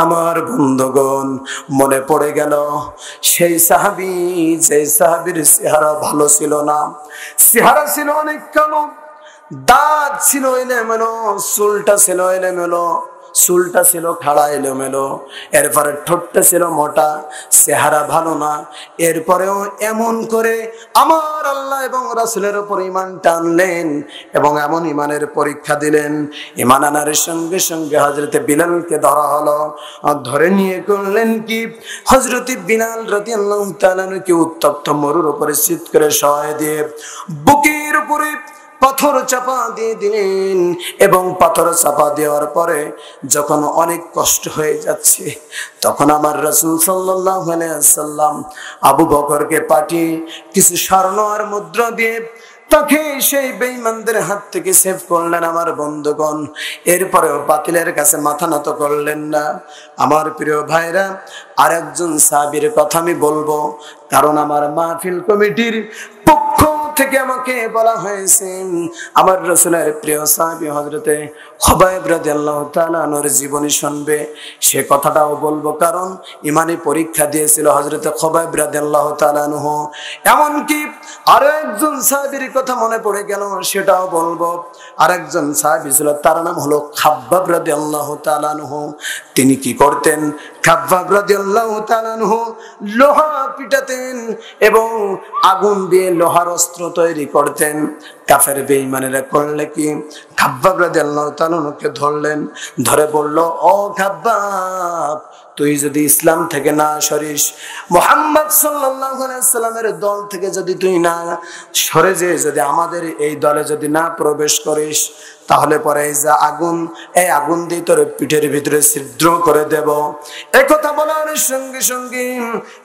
আমার বন্ধুগণ, মনে পড়ে গেল সেই সাহাবী, যে সাহাবীর চেহারা ভালো ছিল না। চেহারা ছিল অনেক কালো, দাঁত ছিল এলোমেলো, চুলটা ছিল এলোমেলো, চুলটা ছিল খাড়া এলোমেলো, এরপরে ঠোঁটটা ছিল মোটা, চেহারা ভালো না। এরপরেও এমন করে আমার আল্লাহ এবং রাসূলের উপর ঈমান টানলেন এবং এমন ঈমানের পরীক্ষা দিলেন। ঈমান আনার সঙ্গে সঙ্গে হযরতে বিলালকে ধরা হলো। ধরে নিয়ে করলেন কি, হযরতে বিলাল রাদিয়াল্লাহু তাআলা কে উত্তপ্ত মরুর উপরে চিৎ করে শোয়ায় দিয়ে বুকের উপরে পাথর চাপা দিয়ে দিলেন। এবং পাথর চাপা দেওয়ার পরে যখন অনেক কষ্ট হয়ে যাচ্ছে, তখন আমার রাসূল সাল্লাল্লাহু আলাইহি ওয়াসাল্লাম আবু বকরকে পাঠিয়ে কিছু স্বর্ণ আর মুদ্রা দিয়ে তাকে সেই বেঈমানদের হাত থেকে সেভ করলেন। আমার বন্ধুগণ, এরপরেও বাতিলের কাছে মাথা নত করলেন না। আমার প্রিয় ভাইরা, আরেকজন সাহাবীর কথা আমি বলবো, কারণ আমার মাহফিল কমিটির পক্ষ থেকে আমাকে বলা হয়েছে আমার রাসূলের প্রিয় সাহাবী হযরতে খুবাইব রাদিয়াল্লাহু তাআলা আনহুর জীবনী শুনবে। সে কথাটাও বলবো, কারণ ইমানি পরীক্ষা দিয়েছিল হযরতে খুবাইব রাদিয়াল্লাহু তাআলা আনহু। এমনকি আরো একজন সাহাবীর কথা মনে পড়ে গেল, সেটাও বলবো। আরেকজন সাহাবী ছিল, তার নাম হলো খাব্বাব রাদিয়াল্লাহু তাআলা আনহু। তিনি কি করতেন? খাব্বাব রাদিয়াল্লাহু তাআলা আনহু লোহা পিটাতেন এবং আগুন দিয়ে লোহার অস্ত্র তৈরি করতেন। কাফের বেঈমানেরা করলে কি, খাব্বাব রাদিয়াল্লাহু তাআলা আনহুকে ধরলেন, ধরে বলল, ও খাব্বাব, তুই যদি ইসলাম থেকে না সরিস, মুহাম্মদ সাল্লাল্লাহু আলাইহি ওয়াসাল্লামের দল থেকে যদি তুই না সরে যে যদি আমাদের এই দলে যদি না প্রবেশ করিস, তাহলে পরে এই আগুন দিয়ে তোর পিঠের ভিতরে ছিদ্র করে দেব। একথা বলার সঙ্গে সঙ্গে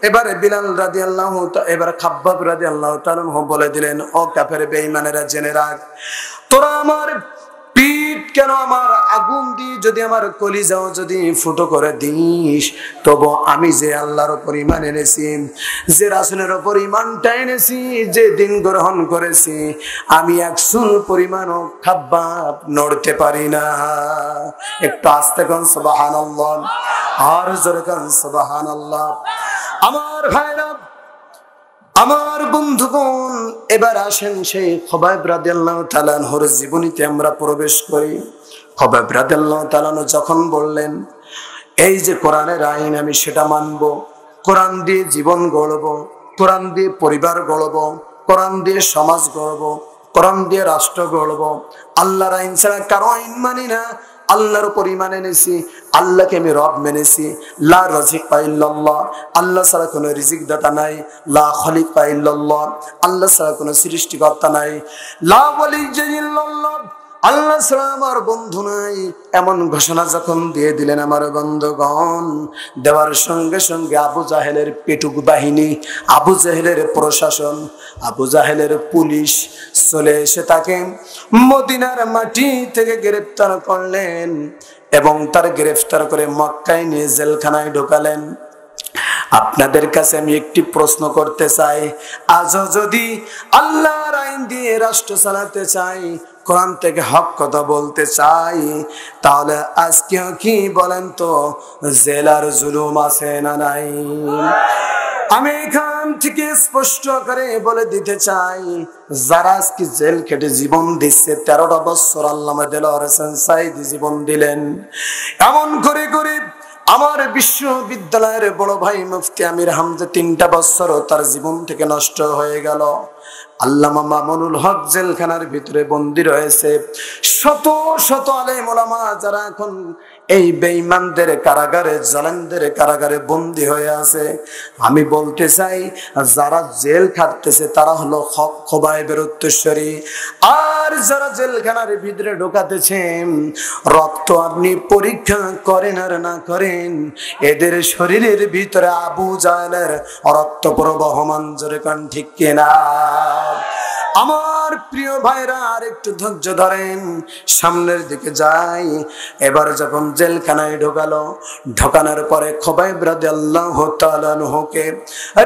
এবারে বিলাল রাদিয়াল্লাহু এবার খাব্বাব রাদিয়াল্লাহু তাআলা বলে দিলেন, ও কাফের বেঈমানেরা, জেনে রাখ, তোরা আমার পিঠ কেন আমার আগুন দিয়ে যদি আমার কলিজাও যদি ফুটো করে দিস, তবু আমি যে আল্লাহর উপর ঈমান এনেছি, যে রাসূলের উপর ঈমানটা এনেছি, যে দিন গ্রহণ করেছি, আমি এক চুল পরিমাণও খাব্বাব নড়তে পারি না। একটু আস্তে কোন সুবহানাল্লাহ, আর জোরে কোন সুবহানাল্লাহ। আমার ভাইরা, আমার বন্ধুগণ, এবার আসেন সেই খুবাইব রাদিয়াল্লাহু তাআলা আনহুর জীবনীতে আমরা প্রবেশ করি। খুবাইব রাদিয়াল্লাহু তাআলা আনহু যখন বললেন, এই যে কোরআনের আইন আমি সেটা মানব, কোরআন দিয়ে জীবন গড়ব, কোরআন দিয়ে পরিবার গড়ব, কোরআন দিয়ে সমাজ গড়ব, কোরআন দিয়ে রাষ্ট্র গড়ব, আল্লাহর আইন ছাড়া কারো আইন মানি না, আল্লাহর উপর ঈমান এনেছি, আল্লাহকে আমি রব মেনেছি, লা রাযিকা ইল্লাল্লাহ, আল্লাহ ছাড়া কোনো রিজিক দাতা নাই, লা খালিকা ইল্লাল্লাহ, আল্লাহ ছাড়া কোনো সৃষ্টিকর্তা নাই, লা ওয়ালিয়্যা ইল্লাল্লাহ, আল্লাহ ছাড়া আমার বন্ধু নাই। এমন ঘোষণা যখন দিয়ে দিলেন আমার বন্ধুগণ, দেওয়ার সঙ্গে সঙ্গে আবু জাহেলের পেটুক বাহিনী, আবু জাহেলের প্রশাসন, আবু জাহেলের পুলিশ চলে এসে তাকে মদিনার মাটি থেকে গ্রেফতার করলেন এবং তার গ্রেফতার করে মক্কায় নিয়ে জেলখানায় ঢোকালেন। আপনাদের কাছে আমি একটি প্রশ্ন করতে চাই, আজও যদি আল্লাহর আইন দিয়ে রাষ্ট্র চালাতে চাই, কোরআন থেকে হক কথা বলতে চাই, তাহলে আজকে কি বলেন তো, জেলার জুলুম আছে না নাই? আমি এখান থেকে স্পষ্ট করে বলে দিতে চাই, যারা আজকে জেল খেটে জীবন দিচ্ছে, 13টা বছর আল্লামা দেলোয়ার হোসেন সাঈদী জীবন দিলেন। এমন করে করে আমার বিশ্ববিদ্যালয়ের বড় ভাই মুফতি আমির হামজা 3টা বছর তার জীবন থেকে নষ্ট হয়ে গেল। আল্লামা মামুনুল হক জেলখানার ভিতরে বন্দী রয়েছে। শত শত আলেম ওলামা যারা এখন এই বেঈমানদের কারাগারে, জালেমদের কারাগারে বন্দী হয়ে আছে। আমি বলতে চাই, যারা জেল খাটতেছে তারা হলো খুবাইবের উত্তরসূরি, আর যারা জেলখানার ভিতরে ঢোকাতেছেন, রক্ত আপনি পরীক্ষা করেন আর না করেন, এদের শরীরের ভিতরে আবু জাহেলের রক্ত প্রবহমান, জোরে কোন ঠিক কিনা? আমার আমার প্রিয় ভাইরা আর একটু ধৈর্য ধরেন, সামনের দিকে যাই। এবার যখন জেলখানায় ঢোকানোর পরে খোবাইব রাদিয়াল্লাহু তাআলা আনহুকে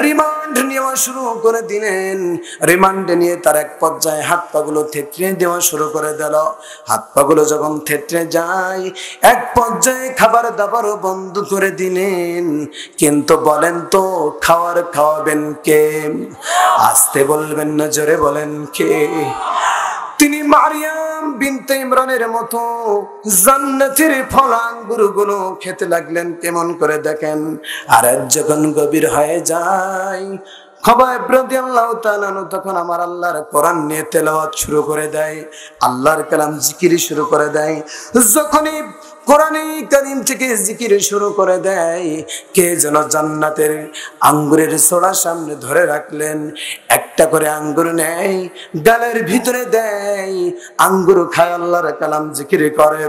রিমান্ড নেওয়া শুরু করে দিলেন। রিমান্ডে নিয়ে তার এক পর্যায়ে হাত পাগুলো থেতলে দেওয়া শুরু করে দিল। হাত পাগুলো যখন থেতলে যায়, এক পর্যায়ে খাবার দাবারও বন্ধ করে দিলেন। কিন্তু বলেন তো খাওয়াবেন কে? আসতে বলবেন না, জোরে বলেন কে? তিনি মারিয়াম বিনতে ইমরানের মতো জান্নাতের ফল আঙ্গুরগুলো খেতে লাগলেন। কেমন করে দেখেন। আর যখন গভীর হয়ে যায়, খোবাইব রাদিয়াল্লাহু তাআলা তখন আমার আল্লাহর কোরআন নিয়ে তেলাওয়াত শুরু করে দেয়, আল্লাহর কালাম জিকির শুরু করে দেয়। যখনই কোরআনে কারীম থেকে জিকির শুরু করে দেয়, কে যেন জান্নাতের আঙ্গুরের ছোড়া সামনে ধরে রাখলেন। একটা করে আঙ্গুর নেয়, ডালের ভিতরে দেয়, আঙ্গুর খায়, আল্লাহর কালাম জিকির করে।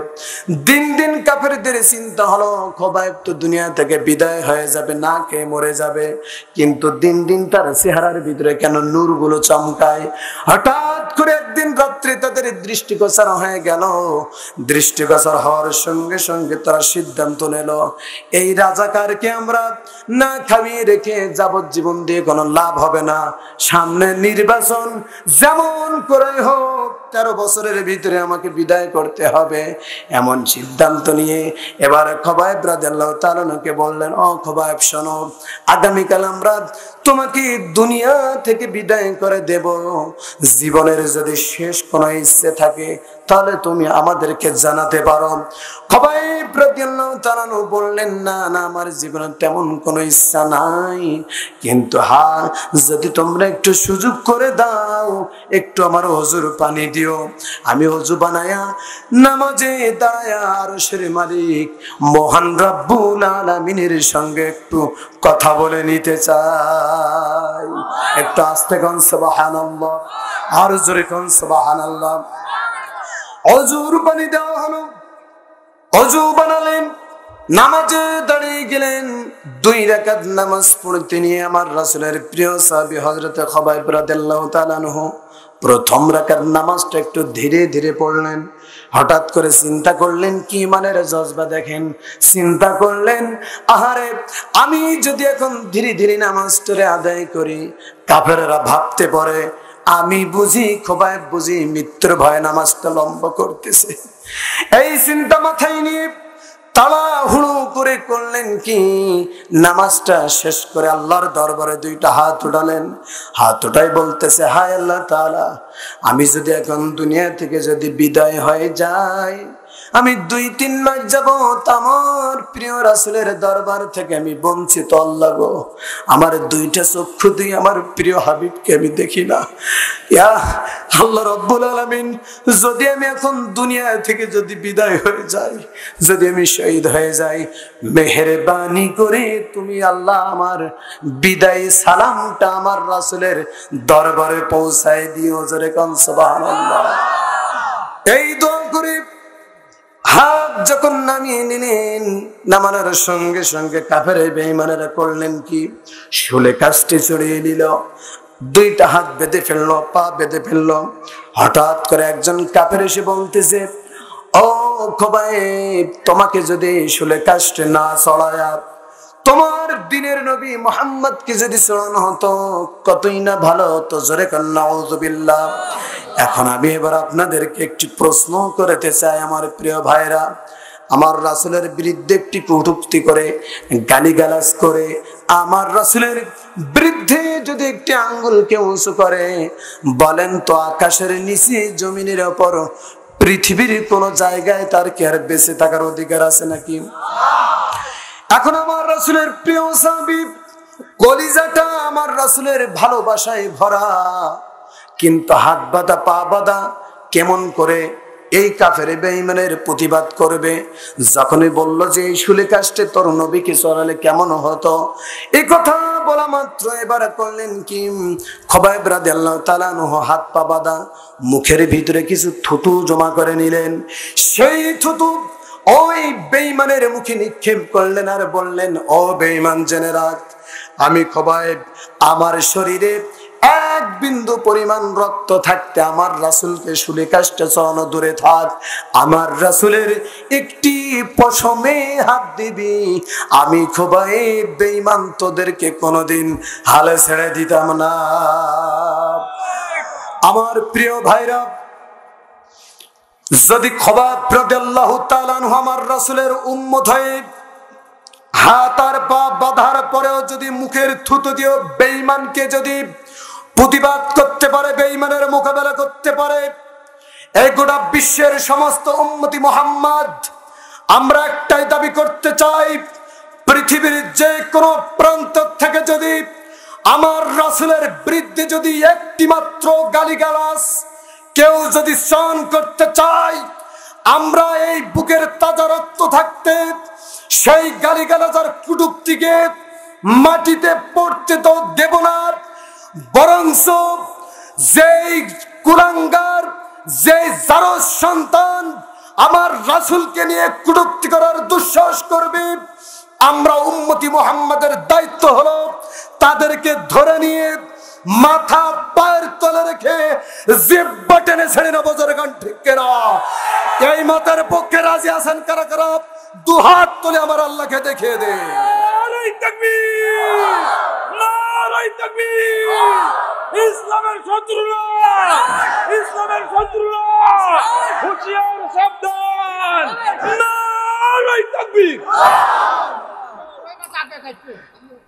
দিন দিন কাফেরদের চিন্তা হলো খোবাইব তো দুনিয়া থেকে বিদায় হয়ে যাবে, না খেয়ে মরে যাবে। কিন্তু দিন দিন তার চেহারার ভিতরে কেন নূরগুলো চমকায়। হঠাৎ করে একদিন রাত্রে তাদের দৃষ্টিগোচর হয়ে গেল। দৃষ্টিগোচর হওয়ার সঙ্গে সঙ্গে তারা সিদ্ধান্ত নিল, এই রাজাকারকে আমরা না খাইয়ে রেখে যাবজ্জীবন দিয়ে কোনো লাভ হবে না। সামনে নির্বাচন, যেমন করে হোক 13 বছরের ভিতরে আমাকে বিদায় করতে হবে। এমন সিদ্ধান্ত নিয়ে এবার খোবাইব রাদিয়াল্লাহু তাআলা কে বললেন, ও খোবাইব শোনো, আগামীকাল আমরা তোমাকে দুনিয়া থেকে বিদায় করে দেব। জীবনের যদি শেষ কোনো ইচ্ছে থাকে তাহলে তুমি আমাদেরকে জানাতে পারো। খোবাইব রাদিয়াল্লাহু তাআলা বললেন, না না, আমার জীবনে তেমন কোনো ইচ্ছা নাই, কিন্তু হ্যাঁ, যদি তোমরা একটু সুযোগ করে দাও, একটু আমার হুজুর পানি দিও, আমি ওযু বানায়া নামাজে দাঁড়ায়া আরশের মালিক মহান রব্বুল আলামিনের সঙ্গে একটু কথা বলে নিতে চাই। একটু আস্তে কোন সুবহানাল্লাহ, আর জোরে কোন সুবহানাল্লাহ। ওযুর পানি দেওয়া হলো, ওযু বানালেন, নামাজে দাঁড়িয়ে গেলেন। 2 রাকাত নামাজ পড়তে নিয়ে আমার রাসূলের প্রিয় সাহাবী হযরত খোবাইব রাদিয়াল্লাহু তাআলা আনহু প্রথম রাকাত নামাজটা একটু ধীরে ধীরে পড়লেন। হঠাৎ করে চিন্তা করলেন, কি মানের জজবা দেখেন। চিন্তা করলেন, আহারে, আমি যদি এখন ধীরে ধীরে নামাজটারে আদায় করি, কাফেররা ভাবতে পারে আমি বুঝি, খোবাইব বুঝি মৃত্যুর ভয়ে নামাজটা লম্বা করতেছে। এই চিন্তা মাথায় নিয়ে তাড়াহুড়ো করে করলেন কি, নামাজটা শেষ করে আল্লাহর দরবারে 2টা হাত উঠালেন। হাত উঠাই বলতেছে, হায় আল্লাহ তাআলা, আমি যদি এখন দুনিয়া থেকে যদি বিদায় হয়ে যাই, আমি 2-3 মাস যাবত আমার প্রিয় রাসূলের দরবার থেকে আমি বঞ্চিত। আল্লাহ গো, আমার 2টা চক্ষু দিয়ে আমার প্রিয় হাবিবকে আমি দেখি না। ইয়া আল্লাহ রব্বুল আলামিন, যদি আমি এখন দুনিয়া থেকে যদি বিদায় হয়ে যাই, যদি আমি শহীদ হয়ে যাই, মেহেরবানি করে তুমি আল্লাহ আমার বিদায় সালামটা আমার রাসূলের দরবারে পৌঁছায় দিও। জোরে কোন সুবহানাল্লাহ। এই দোয়া করে হাত যখন নামিয়ে নিলেন, নামানোর সঙ্গে সঙ্গে কাফের বেঈমানেরা করলেন কি, শুলে কাস্টে চড়িয়ে নিল। 2টা হাত বেঁধে ফেললো, পা বেঁধে ফেললো। হঠাৎ করে একজন কাফের এসে বলতেছে, ও খোবাইব, তোমাকে যদি শুলে কাস্টে না চড়ায়া তোমার দিনের নবী মুহাম্মদকে যদি চড়ানো হতো, কতই না ভালো হতো। জোরে কান নাউযুবিল্লাহ। এখন আমি এবার আপনাদেরকে একটি প্রশ্ন করতে চাই, আমার প্রিয় ভাইরা। আমার রাসূলের বিরুদ্ধে একটি কটূক্তি করে, গালিগালাজ করে, আমার রাসূলের বিরুদ্ধে যদি একটি আঙ্গুলকে উঁচু করে, বলেন তো আকাশের নিচে জমিনের উপর পৃথিবীর কোন জায়গায় তার কি আর বেঁচে থাকার অধিকার আছে নাকি? এখন আমার রাসূলের প্রিয় সাহাবী, কলিজাটা আমার রাসূলের ভালোবাসায় ভরা, কিন্তু হাত বাঁধা পা বাঁধা, কেমন করে এই কাফের বেঈমানের প্রতিবাদ করবে? যখনই বলল যে এই শুলে কাষ্টে তোর নবীকে চড়ালে কেমন হতো, এই কথা বলা মাত্র এবার করলেন কি, খোবাইব রাদিয়াল্লাহু তাআলা আনহু হাত পা বাঁধা, মুখের ভিতরে কিছু থুতু জমা করে নিলেন। সেই থুতু ওই বেঈমানের মুখে নিক্ষেপ করলেন আর বললেন, ও বেঈমান, জেনে রাখ, আমি খোবাইব আমার শরীরে এক বিন্দু পরিমাণ রক্ত থাকতে আমার রাসূলকে শুলে কাষ্ঠে চড়ানো দূরে থাক, আমার রাসূলের একটি পশমে হাত দিবি, আমি খোবাইব বেঈমান তোদেরকে কোনোদিন হালে ছেড়ে দিতাম না। আমার প্রিয় ভাইরা, যদি খোবাইব রাদিয়াল্লাহু তাআলা আনহু আমার রাসূলের উম্মত হয়ে হাত আর পা বাঁধার পরেও যদি মুখের থুতু দিয়ে বেঈমানকে যদি প্রতিবাদ করতে পারে, বেঈমানের মোকাবেলা করতে পারে, এই গোটা বিশ্বের সমস্ত উম্মতি মুহাম্মদ আমরা একটাই দাবি করতে চাই, পৃথিবীর যে কোনো প্রান্ত থেকে যদি আমার রাসূলের বিরুদ্ধে যদি একটি মাত্র গালিগালাজ কেউ যদি সহ্য করতে চায়, আমরা এই বুকের তাজা রক্ত থাকতে সেই গালিগালাজ আর কটূক্তিকে মাটিতে পড়তে তো দেব না। বরংস যেই কুলাঙ্গার, যেই জারজ সন্তান আমার রাসূলকে নিয়ে কটূক্তি করার দুঃসাহস করবে, আমরা উম্মতি মুহাম্মাদের দায়িত্ব হলো তাদেরকে ধরে নিয়ে মাথা পায়ের তলে রেখে জিহ্বা টেনে ছেড়ে নেবো। জোরগান ঠিক কিনা? এই মাতার পক্ষে রাজি আছেন কারা কারা? দুহাত তুলে আমার আল্লাহকে দেখিয়ে দে। নারে তাকবীর, নারে তাকবীর। ইসলামের শত্রুরা, ইসলামের শত্রুরা হুঁশিয়ার, সাবধান। নারে তাকবীর।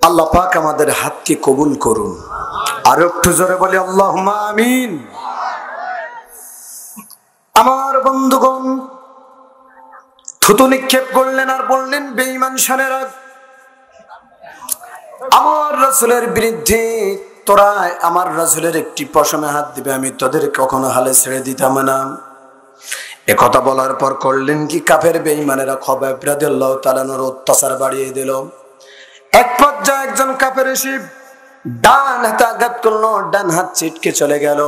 আল্লাহ পাক আমাদের হাতকে কবুল করুন। আর একটু জোরে বলি আল্লাহুম্মা আমিন। আমার বন্ধুগণ, থুতু নিক্ষেপ করলেন আর বললেন, বেঈমান শানেরা, আমার রাসূলের বিরুদ্ধে তোরা আমার রাসূলের একটি পশমে হাত দিবে, আমি তোদের কখনো হালে ছেড়ে দিতাম না। একথা বলার পর করলেন কি, কাফের বেঈমানেরা খোবাইব রাদিয়াল্লাহু তাআলা আনহুর অত্যাচার বাড়িয়ে দিল। এক পর্যায়ে একজন কাফের এসে ডান হাতে আঘাত করলো, ডান হাত ছিটকে চলে গেল।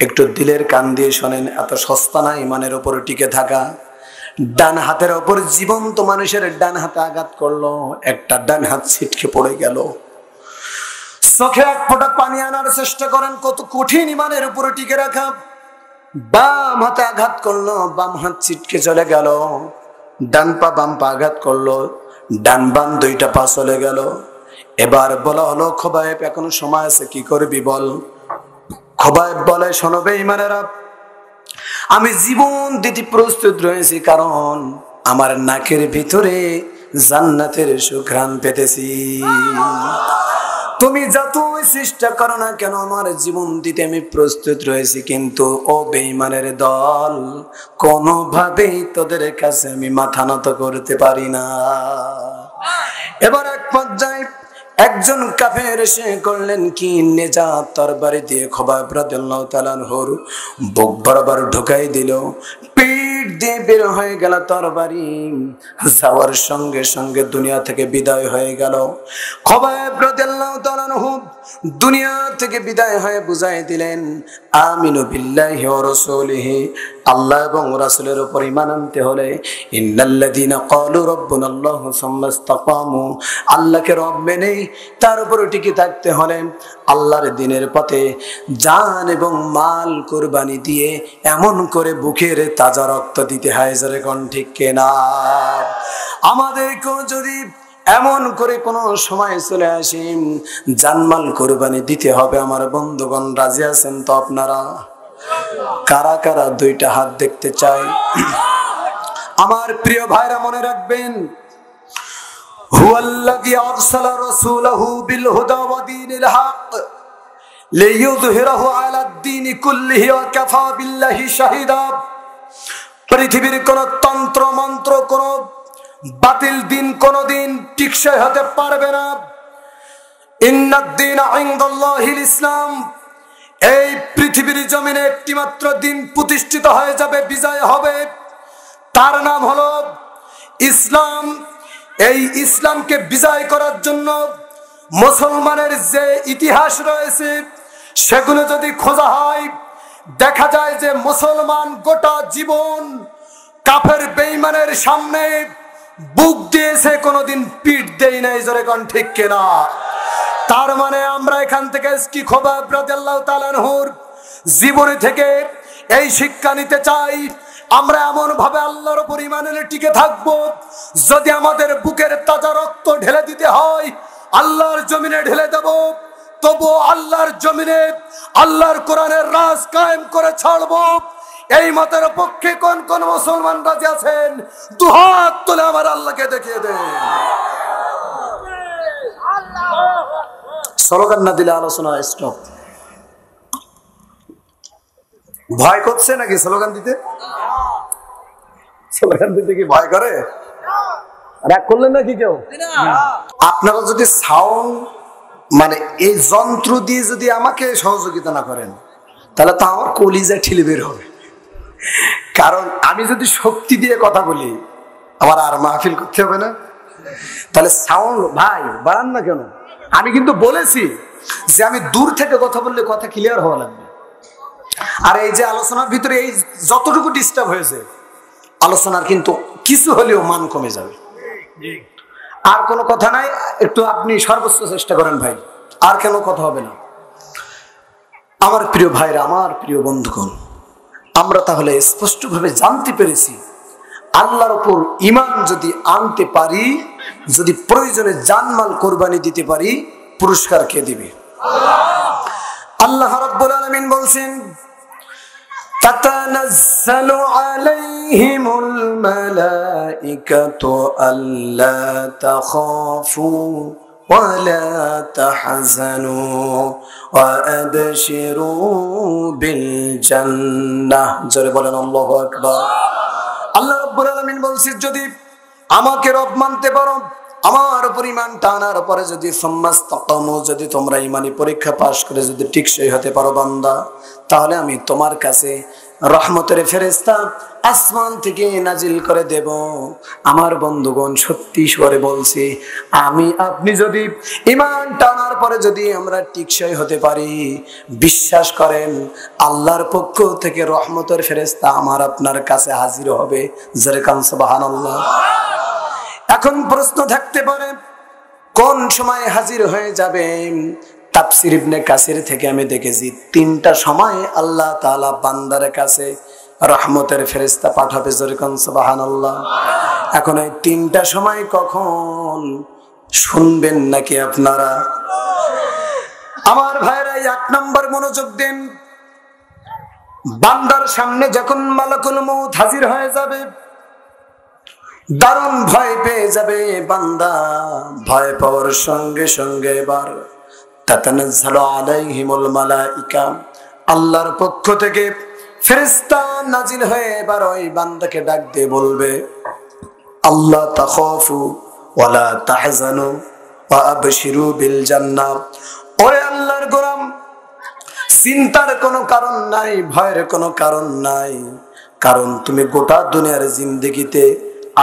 একটু দিলের কান দিয়ে শোনেন, এত সস্তা না ইমানের উপর টিকে থাকা। ডান হাতের ওপর জীবন্ত মানুষের ডান হাতে আঘাত করলো, একটা ডান হাত ছিটকে পড়ে গেল। চোখে এক ফোঁটা পানি আনার চেষ্টা করেন, কত কঠিন ইমানের উপরে টিকে রাখা। বাম হাতে আঘাত করলো, বাম হাত ছিটকে চলে গেল। ডান পা বাম পা আঘাত করলো, ডান বাম দুইটা পা চলে গেল। এবার বলা হলো, খোবাইব এখনো সময় আছে, কি করবি বল। খোবাইব বলে, শোনো বেঈমানেরা, আমি জীবন দিতে প্রস্তুত রয়েছি, কারণ আমার নাকের ভিতরে জান্নাতের সুঘ্রাণ পেতেছি। তুমি যতই চেষ্টা করো না কেন, আমার জীবন দিতে আমি প্রস্তুত রয়েছি, কিন্তু ও বেঈমানের দল, কোনোভাবেই তোদের কাছে আমি মাথা নত করতে পারি না। এবার এক পর্যায়ে একজন কাফের এসে করলেন কি, নেজা তরবারি দিয়ে খোবাইব রাদিয়াল্লাহু তাআলা আনহুর বুক বরাবর ঢুকাই দিল। পিঠ দিয়ে বের হয়ে গেল তরবারি, যাওয়ার সঙ্গে সঙ্গে দুনিয়া থেকে বিদায় হয়ে গেল। খোবাইব রাদিয়াল্লাহু তাআলা আনহু দুনিয়া থেকে বিদায় হয়ে বুঝাই দিলেন, আমিনু বিল্লাহি ওয়া রাসূলিহি, আল্লাহ এবং রাসূলের উপর ঈমান আনতে হলে ইন্নাল্লাযীনা ক্বালু রাব্বুনাল্লাহু সুম্মা ইসতাকামু, আল্লাহকে রব মেনে তার উপরে টিকে থাকতে হলে আল্লাহর দ্বীনের পথে জান এবং মাল কুরবানি দিয়ে এমন করে বুকের তাজা রক্ত দিতে হয়। জোরে কোন ঠিক কিনা? আমাদেরকেও যদি এমন করে কোনো সময় চলে আসি জানমাল কুরবানি দিতে হবে, আমার বন্ধুগণ রাজি আছেন তো আপনারা? কারা কারা দুইটা হাত দেখতে চাই? আমার প্রিয় ভাইরা মনে রাখবেন, হুয়াল্লাযী আরসালা রাসূলাহু বিল হুদা ওয়া দীনিল হক লিইয়ুযহিরাহু আলাদ-দীনি কুল্লিহি ওয়া কাফা বিল্লাহি শাহিদা। পৃথিবীর কোন তন্ত্র মন্ত্র, কোন বাতিল দিন কোনদিন টিকসই হতে পারবে না। ইন্নাদ-দীনা ইনদাল্লাহিল ইসলাম, এই পৃথিবীর জমিনে একটি মাত্র দিন প্রতিষ্ঠিত হয়ে যাবে, বিজয় হবে, তার নাম হলো ইসলাম। এই ইসলামকে বিজয় করার জন্য মুসলমানের যে ইতিহাস রয়েছে সেগুলো যদি খোঁজা হয়, দেখা যায় যে মুসলমান গোটা জীবন কাফের বেঈমানের সামনে বুক দিয়েছে, কোনোদিন পিঠ দেয় নাই। জোরে কোন ঠিক কিনা? তার মানে আমরা এখান থেকে কি খোবাব রাদিয়াল্লাহু তাআলা আনহুর জীবনী থেকে এই শিক্ষা নিতে চাই, আমরা এমন ভাবে আল্লাহর উপর ঈমান এনে টিকে থাকবো, যদি আমাদের বুকের তাজা রক্ত ঢেলে দিতে হয় আল্লাহর জমিনে ঢেলে দেব, তবু আল্লাহর জমিনে আল্লাহর কোরআনের রাজ কায়েম করে ছাড়বো। এই মতের পক্ষে কোন কোন মুসলমান রাজি আছেন? দুহাত তুলে আমার আল্লাহকে দেখিয়ে দেন। স্লোগান না দিলে আলোচনা স্টপ। ভয় করছে নাকি স্লোগান দিতে? স্লোগান দিতে কি ভয় করে? রাগ করলেন নাকি কেউ? আপনারা যদি সাউন্ড মানে এই যন্ত্র দিয়ে যদি আমাকে সহযোগিতা না করেন তাহলে তো আমার কলিজা ঠিলে বের হবে। কারণ আমি যদি শক্তি দিয়ে কথা বলি আমার আর মাহফিল করতে হবে না। তাহলে সাউন্ড ভাই বাড়ান না কেন? আমি কিন্তু বলেছি যে আমি দূর থেকে কথা বললে কথা ক্লিয়ার হওয়া লাগবে। আর এই যে আলোচনার ভিতরে এই যতটুকু ডিস্টার্ব হয়েছে আলোচনার কিন্তু কিছু হলেও মান কমে যাবে। আর কোনো কথা নাই, একটু আপনি সর্বোচ্চ চেষ্টা করেন ভাই, আর কেন কথা হবে না। আমার প্রিয় ভাইরা, আমার প্রিয় বন্ধুগণ, আমরা তাহলে স্পষ্টভাবে জানতে পেরেছি আল্লাহর উপর ঈমান যদি আনতে পারি, যদি প্রয়োজনে জানমাল কোরবানি দিতে পারি, পুরস্কার কে দিবে? আল্লাহ রাব্বুল আলামিন বলছেন তাতানাজ্জালু আলাইহিমুল মালাইকাতু আল্লা তাখাফু ওয়া লা তাহজানু ওয়া আবশিরু বিল জান্নাহ। জোরে বলেন আল্লাহু আকবার। আল্লাহ রাব্বুল আলামিন বলছেন যদি আমাকে রব মানতে পারো, আমার উপর ঈমান টানার পরে যদি সাম্মাস্তাকামু, যদি তোমরা ঈমানি পরীক্ষা পাশ করে যদি টিকসই হতে পারো বান্দা, তাহলে আমি তোমার কাছে রহমতের ফেরেশতা আসমান থেকে নাজিল করে দেব। আমার বন্ধুগণ, সত্যি স্বরে বলছি, আমি আপনি যদি ঈমান টানার পরে যদি আমরা টিকসই হতে পারি, বিশ্বাস করেন আল্লাহর পক্ষ থেকে রহমতের ফেরেশতা আমার আপনার কাছে হাজির হবে। জোরে কান সুবহানাল্লাহ। এখন প্রশ্ন থাকতে পারে কোন সময় হাজির হয়ে যাবে? তাফসীর ইবনে কাসির থেকে আমি দেখেছি তিনটা সময় আল্লাহ তাআলা বান্দার কাছে রহমতের ফেরেশতা পাঠাবে। জোরে কান সুবহানাল্লাহ। এখন এই তিনটা সময় কখন শুনবেন নাকি আপনারা? আমার ভাইরা, এক নম্বর মনোযোগ দেন। বান্দার সামনে যখন মালাকুল মউত হাজির হয়ে যাবে, দারুণ ভয় পেয়ে যাবে বান্দা। ভয় পাওয়ার সঙ্গে সঙ্গে এবার তাতানাজ্জালু আলাইহিমুল মালাইকা, আল্লাহর পক্ষ থেকে ফেরেশতা নাজিল হয়ে এবার ওই বান্দাকে ডাক দিয়ে বলবে আল্লাহ তাখাফু ওয়া লা তাহজানু ওয়া আবশিরু বিল জান্নাহ। ওরে আল্লাহর গোলাম, চিন্তার কোনো কারণ নাই, ভয়ের কোনো কারণ নাই, কারণ তুমি গোটা দুনিয়ার জিন্দেগিতে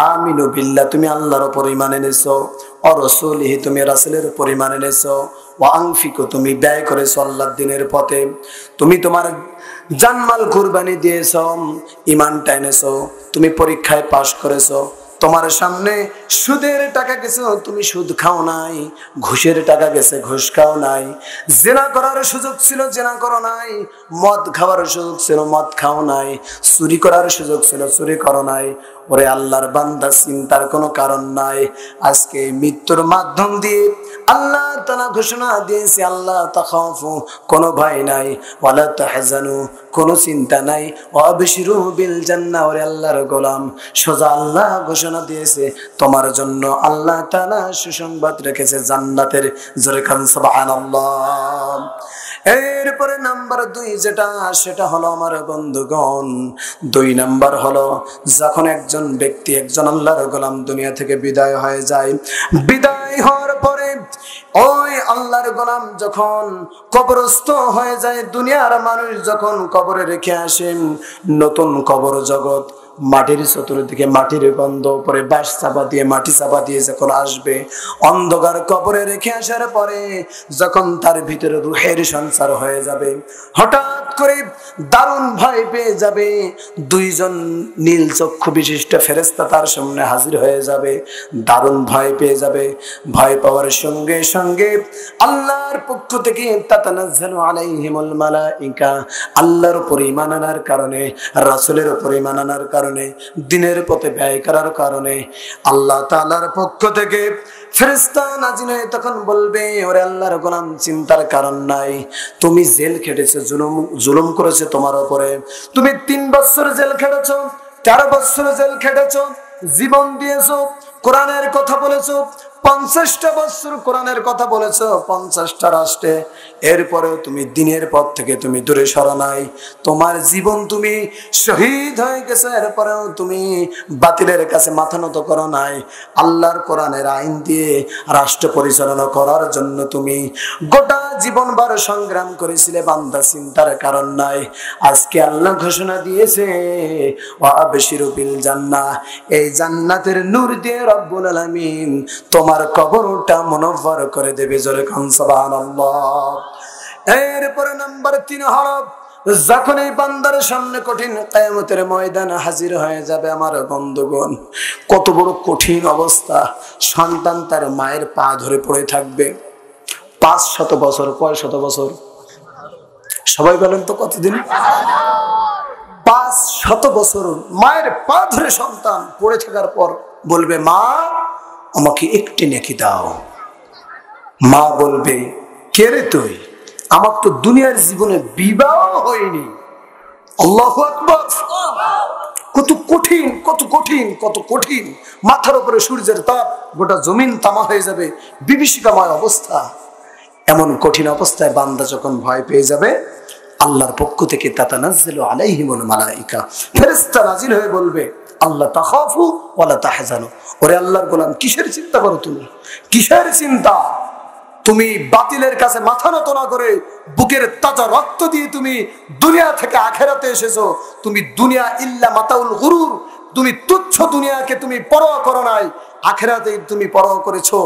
আমিনু বিল্লাহ, তুমি আল্লাহর উপর ঈমান এনেছো, ও রাসূলিহি, তুমি রাসূলের উপর ঈমান এনেছো, ওয়া আনফিকু, তুমি ব্যয় করেছো আল্লাহর দ্বীনের পথে, তুমি তোমার জানমাল কুরবানি দিয়েছো, ঈমানটা এনেছো, তুমি পরীক্ষায় পাশ করেছো, তোমার সামনে সুদের টাকা গেছে, তুমি সুদ খাও নাই, ঘুষের টাকা গেছে, ঘুষ খাও নাই, জেনা করার সুযোগ ছিল, জেনা করো নাই, মদ খাওয়ার সুযোগ ছিল, মদ খাও নাই, চুরি করার সুযোগ ছিল, চুরি করো নাই। ওরে আল্লাহর বান্দা, চিন্তার কোনো কারণ নাই। আজকে মৃত্যুর মাধ্যম দিয়ে আল্লাহ তাআলা ঘোষণা দিয়েছে আল্লাহ তাখাফু, কোনো ভয় নাই, ওয়ালা তাহজানু, কোনো চিন্তা নাই, ওয়াবশিরু বিল জান্নাহ। ওরে আল্লাহর গোলাম, সোজা আল্লাহ ঘোষণা দিয়েছে তোমার জন্য আল্লাহ তাআলা সুসংবাদ রেখেছে জান্নাতের। জোরে কান সুবহানাল্লাহ। এরপরে নাম্বার 2 যেটা, সেটা হলো আমার বন্ধুগণ, 2 নাম্বার হলো যখন একজন ব্যক্তি, একজন আল্লাহর গোলাম দুনিয়া থেকে বিদায় হয়ে যায়, বিদায় হওয়ার পরে ওই আল্লাহর গোলাম যখন কবরস্থ হয়ে যায়, দুনিয়ার মানুষ যখন কবরে রেখে আসেন, নতুন কবর জগৎ, মাটির চতুর্দিকে মাটির গন্ধ, উপরে বাঁশ চাপা দিয়ে মাটি চাপা দিয়ে যখন আসবে, অন্ধকার কবরে রেখে আসার পরে যখন তার ভিতরে রূহের সঞ্চার হয়ে যাবে, হঠাৎ করে দারুণ ভয় পেয়ে যাবে। দুইজন নীল চক্ষু বিশিষ্ট ফেরেশতা তার সামনে হাজির হয়ে যাবে, দারুণ ভয় পেয়ে যাবে। ভয় পাওয়ার সঙ্গে সঙ্গে আল্লাহর পক্ষ থেকে তাতানাজ্জালু আলাইহিমুল মালাইকা, আল্লাহর উপর ঈমান আনার কারণে, রাসূলের উপর ঈমান আনার কারণে, দ্বীনের পথে ব্যয় করার কারণে আল্লাহ তাআলার পক্ষ থেকে ফেরেশতা নাজিল হয়ে তখন বলবে, ওরে আল্লাহর গোলাম, চিন্তার কারণ নাই। তুমি জেল খেটেছো, জুলুম করেছে তোমার উপরে। তুমি 3 বছর জেল খেটেছো, 4 বছর জেল খেটেছো, জীবন দিয়েছো, কোরআনের কথা বলেছো, 50টা বছর কোরআনের কথা বলেছো, 50টা রাষ্ট্রে। এরপরেও তুমি দ্বীনের পথ থেকে তুমি দূরে সরো নাই। তোমার জীবন তুমি শহীদ হয়ে গেছে, এরপরেও তুমি বাতিলের কাছে মাথা নত করো নাই। আল্লাহর কোরআনের আইন দিয়ে রাষ্ট্র পরিচালনা করার জন্য তুমি গোটা জীবনভর সংগ্রাম করেছিলে বান্দা, চিন্তার কারণ নাই। আজকে আল্লাহ ঘোষণা দিয়েছে, ওয়া আবশিরু বিল জান্নাহ, এই জান্নাতের নূর দিয়ে রব্বুল আলামিন তোমার কবরটা মুনవ్বর করে দেবে। জোরে কোন সুবহানাল্লাহ। এরপরে নাম্বার 3 হলো, যখন এই বান্দার সামনে কঠিন কিয়ামতের ময়দানে হাজির হয়ে যাবে, আমার বন্ধুগণ, কত বড় কঠিন অবস্থা। সন্তান তার মায়ের পা ধরে পড়ে থাকবে 500 বছর। কয় শত বছর? সবাই বলেন তো কতদিন? 500 বছর মায়ের পা ধরে সন্তান পড়ে থাকার পর বলবে, মা আমাকে একটি নেকি দাও। মা বলবে, কে রে তুই? আমার তো দুনিয়ার জীবনে বিবাহ হয়নি। আল্লাহু আকবার। কত কঠিন, কত কঠিন, কত কঠিন। মাথার উপরে সূর্যের তাপ, গোটা জমিন তামা হয়ে যাবে, বিভীষিকাময় অবস্থা। এমন কঠিন অবস্থায় বান্দা যখন ভয় পেয়ে যাবে, আল্লাহর পক্ষ থেকে তাতানাজ্জালু আলাইহিমুল মালাইকা, ফেরেশতা নাজিল হয়ে বলবে, আল্লাহ তাখাফু ওয়ালা তাহজানু, ওরে আল্লাহর গোলাম, কিসের চিন্তা করো তুমি? কিসের চিন্তা? তুমি বাতিলের কাছে মাথা নত না করে বুকের তাজা রক্ত দিয়ে তুমি দুনিয়া থেকে আখিরাতে এসেছো। তুমি দুনিয়া ইল্লা মাতাউল গুরুর, তুমি তুচ্ছ দুনিয়াকে তুমি পরোয়া করো নাই, আখিরাতে তুমি পরোয়া করেছো,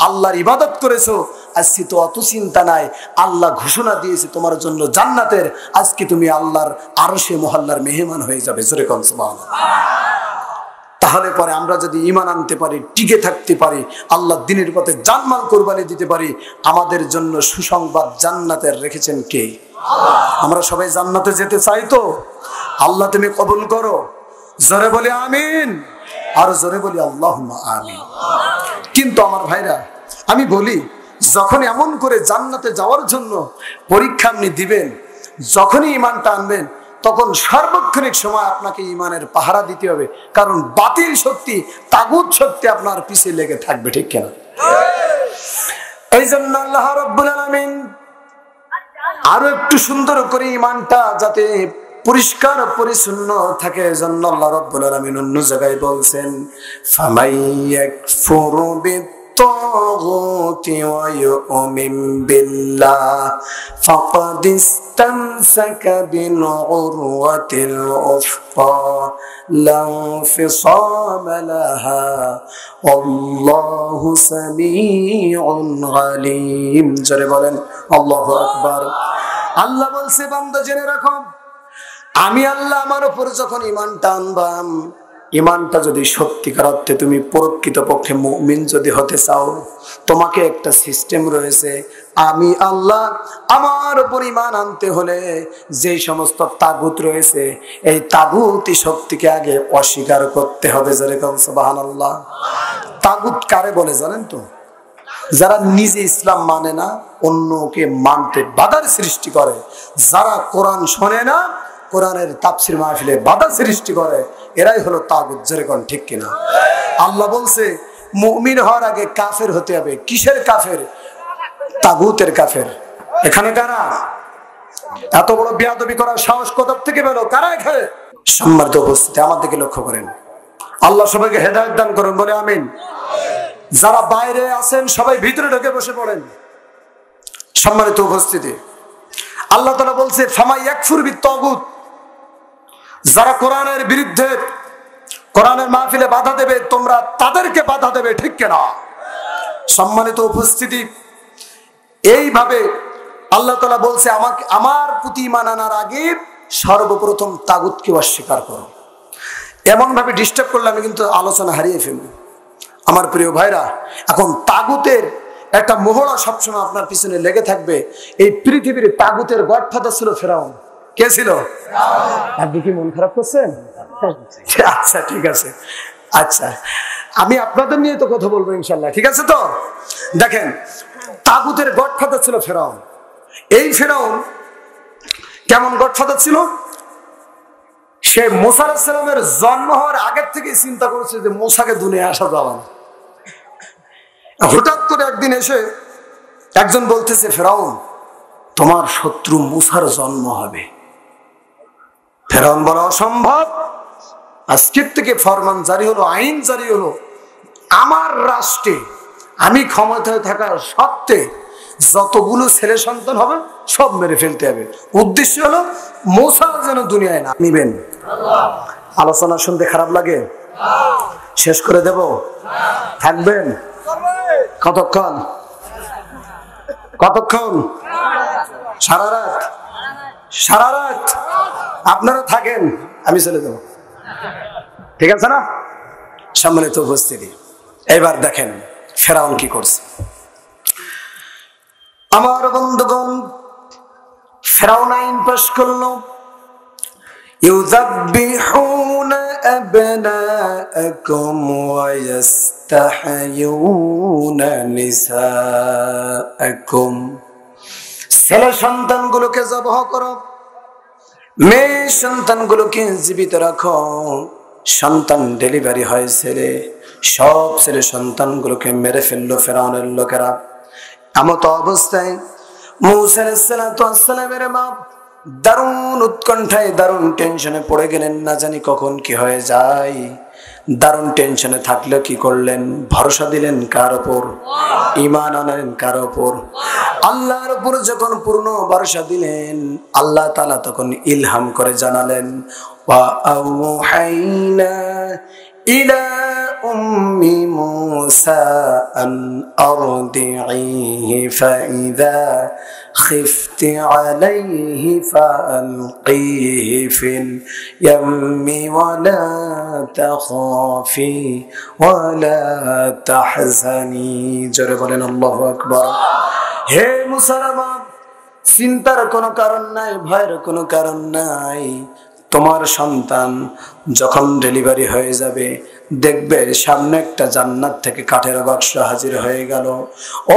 আল্লাহর ইবাদত করেছো। আজকে তো অত চিন্তা নাই। আল্লাহ ঘোষণা দিয়েছে তোমার জন্য জান্নাতের। আজকে তুমি আল্লাহর আরশে মহল্লার মেহমান হয়ে যাবে। জোরে কোন সুবহানাল্লাহ। তাহলে পরে আমরা যদি ঈমান আনতে পারি, টিকে থাকতে পারি, আল্লাহর দ্বীনের পথে জানমাল কুরবানি দিতে পারি, আমাদের জন্য সুসংবাদ জান্নাতের রেখেছেন কে? আমরা সবাই জান্নাতে যেতে চাই তো? আল্লাহ তুমি কবুল করো। জোরে বলি আমিন, আর জোরে বলি আল্লাহুম্মা আমিন। কিন্তু আমার ভাইরা, আমি বলি, যখন এমন করে জান্নাতে যাওয়ার জন্য পরীক্ষা আপনি দিবেন, যখনই ঈমানটা আনবেন, তখন সার্বক্ষণিক সময় আপনাকে ঈমানের পাহারা দিতে হবে। কারণ বাতিল শক্তি, তাগুত শক্তি আপনার পিছে লেগে থাকবে, ঠিক কিনা? এই জন্য আল্লাহ রাব্বুল আলামিন আরো একটু সুন্দর করে ঈমানটা যাতে পরিষ্কার পরিচ্ছন্ন থাকে, এজন্য আল্লাহ রাব্বুল আলামিন অন্য জায়গায় বলছেন, ফামাইয়াকফুরু বিত্তাগুতি ওয়া ইউমিন বিল্লাহ ফাকাদ ইসতামসাকা বিল উরওয়াতিল উফকা লা ইনফিসামা লাহা আল্লাহু সামিউন আলীম। জোরে বলেন আল্লাহু আকবার। আল্লাহ বলছে, বান্দা জেনে রাখো, আমি আল্লাহ আমার উপর যখন ঈমানটা আনবাম, ঈমানটা যদি সত্যিকার অর্থে তুমি প্রকৃতপক্ষে মুমিন যদি হতে চাও, তোমাকে একটা সিস্টেম রয়েছে। আমি আল্লাহ আমার উপর ঈমান আনতে হলে যে সমস্ত তাগুত রয়েছে, এই তাগুতি শক্তিকে আগে অস্বীকার করতে হবে। যেরকম সুবহানাল্লাহ। তাগুত কারে বলে জানেন তো? যারা নিজে ইসলাম মানে না, অন্যকে মানতে বাধার সৃষ্টি করে, যারা কোরআন শোনে না, কোরআনের তাফসীর মাহফিলে বাধা সৃষ্টি করে, এরাই হলো তাগুত। যেরকম, ঠিক কিনা? আল্লাহ বলছে মুমিন হওয়ার আগে কাফের হতে হবে। কিসের কাফের? তাগুতের কাফের। এখানে কারা? এত বড় বেয়াদবি করার সাহস কোথা থেকে পেল? কারা এখানে? সম্মানিত উপস্থিতি, আমার দিকে লক্ষ্য করেন। আল্লাহ সবাইকে হেদায়েত দান করেন, বলে আমিন। যারা বাইরে আছেন সবাই ভিতরে ঢুকে বসে পড়েন। সম্মানিত উপস্থিতি, আল্লাহ তাআলা বলছে ফামাইয়াকফুর বিত্তাগুত, যারা কোরআনের বিরুদ্ধে কোরআনের মাহফিলে বাধা দেবে, তোমরা তাদেরকে বাধা দেবে, ঠিক কিনা? সম্মানিত উপস্থিতি, এইভাবে আল্লাহ তাআলা বলছে আমাকে, আমার প্রতি ঈমান আনার আগে সর্বপ্রথম তাগুতকে অস্বীকার করো। এমন ভাবে ডিস্টার্ব করলে আমি কিন্তু আলোচনা হারিয়ে ফেলব। আমার প্রিয় ভাইরা, এখন তাগুতের একটা মোহরা সবসময় আপনার পিছনে লেগে থাকবে। এই পৃথিবীর তাগুতের গডফাদার ছিল ফেরাউন। কে ছিল? আপনি কি মন খারাপ করছেন? আচ্ছা ঠিক আছে, আচ্ছা আমি আপনাদের নিয়ে তো কথা বলবো ইনশাল্লাহ, ঠিক আছে? তো দেখেন, তাগুতের গডফাদার ছিল ফেরাউন। এই ফেরাউন কেমন গডফাদার ছিল? সে মুসা আলাইহিস সালামের জন্ম হওয়ার আগের থেকে চিন্তা করেছে যে মুসাকে দুনিয়ায় আসা যাবে না। হঠাৎ করে একদিন এসে একজন বলতেছে, ফেরাউন তোমার শত্রু মুসার জন্ম হবে। ফেরাউন বলা অসম্ভব। আজকের থেকে ফরমান জারি হলো, আইন জারি হলো, আমার রাষ্ট্রে আমি ক্ষমতায় থাকার সত্ত্বে যতগুলো ছেলে সন্তান হবে সব মেরে ফেলতে হবে। উদ্দেশ্য হলো মুসা যেন দুনিয়ায় না নিবেন। আলোচনা শুনতে খারাপ লাগে? শেষ করে দেব? থাকবেন কতক্ষণ? কতক্ষণ? সারা রাত? সারা রাত আপনারা থাকেন, আমি চলে যাব, ঠিক আছে না? সম্মানিত উপস্থিতি, এবার দেখেন ফেরাউন কি করছে। আমার বন্ধুগণ, ফেরাউন আইন পাশ করলো, ইউযাব্বিহুনা আবনাআকুম ওয়া ইস্তাহয়ুনা নিসাআকুম। ছেলে সন্তানগুলোকে জবাহ করো, মেয়ে সন্তানগুলোকে জীবিত রাখো। সন্তান ডেলিভারি হয়েছে রে, সব ছেলে সন্তানগুলোকে মেরে ফেললো ফেরাউনের লোকেরা। এমত অবস্থায় মূসা আলাইহিস সালামের মা দারুণ উৎকণ্ঠায়, দারুণ টেনশনে পড়ে গেলেন। না জানি কখন কি হয়ে যায়। দারুণ টেনশনে থাকলে কি করলেন? ভরসা দিলেন কার উপর? ঈমান আনলেন কার উপর? আল্লাহর উপর যখন পূর্ণ ভরসা দিলেন, আল্লাহ তাআলা তখন ইলহাম করে জানালেন, ওয়া আওহাইনা ইলা উম্মি মূসা আন আরদিহি ফাইযা খিফতি আলাইহি ফাআলকিহি ফিল ইয়াম্মি ওয়া লা তাখাফি ওয়া লা তাহজানি। জোরে বলেন আল্লাহু আকবার। হে মূসার মা, চিন্তার কোনো কারণ নাই, ভয়ের কোনো কারণ নাই। তোমার সন্তান যখন ডেলিভারি হয়ে যাবে, দেখবে সামনে একটা জান্নাত থেকে কাঠের বাক্স হাজির হয়ে গেল।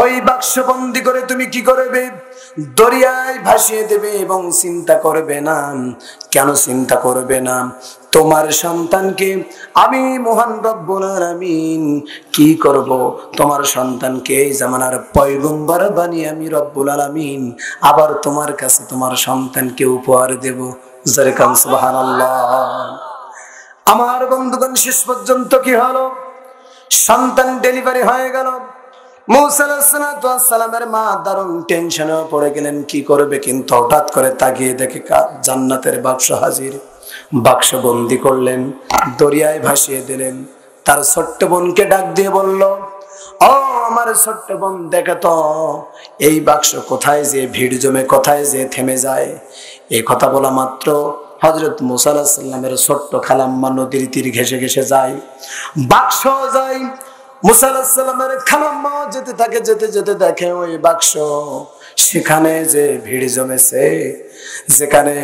ওই বাক্স বন্দি করে তুমি কি করবে? দরিয়ায় ভাসিয়ে দেবে এবং চিন্তা করবে না। কেন চিন্তা করবে না? তোমার সন্তানকে আমি মহান রব্বুল আলামিন কি করব? তোমার সন্তানকে এই জামানার পয়গম্বর বানিয়ে আমি রব্বুল আলামিন আবার তোমার কাছে তোমার সন্তানকে উপহার দেব। জোরে কান সুবহানাল্লাহ। আমার বন্ধুগণ, শেষ পর্যন্ত কি হলো? সন্তান ডেলিভারি হয়ে গেল। মূসা আলাইহিস সালামের মা দারুণ টেনশনে পড়ে গেলেন, কি করবে? কিন্তু হঠাৎ করে তাকিয়ে দেখে জান্নাতের বাক্স হাজির। বাক্স বন্দি করলেন, দরিয়ায় ভাসিয়ে দিলেন। তার ছোট্ট বোনকে ডাক দিয়ে বলল, ও আমার ছোট্ট বোন, দেখে তো এই বাক্স কোথায় যে ভিড় জমে, কোথায় যে থেমে যায়। এই কথা বলা মাত্র হযরত মূসা আলাইহিস সালামের ছোট্ট খালাম্মা নদীর তীর ঘেঁষে ঘেঁষে যায়, বাক্স যায়। মূসা আলাইহিস সালামের খালাম্মা যেতে থাকে, যেতে যেতে দেখে ওই বাক্স সেখানে যে ভিড় জমেছে, যেখানে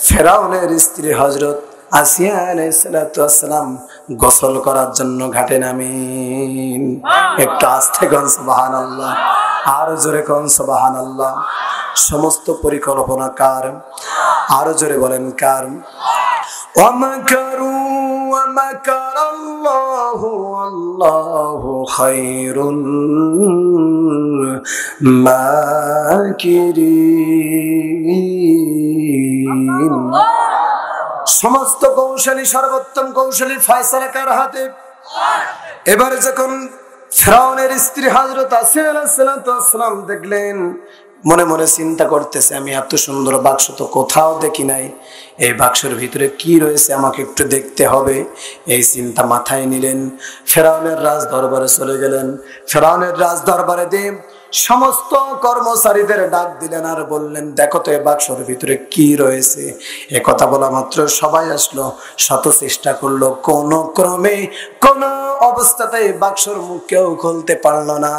ফেরাউনের স্ত্রী হযরত আসিয়া আলাইহিস সালাম গোসল করার জন্য ঘাটে নামেন। একটু আস্তে কোন সুবহানাল্লাহ, আর জোরে কোন সুবহানাল্লাহ। সমস্ত পরিকল্পনা কার? আরো জোরে বলেন কার? ওয়ামাকারু ওয়ামাকারাল্লাহু ওয়াল্লাহু খায়রুল মাকিরিন। সমস্ত কৌশলী, সর্বোত্তম কৌশলী ফয়সালা কার হাতে? এবারে যখন ফেরাউনের স্ত্রী হযরত আসিয়া আলাইহিস সালাম দেখলেন মনে মনে চিন্তা করতেছে, আমি এত সুন্দর বাক্স তো কোথাও দেখি নাই, এই বাক্সের ভিতরে কি রয়েছে আমাকে একটু দেখতে হবে। এই চিন্তা মাথায় নিলেন, ফেরাউনের রাজ দরবারে চলে গেলেন। ফেরাউনের রাজ দরবারে দিয়ে সমস্ত কর্মচারীদের ডাক দিলেন আর বললেন, দেখো তো এই বাক্সের ভিতরে কি রয়েছে। এ কথা বলা মাত্র সবাই আসলো, শত চেষ্টা করলো, কোন ক্রমে কোন অবস্থাতে বাক্সর মুখ কেউ খুলতে পারলো না।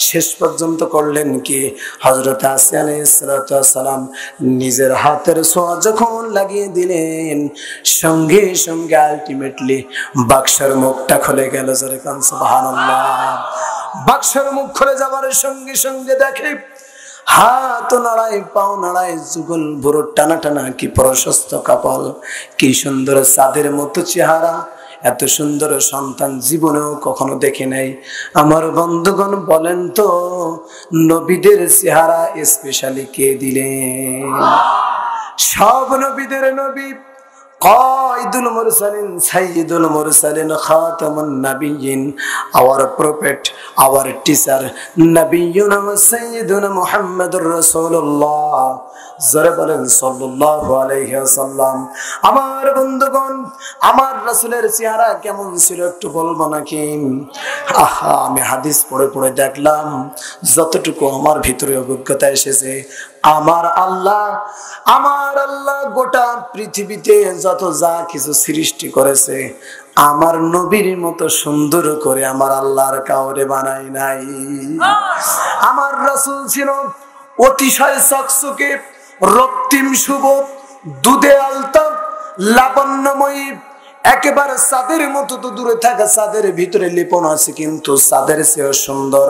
শেষ পর্যন্ত করলেন কি, হযরত আসিয়া আলাইহিস সালাম নিজের হাতের ছোঁয়া যখন লাগিয়ে দিলেন, সঙ্গে সঙ্গে আলটিমেটলি বাক্সের মুখটা খুলে গেল। জোরে কান সুবহানাল্লাহ। বাক্সের মুখ খুলে যাবার সঙ্গে সঙ্গে দেখে হাত নাড়ায়, পাও নাড়ায়, যুগল ভুরু টানা টানা, কি প্রশস্ত কপাল, কি সুন্দর চাঁদের মতো চেহারা। এত সুন্দর সন্তান জীবনেও কখনো দেখে নাই। আমার বন্ধুগণ বলেন তো, নবীদের চেহারা স্পেশালি কে দিলেন? সব নবীদের নবী, কায়দুল মুরসালিন, সাইয়্যিদুল মুরসালিন, খাতামুন নাবিয়্যিন, our prophet, our teacher, নাবিয়্যুনা ওয়া সাইয়্যিদুনা মুহাম্মাদুর রাসূলুল্লাহ, যারা বলেন সাল্লাল্লাহু আলাইহি ওয়াসাল্লাম। আমার বন্ধুগণ, আমার রাসূলের চেহারা কেমন ছিল একটু বলবো নাকি? আহা, আমি হাদিস পড়ে পড়ে দেখলাম, যতটুকু আমার ভিতরে অভিজ্ঞতা এসেছে, আমার আল্লাহ গোটা পৃথিবীতে যত যা কিছু সৃষ্টি করেছে, আমার নবীর মতো সুন্দর করে আমার আল্লাহর কাউরে বানাই নাই। আমার রাসূল ছিল অতিশয় চকচকে, রক্তিম শুভ, দুধে আলতা, লাবণ্যময়ী, একেবারে চাঁদের মতো তো দূরে থাকা, চাঁদের ভিতরে লিপন আছে, কিন্তু চাঁদের চেয়েও সুন্দর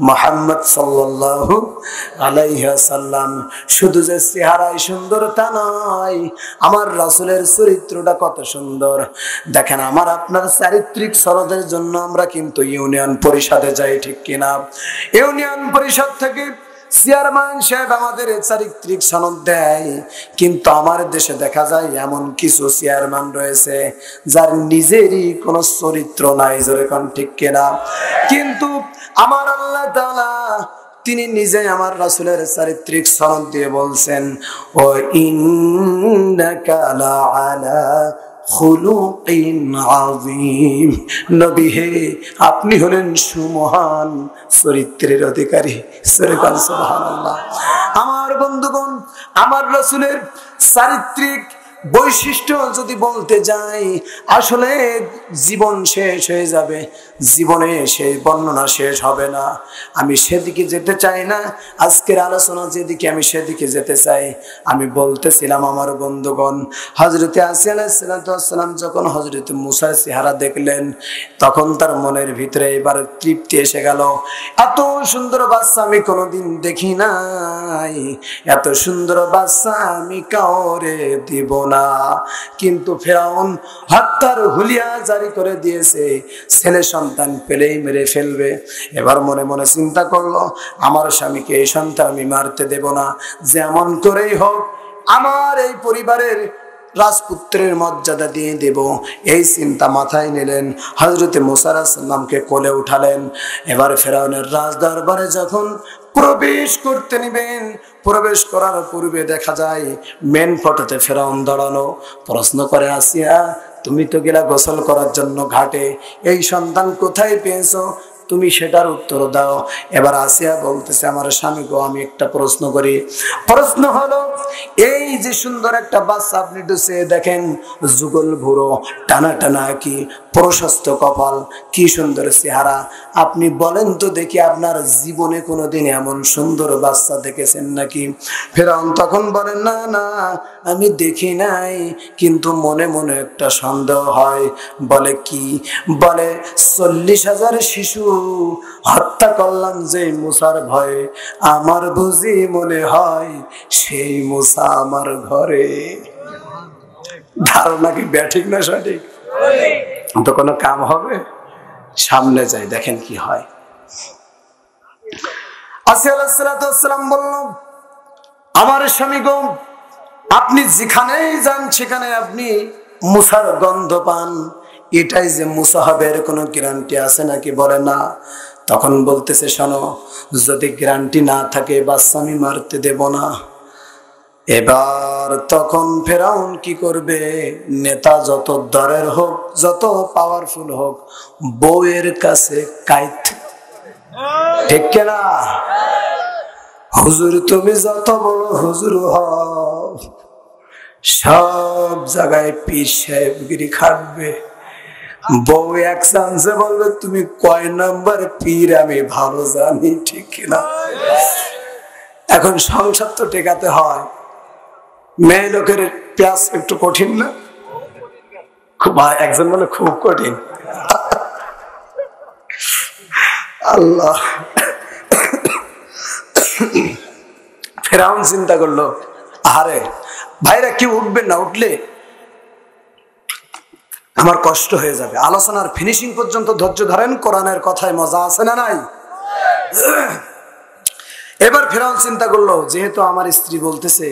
মুহাম্মদ সাল্লাল্লাহু আলাইহি ওয়াসাল্লাম। শুধু যে চেহারাই সুন্দর তা নয়, আমার রাসূলের চরিত্রটা কত সুন্দর। দেখেন, আমার আপনার চারিত্রিক সনদের জন্য আমরা কিন্তু ইউনিয়ন পরিষদে যাই, ঠিক কিনা? ইউনিয়ন পরিষদ থেকে চেয়ারম্যান সাহেব আমাদের চারিত্রিক সনদ দেয়, কিন্তু আমার দেশে দেখা যায় এমন কিছু চেয়ারম্যান রয়েছে যার নিজেরই কোনো চরিত্র নাই। যেরকম, ঠিক কিনা? কিন্তু আমার আল্লাহ তাআলা তিনি নিজে আমার রাসূলের চারিত্রিক সনদ দিয়ে বলছেন, ও ইন্নাকা লাআলা খুলুকিন আযীম, নবী হে, আপনি হলেন সুমহান চরিত্রের অধিকারী। সুবহানাল্লাহ। আমার বন্ধুগণ, আমার রাসূলের চারিত্রিক বৈশিষ্ট্য যদি বলতে যাই, আসলে জীবন শেষ হয়ে যাবে, জীবনে সেই বর্ণনা শেষ হবে না। আমি সেদিকে যেতে চাই না, আজকের আলোচনা যেদিকে, আমি সেদিকে যেতে চাই। আমি বলতেছিলাম, আমার বন্ধুগণ, হযরতে আসিয়া আলাইহিস সালাম যখন হযরতে মুসার চেহারা দেখলেন, তখন তার মনের ভিতরে এবার তৃপ্তি এসে গেল। এত সুন্দর বাচ্চা আমি কোনোদিন দেখি নাই, এত সুন্দর বাচ্চা আমি কাউরে দিব না। কিন্তু ফেরাউন হত্যার হুলিয়া জারি করে দিয়েছে, ছেলে সন্তান পেলেই মেরে ফেলবে। এবার মনে মনে চিন্তা করলো, আমার স্বামীকে এই সন্তান আমি মারতে দেব না, যেমন করেই হোক আমার এই পরিবারের রাজপুত্রের মর্যাদা দিয়ে দেব। এই চিন্তা মাথায় নিলেন, হযরতে মুসা আলাইহিস সালামকে কোলে উঠালেন। এবার ফেরাউনের রাজ দরবারে যখন প্রবেশ করতে নিবেন, প্রবেশ করার পূর্বে দেখা যায় মেন ফটোতে ফেরাউন দাঁড়ানো। প্রশ্ন করে, আসিয়া, তুমি তো গেলা গোসল করার জন্য ঘাটে, এই সন্তান কোথায় পেয়েছো? তুমি সেটার উত্তর দাও। এবার আসিয়া বলতেছে, আমার স্বামী গো, আমি একটা প্রশ্ন করি। প্রশ্ন হলো, এই যে সুন্দর একটা বাচ্চা আপনি ডুসে দেখেন, যুগল ভুরো, টানা টানা, কি প্রশস্ত কপাল, কি সুন্দর চেহারা, আপনি বলেন তো দেখি, আপনার জীবনে কোনোদিন এমন সুন্দর বাচ্চা দেখেছেন নাকি? ফেরাউন তখন বলেন, না না, আমি দেখি নাই, কিন্তু মনে মনে একটা সন্দেহ হয়। বলে, কি? বলে, 40,000 শিশু হত্যা করলাম যে মুসার ভয়ে, আমার বুঝি মনে হয় সেই মুসা আমার ঘরে। ধারণা কি ব্যাঠিক না সঠিক? তো কোনো কাম হবে? সামনে যাই, দেখেন কি হয়। আসিয়া আলাইহিস সালাম বলল, আমার স্বামী গো, আপনি যেখানেই যান সেখানে আপনি মুসার গন্ধ পান, এটাই যে মুসা হবে এর কোনো গ্যারান্টি আছে নাকি? বলে, না। তখন বলতেছে, শোনো, যদি গ্যারান্টি না থাকে বাচ্চা আমি মারতে দেব না। এবার তখন ফেরাউন কি করবে? নেতা যত দরের হোক, যত পাওয়ারফুল হোক, বউয়ের কাছে কাইত, ঠিক কিনা? হুজুর তুমি যত বড় হুজুর হও, সব জায়গায় পীর সাহেবগিরি খাটবে। বউ এক চান্সে বলবে তুমি কয় নাম্বার পীর আমি ভালো জানি, ঠিক কিনা? এখন সংসার তো টেকাতে হয়। মেয়ে লোকের পেঁয়াজ একটু কঠিন না? খুব, একজন বলে খুব কঠিন। আল্লাহ। ফেরাউন চিন্তা করলো, আরে ভাইরা কি উঠবেন না, উঠলে আমার কষ্ট হয়ে যাবে। আলোচনার ফিনিশিং পর্যন্ত ধৈর্য ধরেন, কোরআনের কথায় মজা আছে না নাই? এবার ফেরাউন চিন্তা করলো, যেহেতু আমার স্ত্রী বলতেছে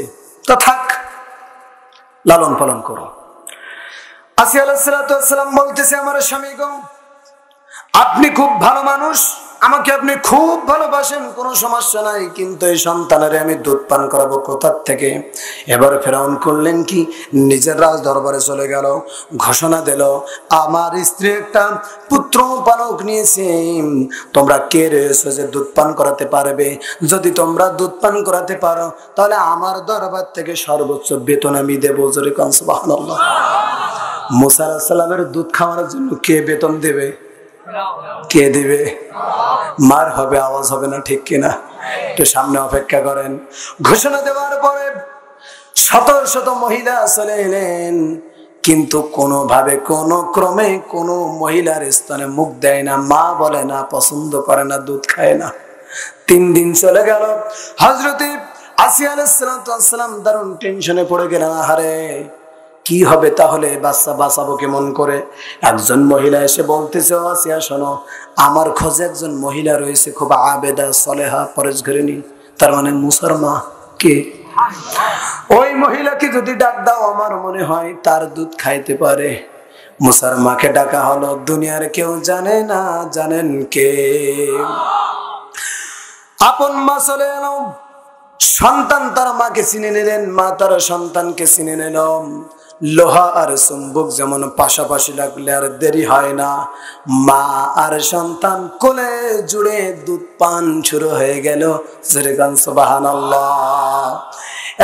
তো থাক, লালন পালন করো। আসিয়া আলাইহিস সালাম বলতেছে, আমার স্বামী গো, আপনি খুব ভালো মানুষ, আমাকে আপনি খুব ভালোবাসেন, কোনো সমস্যা নাই, কিন্তু এই সন্তানের আমি দুধ পান করাবো কোথার থেকে? এবার ফেরাউন করলেন কি, নিজের রাজ দরবারে চলে গেল, ঘোষণা দিল, আমার স্ত্রী একটা পুত্র পালক নিয়েছে, তোমরা কে রয়েছে যে দুধ পান করাতে পারবে? যদি তোমরা দুধ পান করাতে পারো তাহলে আমার দরবার থেকে সর্বোচ্চ বেতন আমি দেবো। জোরে কোন সুবহানাল্লাহ। মুসা আলাইহিস সালামের দুধ খাওয়ার জন্য কে বেতন দেবে? কে দিবে? মার হবে, আওয়াজ হবে না, ঠিক কিনা? একটু সামনে অপেক্ষা করেন। ঘোষণা দেওয়ার পরে শত শত মহিলা চলে এলেন, কিন্তু কোনোভাবে কোনো ক্রমে কোনো মহিলার স্তনে মুখ দেয় না, মা বলে না, পছন্দ করে না, দুধ খায় না। 3 দিন চলে গেল। হযরত আসিয়া আলাইহিস সালাম দারুণ টেনশনে পড়ে গেলেন, আহারে কি হবে তাহলে, বাচ্চা বাঁচাবো কেমন করে? একজন মহিলা এসে বলতেছে, আসিয়া শোনো, আমার খোঁজে একজন মহিলা রয়েছে, খুব আবেদা সলেহা, পরেশঘরিণী, তার মানে মুসার মা। কে? ওই মহিলাকে যদি ডাক দাও, আমার মনে হয় তার দুধ খাইতে পারে। মুসার মাকে ডাকা হলো, দুনিয়ার কেউ জানে না, জানেন কে? আপন মা চলে এলো। সন্তান তার মাকে চিনে নিলেন, মা তার সন্তানকে চিনে নিল। লোহা আর চুম্বক যেমন পাশাপাশি লাগলে আর দেরি হয় না, মা আর সন্তান কোলে জুড়ে দুধ পান শুরু হয়ে গেল। সুবহানাল্লাহ।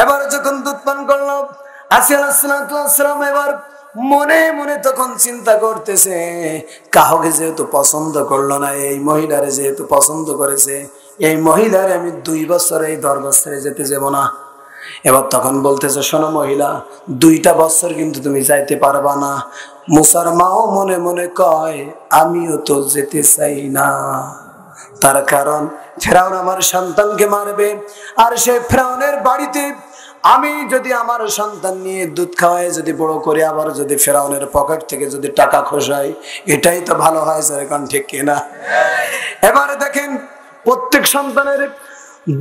এবার যখন দুধ পান করলো, আসিয়া আলাইহিস সালাম এবার মনে মনে তখন চিন্তা করতেছে, কাউকে যেহেতু পছন্দ করলো না, এই মহিলারে যেহেতু পছন্দ করেছে, এই মহিলার আমি 2 বছর এই দরবার ছেড়ে যেতে যাব না। এবার তখন বলতেছে, শোনো মহিলা, 2টা বছর কিন্তু তুমি যাইতে পারবা না। মুসার মাও মনে মনে কয়, আমিও তো যেতে চাই না। তার কারণ ফেরাউন আমার সন্তানকে মারবে, আর সে ফেরাউনের বাড়িতে আমি যদি আমার সন্তান নিয়ে দুধ খাওয়াই, যদি বড় করে, আবার যদি ফেরাউনের পকেট থেকে যদি টাকা খসাই, এটাই তো ভালো হয়। এখন ঠিক কিনা? এবারে দেখেন, প্রত্যেক সন্তানের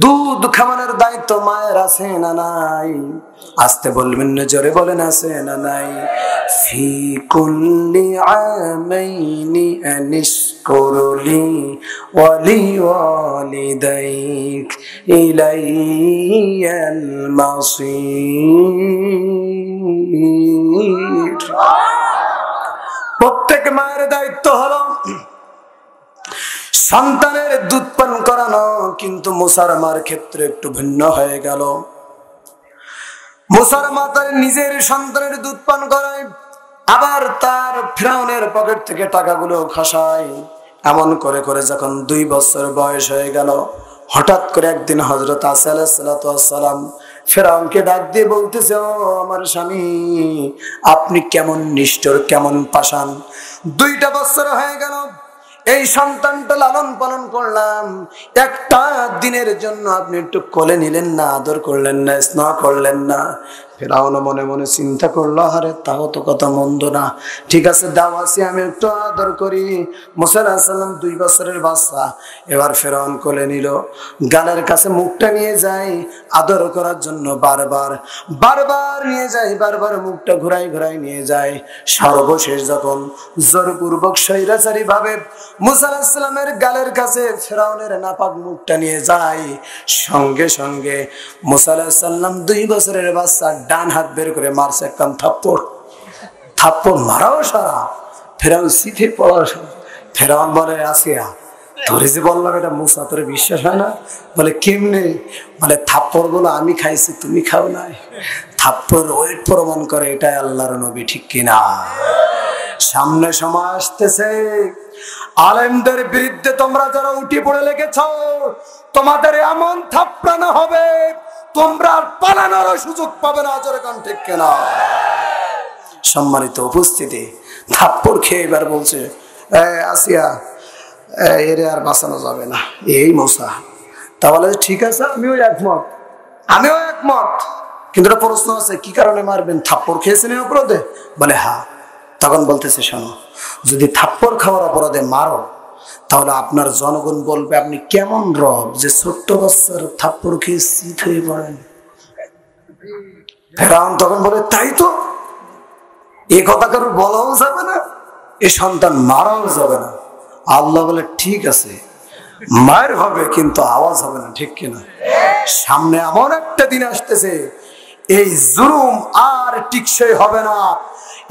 দুধ খাওয়ানোর দায়িত্ব মায়ের আছে না নাই? আসতে বলবেন না, জোরে বলেন, আছে না নাই? ফি কুল্লি আমাইনি আনিশকুরলি ওয়া লিওয়ালিদাইক ইলাইয়াল মাসির। প্রত্যেক মায়ের দায়িত্ব হলো সন্তানের দুধ পান করানো, কিন্তু মুসার মার ক্ষেত্রে একটু ভিন্ন হয়ে গেল। মুসার মা তার নিজের সন্তানের দুধ পান করায়, আবার তার ফিরআউনের পকেট থেকে টাকাগুলো খসায়। এমন করে করে যখন 2 বছর বয়স হয়ে গেল, হঠাৎ করে একদিন হযরত আসা আলাইহিস সালাম ফিরআউনকে ডাক দিয়ে বলতেছে, ও আমার স্বামী, আপনি কেমন নিষ্ঠুর, কেমন পাষাণ। 2টা বছর হয়ে গেল, এই সন্তানটা লালন পালন করলাম, একটা দিনের জন্য আপনি একটু কোলে নিলেন না, আদর করলেন না, স্নেহ করলেন না। ফেরাউন মনে মনে চিন্তা করলো, আরে তাও তো কথা মন্দ না, ঠিক আছে দাও আসি, আমি একটু আদর করি। মুসা আলাইহিস সালাম 2 বছরের বাচ্চা, এবার ফেরাউন কোলে নিল, গালের কাছে মুখটা নিয়ে যায় আদর করার জন্য, বারবার নিয়ে যায়, বারবার মুখটা ঘুরাই নিয়ে যায়। সর্বশেষ যখন জোরপূর্বক স্বৈরাচারী ভাবে মুসা আলাইহিস সালামের গালের কাছে ফেরাউনের নাপাক মুখটা নিয়ে যায়, সঙ্গে সঙ্গে মুসা আলাইহিস সালাম 2 বছরের বাচ্চা ডান হাত বের করে মারছে একদম থাপ্পড় মারাও সারা। ফেরাউন সিথে পড়া। ফেরাউন বলে, আসিয়া তোরে যে বললাম এটা মুসা, তোরে বিশ্বাস হয় না? বলে কেমনে? বলে থাপ্পড় গুলো আমি খাইছি, তুমি খাও নাই। থাপ্পড় ওয়েট প্রমাণ করে এটাই আল্লাহর নবী, ঠিক কিনা? সামনে সময় আসতেছে, আলেমদের বিরুদ্ধে তোমরা যারা উঠে পড়ে লেগেছ, তোমাদের এমন থাপ্পড়ানো হবে তোমরা পালানোর সুযোগ পাবে না। জোরে কান ঠিক কিনা? সম্মানিত উপস্থিতি, থাপ্পড় খেয়ে এবার বলছে, আসিয়া এর আর বাঁচানো যাবে না, এই মশা। তাহলে ঠিক আছে, আমিও একমত, কিন্তু প্রশ্ন আছে, কি কারণে মারবেন? থাপ্পড় খেয়েছেন এই অপরাধে? বলে হ্যাঁ। তখন বলতেছে, শোনো, যদি থাপ্পড় খাওয়ার অপরাধে মারো, তাহলে আপনার জনগণ বলবে আপনি কেমন রব যে ছোট্ট বাচ্চার থাপ্পড় খেয়ে শীত হয়ে পড়েন। ফেরাউন তখন বলে, তাই তো, এ কথা কারো বলাও যাবে না, এ সন্তান মারাও যাবে না। আল্লাহ বলে, ঠিক আছে, মায়ের হবে কিন্তু আওয়াজ হবে না, ঠিক কিনা? সামনে এমন একটা দিন আসতেছে, এই জুলুম আর টিকসই হবে না।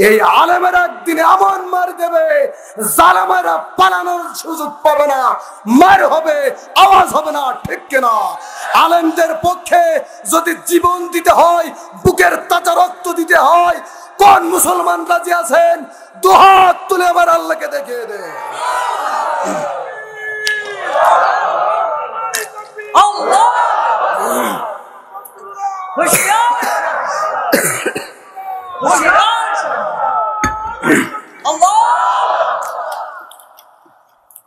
এই আলেমের একদিন এমন মার দেবে, জালেমেরা পালানোর সুযোগ পাবে না, মার হবে, আওয়াজ হবে না, ঠিক কিনা? আলেমদের পক্ষে যদি জীবন দিতে হয়, বুকের তাজা রক্ত দিতে হয়, কোন মুসলমান রাজি আছেন? দুহাত তুলে আমার আল্লাহকে দেখিয়ে দে।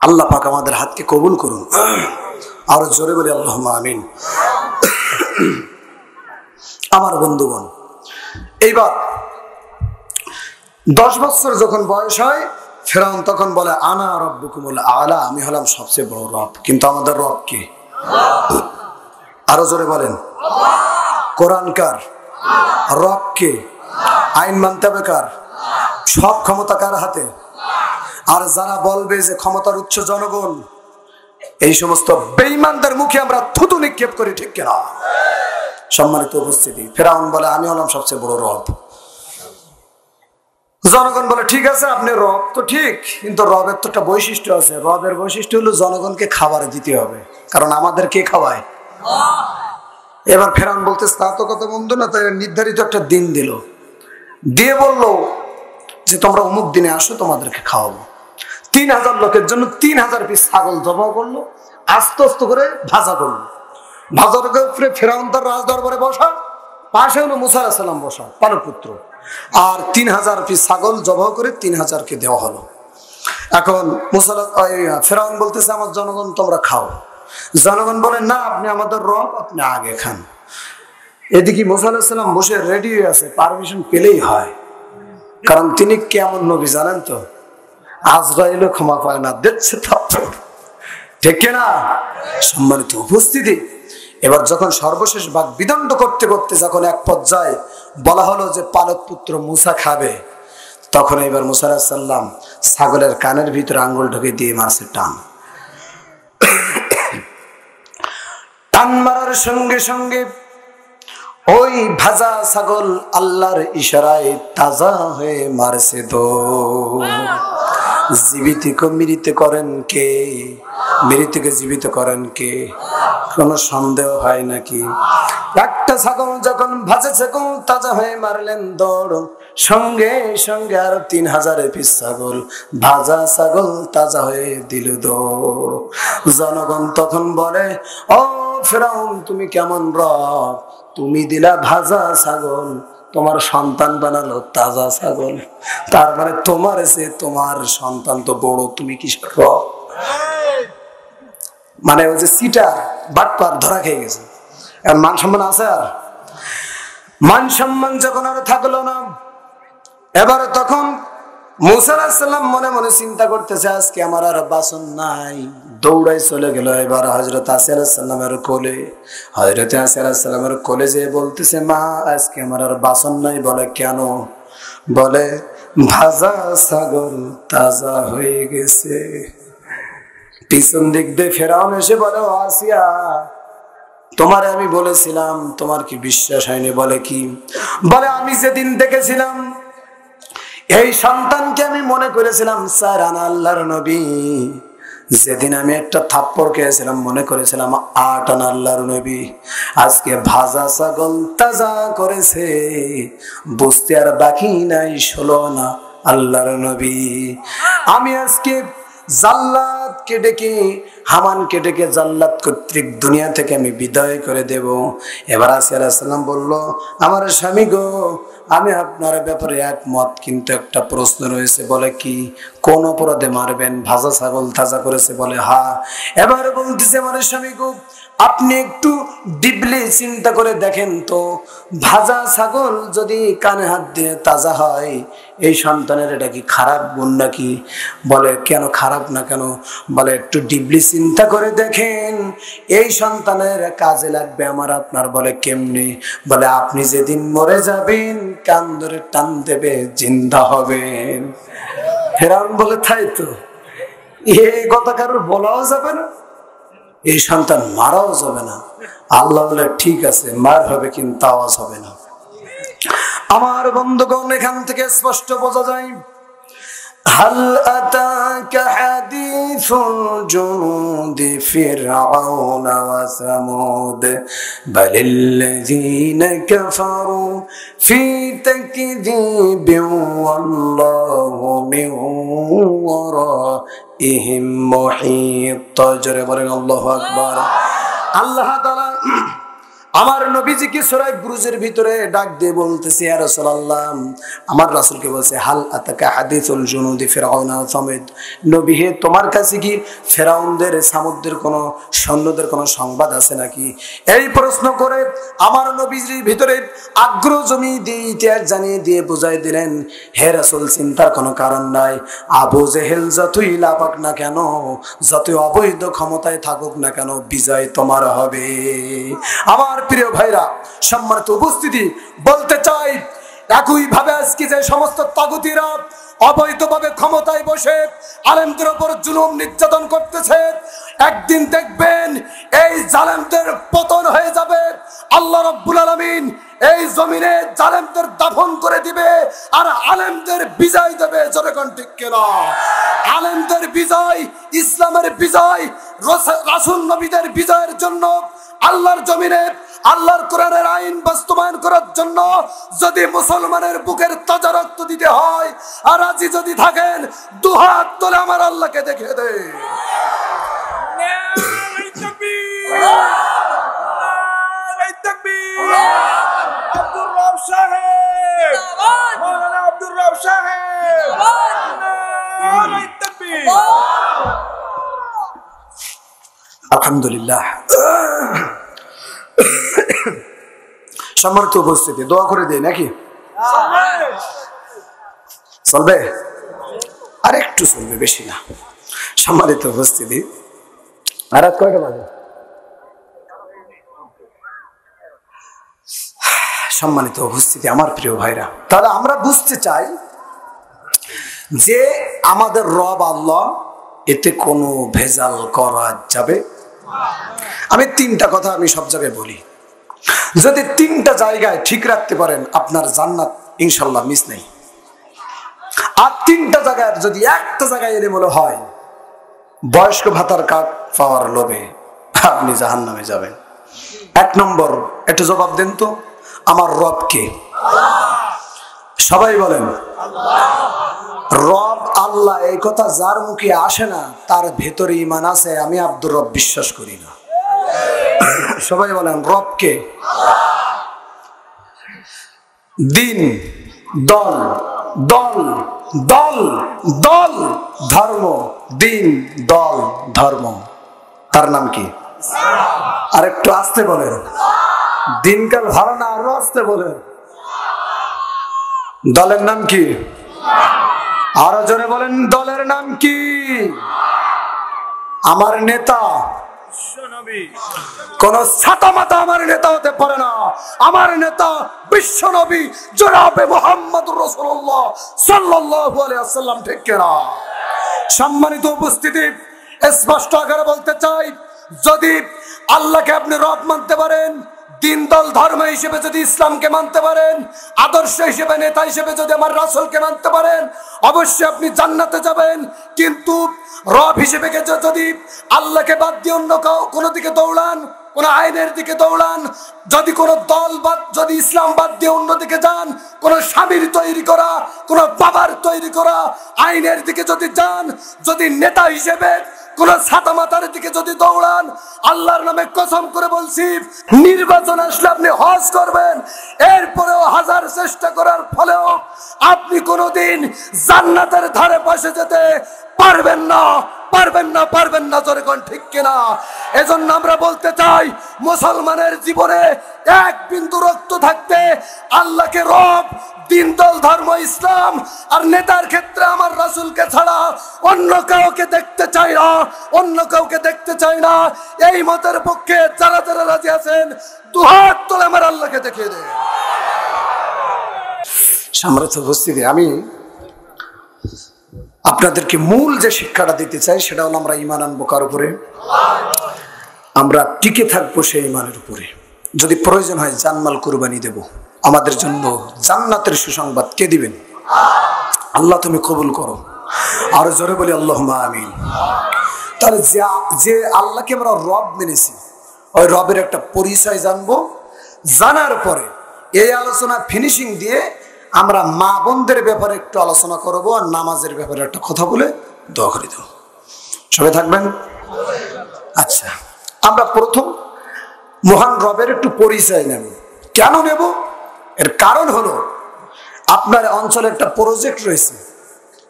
আল্লাহ পাক আমাদের হাতকে কবুল করুন। আরো জোরে বলি আল্লাহুম্মা আমিন। আমার বন্ধুগণ, এইবার 10 বছর যখন বয়স হয়, ফেরাউন তখন বলে, আনা রব্বুকুমুল আলা, আমি হলাম সবচেয়ে বড় রব। কিন্তু আমাদের রব কে? আরো জোরে বলেন। কোরআন কার? রব কে? আইন মানতে হবে কার? সব ক্ষমতা কার হাতে? আর যারা বলবে যে ক্ষমতার উৎস জনগণ, এই সমস্ত বেঈমানদের মুখে আমরা থুতু নিক্ষেপ করি, ঠিক কিনা? সম্মানিত উপস্থিতি, ফেরাউন বলে, আমি হলাম সবচেয়ে বড় রব। জনগণ বলে, ঠিক আছে, আপনি রব তো ঠিক, কিন্তু রবের তো একটা বৈশিষ্ট্য আছে। রবের বৈশিষ্ট্য হলো জনগণকে খাবার দিতে হবে, কারণ আমাদের কে খাওয়ায়? এবার ফেরাউন বলতেছে, তা তো কথা বন্ধু না। তাই নির্ধারিত একটা দিন দিল, দিয়ে বলল যে তোমরা অমুক দিনে আসো, তোমাদেরকে খাওয়াবো। 3000 লোকের জন্য 3000 পিস ছাগল জবাই করলো, আস্তে আস্তে করে ভাজা করলো। ভাজার উপরে ফেরাউন তার রাজদরবারে বসা, পাশে হলো মুসা আলাইহিস সালাম বসা, পালক পুত্র। আর 3000 পিস ছাগল জবাই করে 3000কে দেওয়া হলো। এখন ফেরাউন বলতেছে, আমার জনগণ তোমরা খাও। জনগণ বলে, না, আপনি আমাদের রব, আপনি আগে খান। এদিকে মুসা আলাইহিস সালাম বসে রেডি হয়ে আছে, পারমিশন পেলেই হয়, কারণ তিনি কেমন নবী জানেন তো? আজরাইলও ক্ষমা পায় না, দেখছে থাপ্পড়, ঠিক না? সম্মানিত উপস্থিতি, এবার যখন সর্বশেষ বাক বিদণ্ড করতে করতে যখন এক পর্যায়ে বলা হলো যে পালক পুত্র মুসা খাবে, তখন এবার মুসা আলাইহিস সালাম ছাগলের কানের ভিতরে আঙ্গুল ঢুকে দিয়ে মারছে টান। টান মারার সঙ্গে সঙ্গে ওই ভাজা ছাগল আল্লাহর ইশারায় তাজা হয়ে মারছে। তো জীবিতকে মৃত করেন কে? মৃতকে জীবিত করেন কে? কোনো সন্দেহ হয় নাকি? একটা ছাগল যখন ভাজা ছাগল তাজা হয়ে মারলেন দৌড়, সঙ্গে সঙ্গে আর 3000 পিস ছাগল, ভাজা ছাগল তাজা হয়ে দিল দৌড়। জনগণ তখন বলে, ও ফেরাউন, তুমি কেমন রব? তুমি দিলা ভাজা ছাগল, তোমার সন্তান বানালো তাজা ছাগল, তার মানে তোমার এসে তোমার সন্তান তো বড়, তুমি কিসের রব? মানে ওই যে সিটা বাটপার ধরা খেয়ে গেছে, এখন মান সম্মান আছে? আর মান সম্মান যখন আর থাকলো না, এবার তখন মুসা আলাইহিস সালাম মনে মনে চিন্তা করতেছে আজকে আমার আর বাসন নাই। দৌড়াই চলে গেল এবার হযরত আসিয়া আলাইহিস সালামের কোলে। হযরত আসিয়া আলাইহিস সালামের কোলে যে বলতেছে, মা আজকে আমার আর বাসন নাই। বলে কেন? বলে ভাজা ছাগল তাজা হয়ে গেছে। পিছন দিক দিয়ে ফেরাউন এসে বলে, ও আসিয়া, তোমারে আমি বলেছিলাম, তোমার কি বিশ্বাস হয়নি? বলে কি? বলে আমি যেদিন দেখেছিলাম এই সন্তানকে আমি মনে করেছিলাম স্যার আনা আল্লাহর নবী। যেদিন আমি একটা থাপ্পড় খেয়েছিলাম মনে করেছিলাম 8 আনা আল্লাহর নবী। আজকে ভাজা ছাগল তাজা করেছে, বুঝতে আর বাকি নাই 16 আনা আল্লাহর নবী। আমি আজকে জাল্লাদকে ডেকে, হামানকে ডেকে জাল্লাদ কর্তৃক দুনিয়া থেকে আমি বিদায় করে দেব। এবার আসিয়া আলাইহিস সালাম বলল, আমার স্বামী গো, আমি আপনার ব্যাপারে একমত, কিন্তু একটা প্রশ্ন রয়েছে। বলে কি? কোন অপরাধে মারবেন? ভাজা ছাগল তাজা করেছে। বলে হ্যাঁ। এবার বলতেছে, আমার স্বামী গো, আপনি একটু ডিপলি চিন্তা করে দেখেন তো, ভাজা ছাগল যদি কানে হাত দিয়ে তাজা হয়, এই সন্তানের এটা কি খারাপ গুণ নাকি? বলে কেন খারাপ না কেন? বলে একটু ডিপলি চিন্তা করে দেখেন, এই সন্তানের কাজে লাগবে আমার আপনার। বলে কেমনি? বলে আপনি যেদিন মরে যাবেন কান ধরে টান দেবে, জিন্দা হবেন। ফেরাউন বলে তাই তো, এই কথা কারোর বলাও যাবে না, এই সন্তান মারাও যাবে না। আল্লাহ বলে ঠিক আছে, মার হবে কিন্তু আওয়াজ হবে না। আমার বন্ধুগণ, এখান থেকে স্পষ্ট বোঝা যায়, হাল আতাকা হাদিসুল জুনুদি ফিরআউন ওয়া সামুদ বালিল্লাযীনা কাফারু ফি তাকযীবিন ওয়াল্লাহু মিন ওয়ারাইহিম মুহীত। জোরে বলেন আল্লাহু আকবার। আল্লাহ তাআলা আমার নবীজিকে সূরা বুরুজের ভিতরে ডাক দিয়ে বলতেছে, ইয়া রাসূলুল্লাহ, আমার রাসূলকে বলছে, হাল আতাকা হাদিসুল জুনুদি ফিরআউন ওয়া সামুদ, নবী হে, তোমার কাছে কি ফেরাউনদের, সামুদের কোন সৈন্যদের কোন সংবাদ আছে নাকি? এই প্রশ্ন করে আমার নবীজির ভিতরে আগ্রহ জমিয়ে দিয়ে ইতিহাস জানিয়ে দিয়ে বুঝাই দিলেন, হে রাসূল, চিন্তার কোনো কারণ নাই। আবু জেহেল যতই লাপাক না কেন, যতই অবৈধ ক্ষমতায় থাকুক না কেন, বিজয় তোমার হবে। আমার প্রিয় ভাইরা, সম্মানিত উপস্থিতি, বলতে চাই, একই ভাবে আজকে যে সমস্ত তাগুতিরা অবৈধভাবে ক্ষমতায় বসে আলেমদের উপর জুলুম নির্যাতন করতেছে, একদিন দেখবেন এই জালেমদের পতন হয়ে যাবে। আল্লাহ রাব্বুল আলামিন এই জমিনে জালেমদের দাফন করে দিবে, আর আলেমদের বিজয় দেবে। জোরে কোন ঠিক কিনা? আলেমদের বিজয়, ইসলামের বিজয়, রাসূল নবীদের বিজয়ের জন্য আল্লাহর জমিনে আল্লাহর কোরআনের আইন বাস্তবায়ন করার জন্য যদি মুসলমানের বুকের তাজা রক্ত দিতে হয়, আর রাজি যদি থাকেন, দুহাত তুলে আমার আল্লাহকে দেখে দে। আব্দুর রব সাহেব, মাওলানা আব্দুর রব সাহেব, আলহামদুলিল্লাহ। সম্মানিত উপস্থিতি, দোয়া করে দিই নাকি? চলবে? আর একটু চলবে, বেশি না। সম্মানিত উপস্থিতি, আর রাত কয়টা বাজে? সম্মানিত উপস্থিতি, আমার প্রিয় ভাইরা, তাহলে আমরা বুঝতে চাই যে আমাদের রব আল্লাহ, এতে কোনো ভেজাল করা যাবে। আমি 3টা কথা আমি সব জায়গায় বলি, যদি 3টা জায়গায় ঠিক রাখতে পারেন, আপনার জান্নাত ইনশাল্লাহ মিস নেই। আর 3টা জায়গায় যদি একটা জায়গায় এলে মনে হয় বয়স্ক ভাতার কার্ড পাওয়ার লোভে আপনি জাহান্নামে যাবেন। 1 নম্বর, একটু জবাব দেন তো, আমার রব কে? সবাই বলেন রব আল্লাহ। এই কথা যার মুখে আসে না, তার ভেতরে ঈমান আছে, আমি আব্দুর রব বিশ্বাস করি না। সবাই বলেন রব কে? দিন, দল, দল, দল, দল, ধর্ম, দিন, দল, ধর্ম, তার নাম কি? আর একটু আস্তে বলেন, দিনকাল ভালো না, আরো আস্তে বলেন। দলের নাম কি? আরো জোরে বলেন, দলের নাম কি? আমার নেতা কোন ছাতা মাতা আমার নেতা হতে পারে না। আমার নেতা বিশ্ব নবী জনাবে মুহাম্মদুর রাসূলুল্লাহ সাল্লাল্লাহু আলাইহি ওয়াসাল্লাম। ঠিক কিনা? সম্মানিত উপস্থিতি, স্পষ্ট আকারে বলতে চাই, যদি আল্লাহকে আপনি রব মানতে পারেন, দিন দল ধর্ম হিসেবে যদি ইসলামকে মানতে পারেন, আদর্শ হিসেবে নেতা হিসেবে যদি আমার রাসূলকে মানতে পারেন, অবশ্যই আপনি জান্নাতে যাবেন। কিন্তু রব হিসেবে যদি আল্লাহকে বাদ দিয়ে অন্য কোনো দিকে দৌড়ান, কোন আইনের দিকে দৌড়ান, যদি কোন দল বাদ, যদি ইসলাম বাদ দিয়ে অন্যদিকে যান, কোন স্বামীর তৈরি করা, কোন বাবার তৈরি করা আইনের দিকে যদি যান, যদি নেতা হিসেবে কোন ছাতা মাতার দিকে যদি দৌড়ান, আল্লাহর নামে কসম করে বলছি, নির্বাচন আসলে আপনি হজ করবেন, এরপরেও হাজার চেষ্টা করার ফলেও আপনি কোনোদিন জান্নাতের ধারে পাশে যেতে পারবেন না, পারবেন না, পারবেন না। জোরে কোন ঠিক কিনা? এজন্য আমরা বলতে চাই, মুসলমানের জীবনে এক বিন্দু রক্ত থাকতে আল্লাহকে রব, দিন দল ধর্ম ইসলাম আর নেতার ক্ষেত্রে আমার রাসূলকে ছাড়া অন্য কাউকে দেখতে চাই না, অন্য কাউকে দেখতে চাই না। এই মতের পক্ষে যারা যারা রাজি আছেন দুহাত তুলে আমার আল্লাহকে দেখিয়ে দেন। সম্মানিত উপস্থিতি, আমি আপনাদেরকে মূল যে শিক্ষাটা দিতে চাই সেটা হলো, আমরা ঈমান আনবো কার উপরে? আমরা টিকে থাকবো সেই ঈমানের উপরে। যদি প্রয়োজন হয় জানমাল কুরবানি দেব, আমাদের জন্য জান্নাতের সুসংবাদ কে দিবেন? আল্লাহ, তুমি কবুল করো। আর জোরে বলি আল্লাহুম্মা আমিন। তাহলে যে আল্লাহকে আমরা রব মেনেছি, ওই রবের একটা পরিচয় জানবো। জানার পরে এই আলোচনা ফিনিশিং দিয়ে আমরা মা বোনদের ব্যাপারে একটু আলোচনা করবো, আর নামাজের ব্যাপারে একটা কথা বলে দোয়া করে দেবো। সবাই থাকবেন? আচ্ছা, আমরা প্রথম মহান রবের একটু পরিচয় নেব। কেন নেব? এর কারণ হলো, আপনার অঞ্চলে একটা প্রজেক্ট রয়েছে,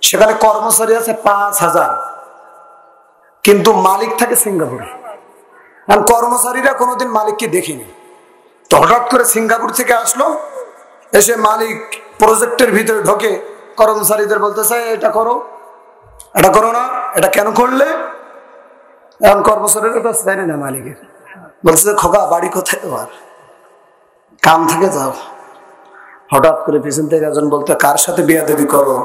সেখানে কর্মচারী আছে ৫,০০০, কিন্তু মালিক থাকে সিঙ্গাপুরে। কারণ কর্মচারীরা কোনোদিন মালিককে দেখিনি, তো হঠাৎ করে সিঙ্গাপুর থেকে আসলো, এসে মালিক প্রজেক্টের ভিতরে ঢোকে, কর্মচারীদের বলতেছে এটা করো, এটা করো না, এটা কেন করলে? এখন কর্মচারীরা তো জানে না মালিকের, বলছে খোকা বাড়ি কোথায় তোমার, কাম থেকে যাও। হঠাৎ করে পিছন থেকে একজন বলতে, কার সাথে বিয়াদবি করো?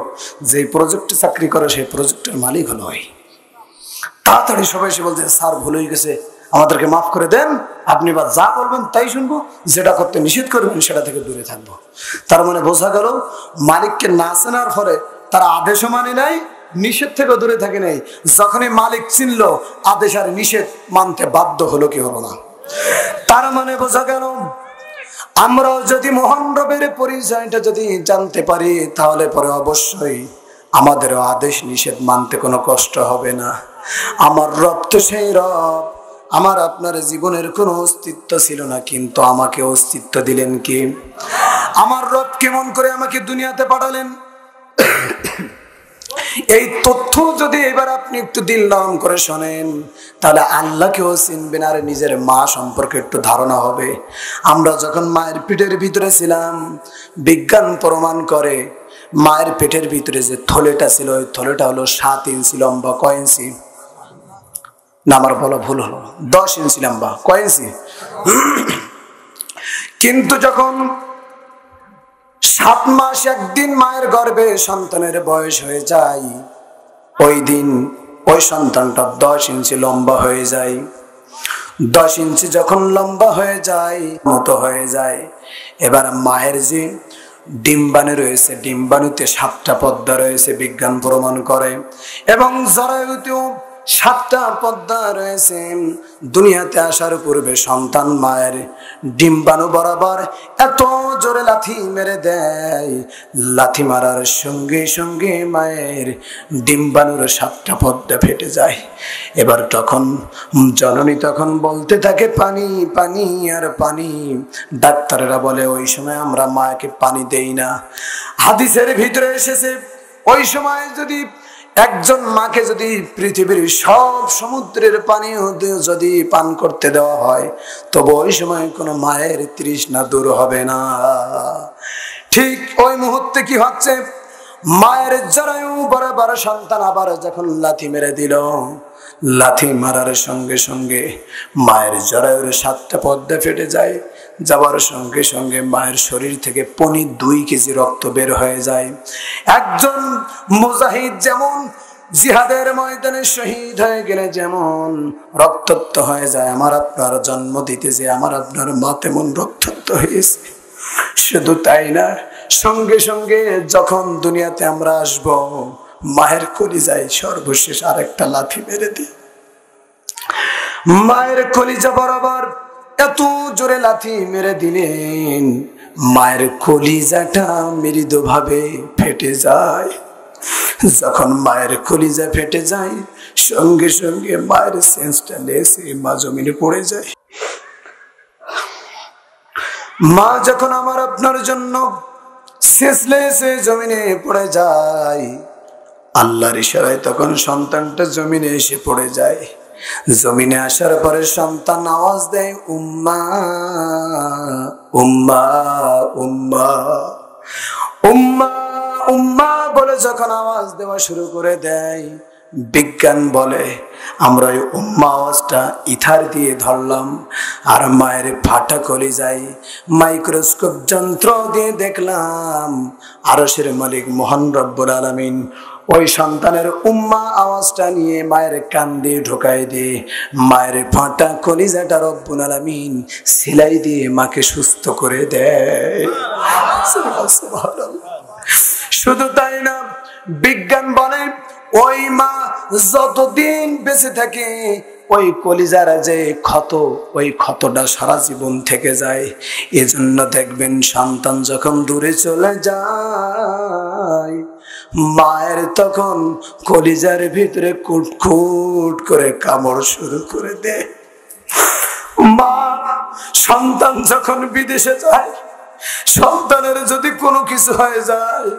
যে প্রজেক্টে চাকরি করে সেই প্রজেক্টের মালিক হলো ওই। তাড়াতাড়ি সবাই এসে বলছে, স্যার ভুল হয়ে গেছে, আমাদেরকে মাফ করে দেন, আপনি বা যা বলবেন তাই শুনবো, যেটা করতে নিষেধ করবেন সেটা থেকে দূরে থাকবো। তার মানে বোঝা গেল, মালিককে না চেনার ফলে তারা আদেশও মানে নাই, নিষেধ থেকে দূরে থাকে নাই। যখনই মালিক চিনলো, আদেশ আর নিষেধ মানতে বাধ্য হলো কি হলো না। তার মানে বোঝা গেল, আমরাও যদি মহান রবের পরিচয়টা যদি জানতে পারি, তাহলে পরে অবশ্যই আমাদেরও আদেশ নিষেধ মানতে কোনো কষ্ট হবে না। আমার রব তো সেই রব, আমার আপনার জীবনের কোনো অস্তিত্ব ছিল না, কিন্তু আমাকে অস্তিত্ব দিলেন কি? আমার রব কেমন করে আমাকে দুনিয়াতে পাঠালেন, এই তথ্য যদি এবার আপনি একটু দিল নরম করে শোনেন, তাহলে আল্লাহকেও চিনবেন, আর নিজের মা সম্পর্কে একটু ধারণা হবে। আমরা যখন মায়ের পেটের ভিতরে ছিলাম, বিজ্ঞান প্রমাণ করে মায়ের পেটের ভিতরে যে থলেটা ছিল, ওই থলেটা হলো 7 ইঞ্চি লম্বা। কয় ইঞ্চি? না, আমার বলা ভুল হলো, 10 ইঞ্চি লম্বা। কয় ইঞ্চি? কিন্তু যখন 7 মাস 1 দিন মায়ের গর্ভে সন্তানের বয়স হয়ে যায়, ওই দিন ওই সন্তানটা 10 ইঞ্চি লম্বা হয়ে যায়। 10 ইঞ্চি যখন লম্বা হয়ে যায়, মতো হয়ে যায়, এবার মায়ের যে ডিম্বাণু রয়েছে, ডিম্বাণুতে 7টা পর্দা রয়েছে, বিজ্ঞান প্রমাণ করে, এবং জরায়ুতেও 7টা পর্দা রয়েছে। দুনিয়াতে আসার পূর্বে সন্তান মায়ের ডিম্বাণু বরাবর এত জোরে লাথি মেরে দেয়, লাথি মারার সঙ্গে সঙ্গে মায়ের ডিম্বাণুর 7টা পর্দা ফেটে যায়। এবার তখন জননী তখন বলতে থাকে পানি পানি আর পানি। ডাক্তারেরা বলে ওই সময় আমরা মাকে পানি দেই না। হাদিসের ভিতরে এসেছে, ওই সময় যদি একজন মাকে যদি পৃথিবীর সব সমুদ্রের পানি যদি পান করতে দেওয়া হয়, তবে ওই সময় কোনো মায়ের তৃষ্ণা দূর হবে না। ঠিক ওই মুহূর্তে কি হচ্ছে, মায়ের জরায়ু বরাবর সন্তান আবার যখন লাথি মেরে দিল, লাথি মারার সঙ্গে সঙ্গে মায়ের জরায়ুর 7টা পর্দা ফেটে যায়। যাবার সঙ্গে সঙ্গে মায়ের শরীর থেকে 2 কেজি রক্ত বের হয়ে যায়। একজন মুজাহিদ যেমন জিহাদের ময়দানে শহীদ হয়ে গেলে যেমন রক্তাক্ত হয়ে যায়, আমার আপনার জন্ম দিতে যে আমার আপনার মা তেমন রক্তাক্ত হয়েছে। শুধু তাই না, সঙ্গে সঙ্গে যখন দুনিয়াতে আমরা আসব, মায়ের কলিজায় সর্বশেষ আরেকটা লাথি মেরে দিই। মায়ের কলিজা বরাবর এত জোরে লাথি মেরে দিলেন, মায়ের কলিজাটা মৃদুভাবে ফেটে যায়। যখন মায়ের কলিজা ফেটে যায়, সঙ্গে সঙ্গে মায়ের সেন্সটা লেসে মা জমিনে পড়ে যায়। মা যখন আমার আপনার জন্য শেষলেসে জমিনে পড়ে যায়, আল্লাহর ইশারায় তখন সন্তানটা জমিনে এসে পড়ে যায়। জমিনে আসার পরে সন্তান আওয়াজ দেয়, উম্মা উম্মা উম্মা উম্মা উম্মা বলে যখন আওয়াজ দেওয়া শুরু করে দেয়, বিজ্ঞান বলে আমরা ওই উম্মা আওয়াজটা ইথার দিয়ে ধরলাম, আর মায়ের ফাটা কলিজায় মাইক্রোস্কোপ যন্ত্র দিয়ে দেখলাম আরশের মালিক মহান রব্বুল আলামিন ওই সন্তানের উম্মা আওয়াজটা নিয়ে মায়ের কান দিয়ে ঢোকাই দিয়ে মায়ের ফাটা কলিজাটা রব্বুল আলামিন সেলাই দিয়ে মাকে সুস্থ করে দেয়। শুধু তাই না, বিজ্ঞান বলে ওই মা যতদিন বেঁচে থাকে ওই কলিজার যে ক্ষত, ওই ক্ষতটা সারা জীবন থেকে যায়। এজন্য দেখবেন সন্তান যখন দূরে চলে যায়, মায়ের তখন কলিজার ভিতরে কুটকুট করে কামড় শুরু করে দেয়। মা সন্তান যখন বিদেশে যায়, সন্তানের যদি কোনো কিছু হয়ে যায়,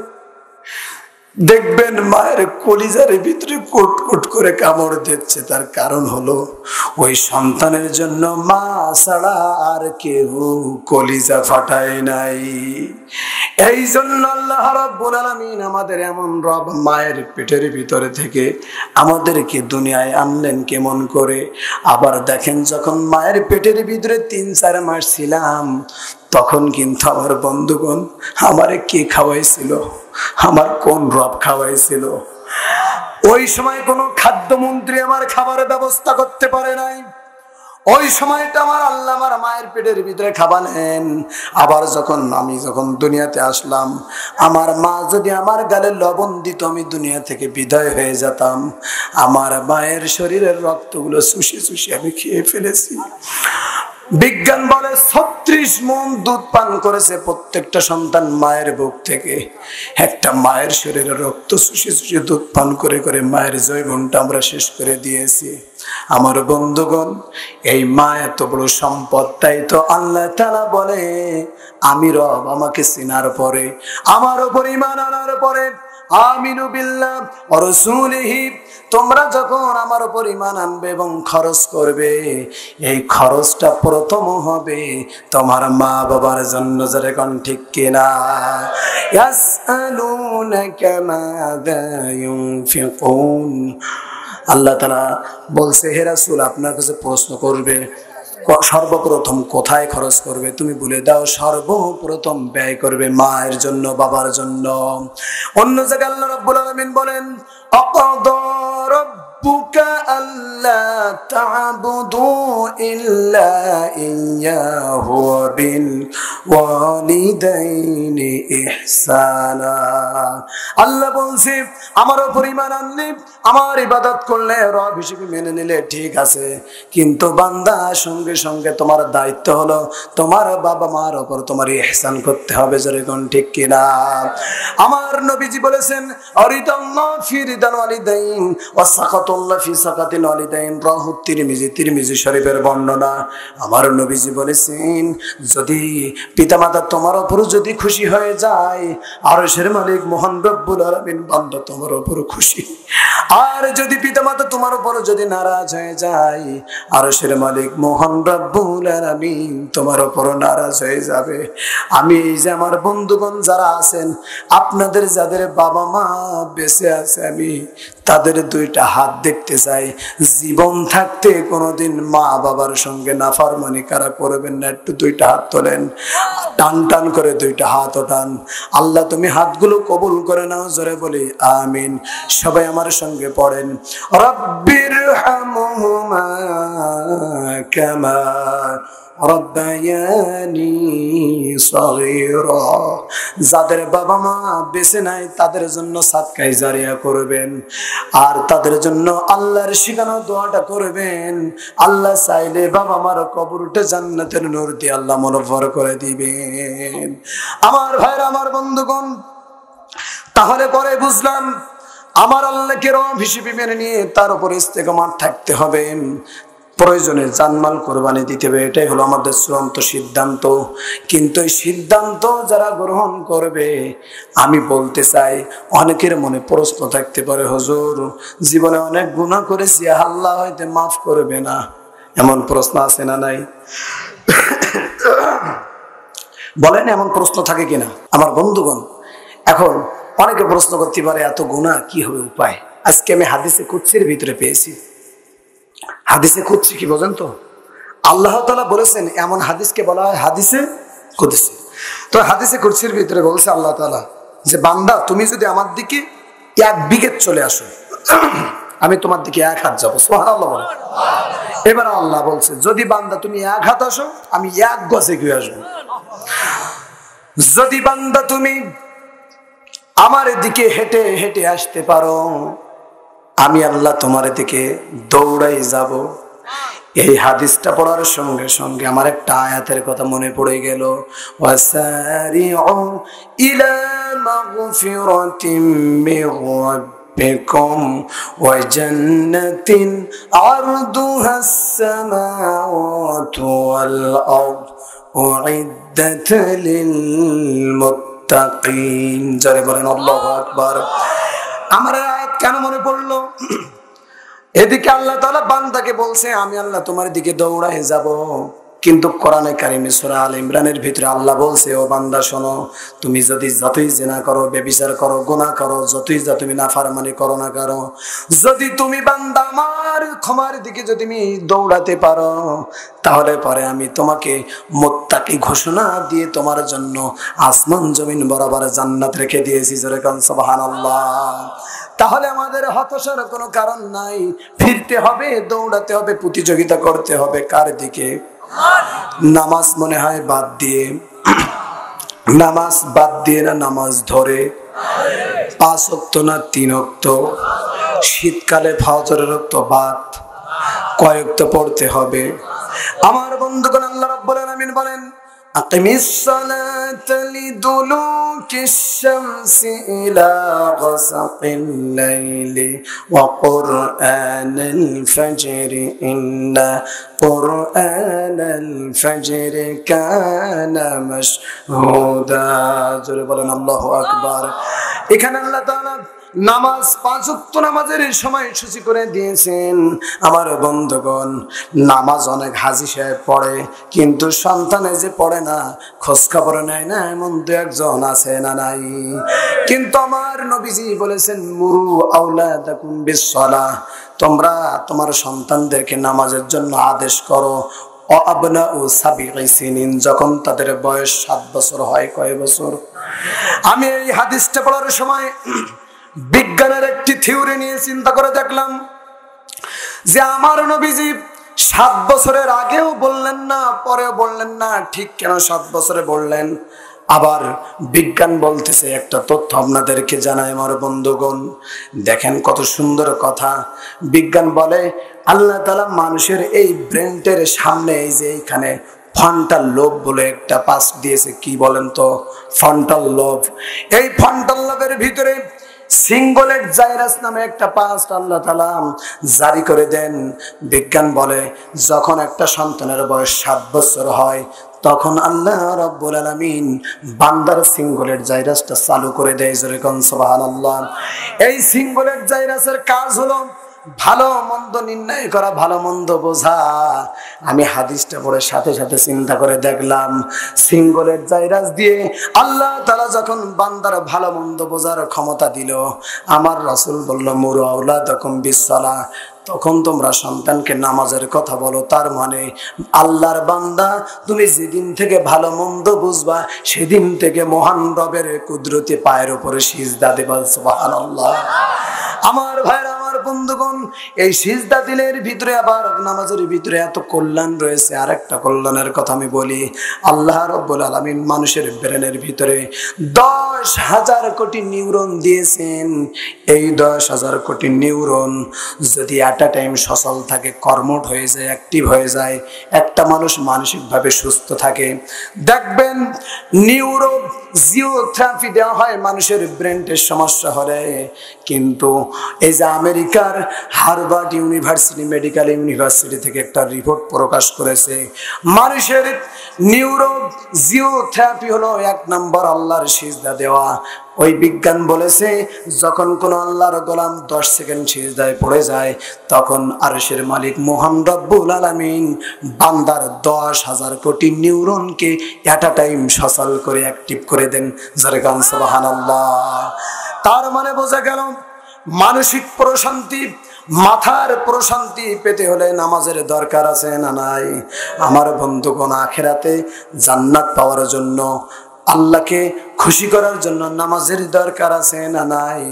দেখবেন মায়ের কলিজার ভিতরে কুটকুট করে কামড় দিচ্ছে। তার কারণ হলো ওই সন্তানের জন্য মা ছাড়া আর কেউ কলিজা ফাটায় নাই। এই জন্য আল্লাহ রাব্বুল আলামিন আমাদের এমন রব, মায়ের পেটের ভিতরে থেকে আমাদেরকে দুনিয়ায় আনলেন কেমন করে। আবার দেখেন, যখন মায়ের পেটের ভিতরে 3-4 মাস ছিলাম, তখন কিন্তু আমার বন্ধুগণ আমারে কে খাওয়াইছিল, আমার কোন রব খাওয়াইছিল? ওই সময় কোনো খাদ্যমন্ত্রী আমার খাবারের ব্যবস্থা করতে পারে নাই। ওই সময়টা আমার আল্লাহ আমার মায়ের পেটের ভিতরে খাওয়ালেন। আবার আমি যখন দুনিয়াতে আসলাম, আমার মা যদি আমার গালে লবণ দিত, আমি দুনিয়া থেকে বিদায় হয়ে যেতাম। আমার মায়ের শরীরের রক্তগুলো চুষে চুষে আমি খেয়ে ফেলেছি। বিজ্ঞান বলে 36 মণ দুধ পান করেছে প্রত্যেকটা সন্তান মায়ের বুক থেকে। একটা মায়ের শরীরে রক্ত শুষে শুষে দুধ পান করে করে মায়ের জৈবনটা আমরা শেষ করে দিয়েছি। আমার বন্ধুগণ, এই মা এত বড় সম্পদ, তাই তো আল্লাহ তাআলা বলে আমি রব, আমাকে চিনার পরে, আমার উপর ঈমান আনার পরে, আমিনু বিল্লাহ ওয়া রাসূলিহি, তোমরা যখন আমার উপর ঈমান আনবে এবং খরচ করবে, এই খরচটা প্রথম হবে তোমার মা বাবার জন্য। যারা কোন ঠিক কিনা? ইয়াসআলুনাকা মাযা ইউনফিকুন, আল্লাহ তাআলা বলছে, হে রাসূল আপনার কাছে প্রশ্ন করবে সর্বপ্রথম কোথায় খরচ করবে, তুমি বলে দাও সর্বপ্রথম ব্যয় করবে মায়ের জন্য, বাবার জন্য। অন্য জায়গায় আল্লাহ রাব্বুল আলামিন বলেন, আকাদা রাব্বুকা আল্লা তা'বুদু ইল্লা ইয়্যাহু ওয়া বিল ওয়ালিদাইনি ইহসানা। আল্লাহ বলছে আমার উপর ঈমান আনলে, আমার ইবাদত করলে, রব হিসেবে মেনে নিলে ঠিক আছে, কিন্তু বান্দা সঙ্গে সঙ্গে তোমার দায়িত্ব হলো তোমার বাবা মার উপর তোমার ইহসান করতে হবে। যেরকম ঠিক কিনা? আমার নবীজি বলেছেন, আরিদাল্লাহ ফি রিদাল ওয়ালিদাইন ওয়া সাকাতুল্লাহ ফি সাকাতিল ওয়ালিদাইন, রাহু তিরমিজি শরীফের বর্ণনা। আমার নবীজি বলেছেন, যদি পিতামাতা তোমার উপর যদি খুশি হয়ে যায়, আরশের মালিক মহান রব্বুল আলামিন বান্দা তোমার উপর খুশি। আর যদি পিতামাতা তোমার উপর যদি নারাজ হয়ে যায়, আরশের মালিক মহান রব্বুল আলামিন তোমার উপর নারাজ হয়ে যাবে। আমি এই যে আমার বন্ধুগণ যারা আছেন, আপনাদের যাদের বাবা মা বেঁচে আছে, আমি তাদের দুইটা হাত দেখতে চাই। জীবন থাকতে কোনোদিন মা বাবার সঙ্গে নাফরমানি কারা করবেন না? একটু দুইটা হাত তোলেন, টান টান করে দুইটা হাত ওঠান। আল্লাহ তুমি হাতগুলো কবুল করে নাও, জোরে বলি আমিন। সবাই আমার সঙ্গে পড়েন, রব্বিরহামহুমা কামা রব্বায়ানি সগীরা। যাদের বাবা মা বেঁচে নাই তাদের জন্য সাদকায়ে জারিয়া করবেন, আর তাদের জন্য আল্লাহর শিখানো দোয়াটা করবেন। আল্লাহ চাইলে বাবা মার কবরটা জান্নাতের নূর দিয়ে আল্লাহ মুনవ్বর করে দিবেন। আমার ভাইরা, আমার বন্ধুগণ, তাহলে পরে বুঝলাম আমার আল্লাহকে রব হিসেবে মেনে নিয়ে তার উপর ইস্তেকামত থাকতে হবে, প্রয়োজনে জানমাল কোরবানি দিতে হবে। এটাই হলো আমাদের চূড়ান্ত সিদ্ধান্ত। কিন্তু এই সিদ্ধান্ত যারা গ্রহণ করবে, আমি বলতে চাই অনেকের মনে প্রশ্ন থাকতে পারে, হুজুর জীবনে অনেক গুনাহ করেছি, আল্লাহ হয়তো মাফ করবে না, এমন প্রশ্ন আছে না নাই? বলেন এমন প্রশ্ন থাকে কিনা আমার বন্ধুগণ? এখন অনেকে প্রশ্ন করতে পারে, এত গুনাহ কি হবে উপায়? আজকে আমি হাদিসে কুদসির ভিতরে পেয়েছি। হাদিসে কুদসি কি বোঝেন তো? আল্লাহ তাআলা বলেছেন, এমন হাদিসকে বলা হয় হাদিসে কুদসি। তো হাদিসে কুদসির ভিতরে বলছে আল্লাহ তাআলা যে, বান্দা তুমি যদি আমার দিকে 1 বিঘত চলে আসো, আমি তোমার দিকে 1 হাত যাবো। সুবহানাল্লাহ বলেন। এবার আল্লাহ বলছে, যদি বান্দা তুমি 1 হাত আসো, আমি 1 গজে গিয়ে আসবো। যদি বান্দা তুমি আমার দিকে হেঁটে হেঁটে আসতে পারো, আমি আল্লাহ তোমার দিকে দৌড়াই যাব। এই হাদিসটা পড়ার সঙ্গে সঙ্গে আমার একটা আয়াতের কথা মনে পড়ে গেল, ওয়াসারিউ ইলা মাগফিরাতিম মির রাব্বিকুম ওয়া জান্নাতিন আরদুহাস সামাওয়াতু ওয়াল আরদ উইদ্দাত লিল মুত্তাকিন। যারা বলেন আল্লাহু আকবার। আমার আয়াত কেন মনে পড়লো? এদিকে আল্লাহ তাআলা বান্দাকে বলছে, আমি আল্লাহ তোমার দিকে দৌড়ায় যাব। কিন্তু কোরআনে কারিমে সূরা আল ইমরানের ভিতরে আল্লাহ বলছে, ও বান্দা শোনো, তুমি যদি যতই জিনা করো, ব্যভিচার করো, গুনাহ করো, যতই যা তুমি নাফরমানি করো না করো, যদি তুমি বান্দা আমার ক্ষমার দিকে যদি তুমি দৌড়াতে পারো, তাহলে পরে আমি তোমাকে মুত্তাকি ঘোষণা দিয়ে তোমার জন্য আসমান জমিন বরাবর জান্নাত রেখে দিয়েছি। জোরে কান সুবহানাল্লাহ। তাহলে আমাদের হতাশার কোনো কারণ নাই, ফিরতে হবে, দৌড়াতে হবে, প্রতিযোগিতা করতে হবে। কার দিকে? নামাজ মনে হয় বাদ দিয়ে, নামাজ বাদ দিয়ে না নামাজ ধরে, 5 ওয়াক্ত না 3 ওয়াক্ত, শীতকালে ফজরের ওয়াক্ত বাদ, কয় ওয়াক্ত পড়তে হবে? আমার বন্ধুগণ, আল্লাহ রাব্বুল আলামিন বলেন, আকিমিস সালাতা লিদুলুকিশ শামসি ইলা গাসাকিল লাইলি ওয়া কুরআনাল ফাজরি ইন্না কুরআনাল ফাজরি কানা মাশহুদা। জোরে বলেন আল্লাহু আকবার। এখানে আল্লাহ তাআলা নামাজ 5 ওয়াক্ত নামাজের সময়সূচি করে দিয়েছেন। আমার বন্ধুগণ, নামাজ অনেক হাজী সাহেব পড়ে, কিন্তু সন্তানে যে পড়ে না, খোঁজ খবর নেয় না, এমন 2-1 আছে না নাই? কিন্তু আমার নবীজি বলেছেন, মুরু আওলাদাকুম বিসসালাহ, তোমরা তোমার সন্তানদেরকে নামাজের জন্য আদেশ করো। আবনাউ সাবিঈ সিনিন, যখন তাদের বয়স 7 বছর হয়। কয় বছর? আমি এই হাদিসটা পড়ার সময় বিজ্ঞানের একটি থিওরি নিয়ে চিন্তা করে দেখলাম যে আমার নবীজি 7 বছরের আগেও বললেন না, পরেও বললেন না, ঠিক কেন 7 বছরে বললেন? আবার বিজ্ঞান বলতেছে, একটা তথ্য আপনাদেরকে জানাই আমার বন্ধুগণ, দেখেন কত সুন্দর কথা। বিজ্ঞান বলে, আল্লাহ তাআলা মানুষের এই ব্রেনটের সামনে, এই যে এইখানে ফ্রন্টাল লোব বলে একটা পাশ দিয়েছে। কি বলেন তো? Frontal lobe. এই ফ্রন্টাল লোবের ভিতরে সিঙ্গলেট জাইরাস নামে একটা পাস্ট আল্লাহ তাআলা জারি করে দেন। বিজ্ঞান বলে, যখন একটা সন্তানের বয়স 7 বছর হয়, তখন আল্লাহ রাব্বুল আলামিন বান্দার সিঙ্গুলেট জাইরাসটা চালু করে দেয়। জোরে কোন সুবহানাল্লাহ। এই সিঙ্গুলেট জাইরাসের কাজ হলো ভালো মন্দ নির্ণয় করা, ভালো মন্দ বোঝা। আমি হাদিসটা পড়ে সাথে সাথে চিন্তা করে দেখলাম, সিঙ্গুলেট জাইরাস দিয়ে আল্লাহ তাআলা যখন বান্দার ভালো মন্দ বোঝার ক্ষমতা দিল, আমার রাসূল বলল মুরু আওলাদাকুম বিসসালাহ, তখন তোমরা সন্তানকে নামাজের কথা বলো। তার মানে আল্লাহর বান্দা, তুমি যেদিন থেকে ভালো মন্দ বুঝবা সেদিন থেকে মহান রবের কুদরতি পায়ের উপরে সিজদা দেবা। সুবহানাল্লাহ। আমার ভাইরা, আমার বন্ধুগণ, এই সিজদা দিলের ভিতরে আবার নামাজের ভিতরে এত কল্যাণ রয়েছে। আর একটা কল্যাণের কথা আমি বলি, আল্লাহ রাব্বুল আলামিন মানুষের ব্রেনের ভিতরে 10,000 কোটি নিউরন দিয়েছেন। এই 10,000 কোটি নিউরন যদি এট আ টাইম সচল থাকে, কর্মঠ হয়ে যায়, অ্যাক্টিভ হয়ে যায়, একটা মানুষ মানসিকভাবে সুস্থ থাকে। দেখবেন নিউরো জিওথেরাপি দেওয়া হয় মানুষের ব্রেনের সমস্যা হলে, কিন্তু এই যে আমেরিকার হার্ভার্ড ইউনিভার্সিটি, মেডিকেল ইউনিভার্সিটি থেকে একটা রিপোর্ট প্রকাশ করেছে, মানুষের নিউরো জিওথেরাপি হলো 1 নম্বর আল্লাহর সিজদা দেওয়া। ওই বিজ্ঞান বলেছে, যখন কোন আল্লাহর গোলাম 10 সেকেন্ড সিজদায় পড়ে যায়, তখন আরশের মালিক মহান রব্বুল আলামিন বান্দার 10,000 কোটি নিউরনকে এট আ টাইম সচল করে অ্যাক্টিভ করে দেন। যারে গান সুবহানাল্লাহ। তার মানে বোঝা গেল, মানসিক প্রশান্তি, মাথার প্রশান্তি পেতে হলে নামাজের দরকার আছে না নাই? আমার বন্ধুগণ, আখিরাতে জান্নাত পাওয়ার জন্য, আল্লাহকে খুশি করার জন্য নামাজের দরকার আছে না নাই?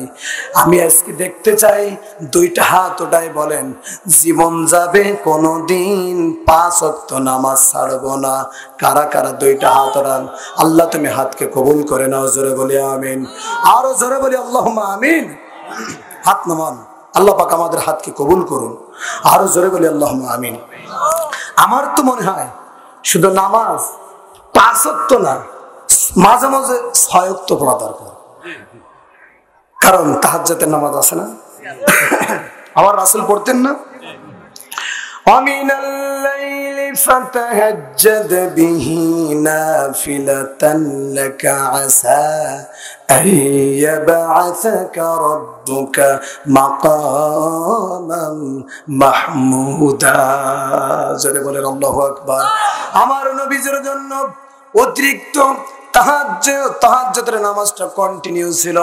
আমি আজকে দেখতে চাই, 2টা হাত ওটাই বলেন, জীবন যাবে কোনদিন 5 ওয়াক্ত নামাজ ছাড়বো না। কারা কারা 2টা হাত ওঠান? আল্লাহ তুমি হাতকে কবুল করে নাও। জোরে বলি আমিন। আরো জোরে বলি আল্লাহুম্মা আমিন। হাত নামান, আল্লাহ পাক আমাদের হাতকে কবুল করুন। আরো জোরে বলি আল্লাহুম্মা আমিন। আমার তো মনে হয় শুধু নামাজ 5 ওয়াক্ত না, মাঝে মাঝে 6 ওয়াক্ত পড়া দরকার। কারণ তাহাজ্জুদের নামাজ আছে না, আমার রাসূল পড়তেন না, ومن الليل فتهجد به نافلة لك عسى أن يبعثك ربك مقاما محمودا। জোরে বলেন আল্লাহু আকবার। আমার নবীর জন্য অতিরিক্ত তাহাজ্জুদের নামাজটা কন্টিনিউ ছিল।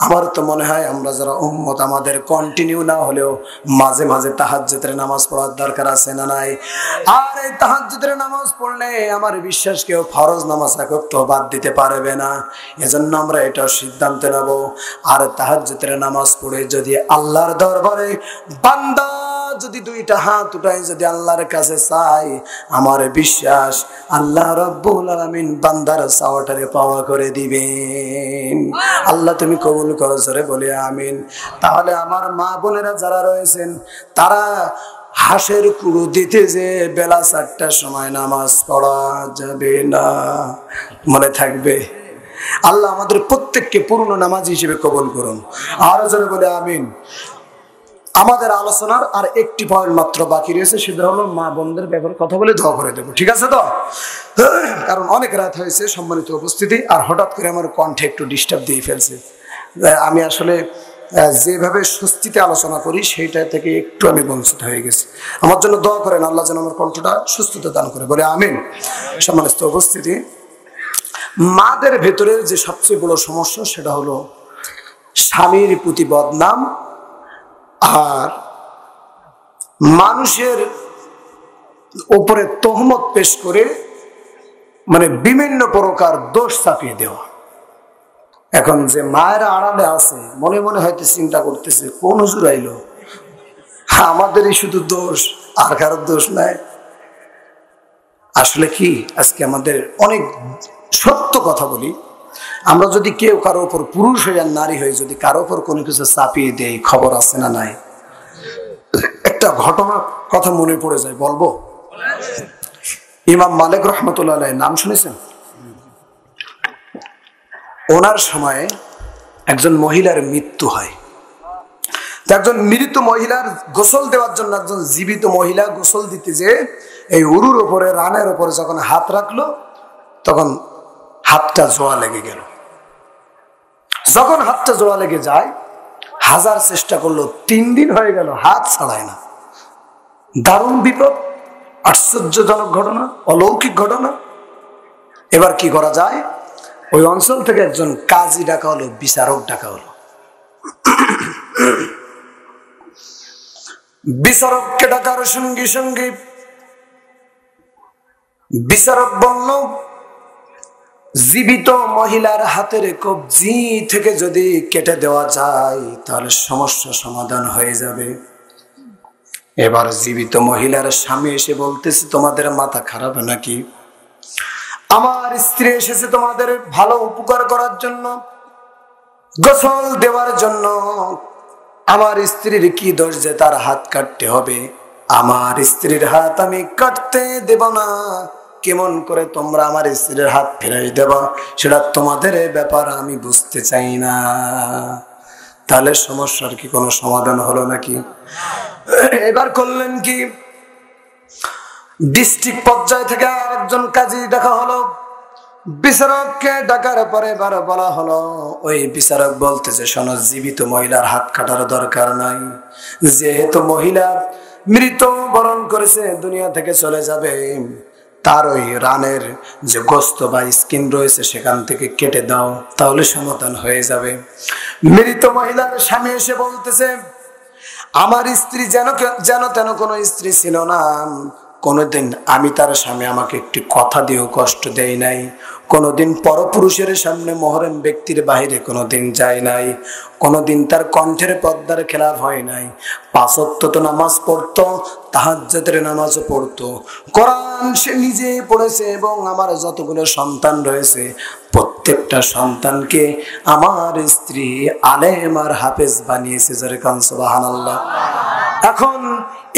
আমার তো মনে হয় আমরা যারা উম্মত, আমাদের কন্টিনিউ না হলেও মাঝে মাঝে তাহাজ্জুদের নামাজ পড়ার দরকার আছে না নাই? আর এই তাহাজ্জুদের নামাজ পড়লে আমার বিশ্বাস কেউ ফরজ নামাজ একত্র বাদ দিতে পারবে না। এজন্য আমরা এটা সিদ্ধান্ত নেব, আর তাহাজ্জুদের নামাজ পড়ে যদি আল্লাহর দরবারে বান্দা যদি 2টা হাত উঠায়, যদি আল্লাহর কাছে চাই, আমার বিশ্বাস আল্লাহ রাব্বুল আলামিন বান্দার চাওয়াটারে পাওয়া করে দিবেন। আল্লাহ তুমি কবুল করো। জোরে বলি আমিন। তাহলে আমার মা বোনেরা যারা রয়েছেন, তারা হাঁসের কুড়ো দিতে যে বেলা 4টার সময় নামাজ পড়া যাবে না, মনে থাকবে। আল্লাহ আমাদের প্রত্যেককে পূর্ণ নামাজি হিসেবে কবুল করুন। আরো জোরে বলি আমিন। আমাদের আলোচনার আর একটি পয়েন্ট মাত্র বাকি রয়েছে, সেটা হলো মা বোনদের ব্যাপারে কথা বলে দোয়া করে দেবো। ঠিক আছে তো? কারণ অনেক রাত হয়েছে, সম্মানিত উপস্থিতি, আর হঠাৎ করে আমার কণ্ঠে একটু ডিস্টার্ব দিয়ে ফেলছে। আমি আসলে যেভাবে স্বস্তিতে আলোচনা করি সেইটা থেকে একটু আমি বঞ্চিত হয়ে গেছি। আমার জন্য দোয়া করেন, আল্লাহ যেন আমার কণ্ঠটা সুস্থতা দান করে, বলে আমিন। সম্মানিত উপস্থিতি, মাদের ভেতরে যে সবচেয়ে বড় সমস্যা সেটা হলো স্বামীর প্রতি বদনাম, আর মানুষের উপরে তহমত পেশ করে মানে বিভিন্ন প্রকার দোষ চাপিয়ে দেওয়া। এখন যে মায়েরা আড়ালে আছে, মনে মনে হয়তো চিন্তা করতেছে, কোন হুজুর আইলো, আমাদেরই শুধু দোষ, আর কারোর দোষ নাই। আসলে কি, আজকে আমাদের অনেক সত্য কথা বলি, আমরা যদি কেউ কারো উপর, পুরুষ হয়ে আর নারী হয়ে যদি কারো উপর কোনো কিছু চাপিয়ে দেয়, খবর আছে না নাই? একটা ঘটনার কথা মনে পড়ে যায়, বলবো? ইমাম মালিক রহমতুল্লাহ আলাইহি নাম শুনেছেন? ওনার সময়ে একজন মহিলার মৃত্যু হয়। একজন মৃত মহিলার গোসল দেওয়ার জন্য একজন জীবিত মহিলা গোসল দিতে যে এই উরুর উপরে রানের উপরে যখন হাত রাখলো তখন হাতটা জোড়া লেগে গেল। যখন হাতটা জোড়া লেগে যায়, হাজার চেষ্টা করলো, 3 দিন হয়ে গেল, হাত ছাড়ায় না। দারুণ বিপদ, আশ্চর্যজনক ঘটনা, অলৌকিক ঘটনা। এবার কি করা যায়? ওই অঞ্চল থেকে একজন কাজী ডাকা হলো, বিচারক ডাকা হলো। বিচারককে ডাকার সঙ্গে সঙ্গে বিচারক বলল, জীবিত মহিলার হাতের কবজি থেকে যদি কেটে দেওয়া যায় তাহলে সমস্যা সমাধান হয়ে যাবে। এবার জীবিত মহিলার স্বামী এসে বলতেছে, তোমাদের মাথা খারাপ নাকি? আমার স্ত্রী এসেছে তোমাদের ভালো উপকার করার জন্য, গোসল দেওয়ার জন্য। আমার স্ত্রীর কি দোষ যে তার হাত কাটতে হবে? আমার স্ত্রীর হাত আমি কাটতে দেব না। কেমন করে তোমরা আমার স্ত্রীর হাত ফেরাই দেবা সেটা তোমাদের ব্যাপার, আমি বুঝতে চাই না। তাহলে সমস্যার কি কোনো সমাধান হলো নাকি? এবার করলেন কি, ডিস্ট্রিক্ট পর্যায় থেকে আরেকজন কাজী দেখা হলো। বিচারককে ডাকার পরে এবার বলা হলো, ওই বিচারক বলতেছে, শোনো, জীবিত মহিলার হাত কাটার দরকার নাই, যেহেতু মহিলা মৃত বরণ করেছে, দুনিয়া থেকে চলে যাবে, তার ওই রানের যে গোস্ত বা স্কিন রয়েছে সেখান থেকে কেটে দাও, তাহলে সমাধান হয়ে যাবে। মৃত মহিলার স্বামী এসে বলতেছে, আমার স্ত্রী যেন তেন কোনো স্ত্রী ছিল না। কোনোদিন আমি তার স্বামী আমাকে একটি কথা দিয়েও কষ্ট দেয় নাই। কোনোদিন পরপুরুষের সামনে মহরম ব্যক্তির বাহিরে কোনোদিন যায় নাই। কোনোদিন তার কণ্ঠের পর্দার খেলাফ হয় নাই। 5 ওয়াক্ত তো নামাজ পড়তো, তাহাজ্জুদের নামাজও পড়তো, কোরআন সে নিজে পড়েছে, এবং আমার যতগুলো সন্তান রয়েছে প্রত্যেকটা সন্তানকে আমার স্ত্রী আলেম আর হাফেজ বানিয়েছে। সুবহানাল্লাহ। এখন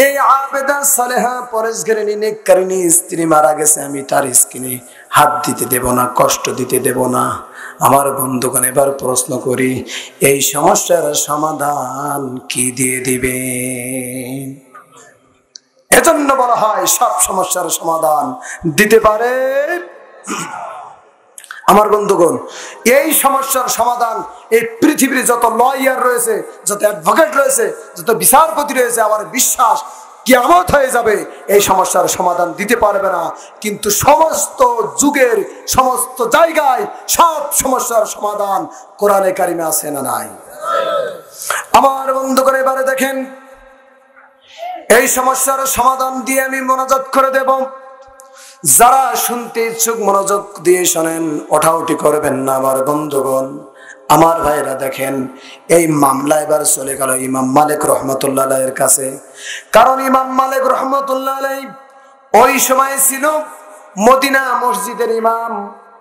এই আবেদা সালেহা পরেশগারিনী নেককারিনী স্ত্রী মারা গেছে, আমি তার স্কিনে হাত দিতে দেব না, কষ্ট দিতে দেব না। আমার বন্ধুগণ, এবার প্রশ্ন করি, এই সমস্যার সমাধান কি দিয়ে দিবে? এজন্য বলা হয় সব সমস্যার সমাধান দিতে পারে আমার বন্ধুগণ। এই সমস্যার সমাধান এই পৃথিবীর যত লয়ার রয়েছে, যত অ্যাডভোকেট রয়েছে, যত বিচারপতি রয়েছে, আমার বিশ্বাস কিয়ামত হয়ে যাবে এই সমস্যার সমাধান দিতে পারবে না। কিন্তু সমস্ত যুগের সমস্ত জায়গায় সব সমস্যার সমাধান কোরআনে কারিমে আছে না নাই? আমার বন্ধুগণ, এবারে দেখেন, এই সমস্যার সমাধান দিয়ে আমি মোনাজাত করে দেব। যারা শুনতে ইচ্ছুক মনোযোগ দিয়ে শোনেন, ওঠাউঠি করবেন না আমার বন্ধুগণ, আমার ভাইরা। দেখেন, এই মামলা এবার চলে গেল ইমাম মালিক রহমতুল্লাহ আলাইহির কাছে। কারণ ইমাম মালিক রহমতুল্লাহ আলাইহি ওই সময় ছিল মদিনা মসজিদের ইমাম,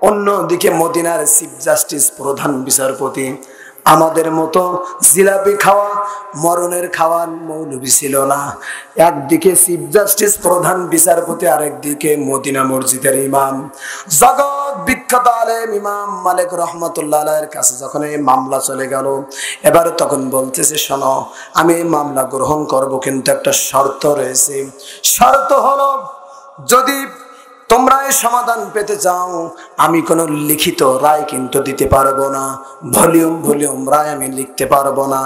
অন্যদিকে মদিনার চিফ জাস্টিস, প্রধান বিচারপতি। আমাদের মতো জিলাপি খাওয়া, মরণের খাওয়ার মৌলবি ছিল না। একদিকে চিফ জাস্টিস, প্রধান বিচারপতি, আরেকদিকে মদিনা মসজিদের ইমাম, জগৎ বিখ্যাত আলেম ইমাম মালিক রহমতুল্লাহ আলাইহির কাছে যখন এই মামলা চলে গেল, এবার তখন বলতেছে, শোনো, আমি এই মামলা গ্রহণ করব, কিন্তু একটা শর্ত রয়েছে। শর্ত হলো, যদি তোমরা এই সমাধান পেতে চাও, আমি কোনো লিখিত রায় কিন্তু দিতে পারবো না, ভলিউম রায় আমি লিখতে পারবো না।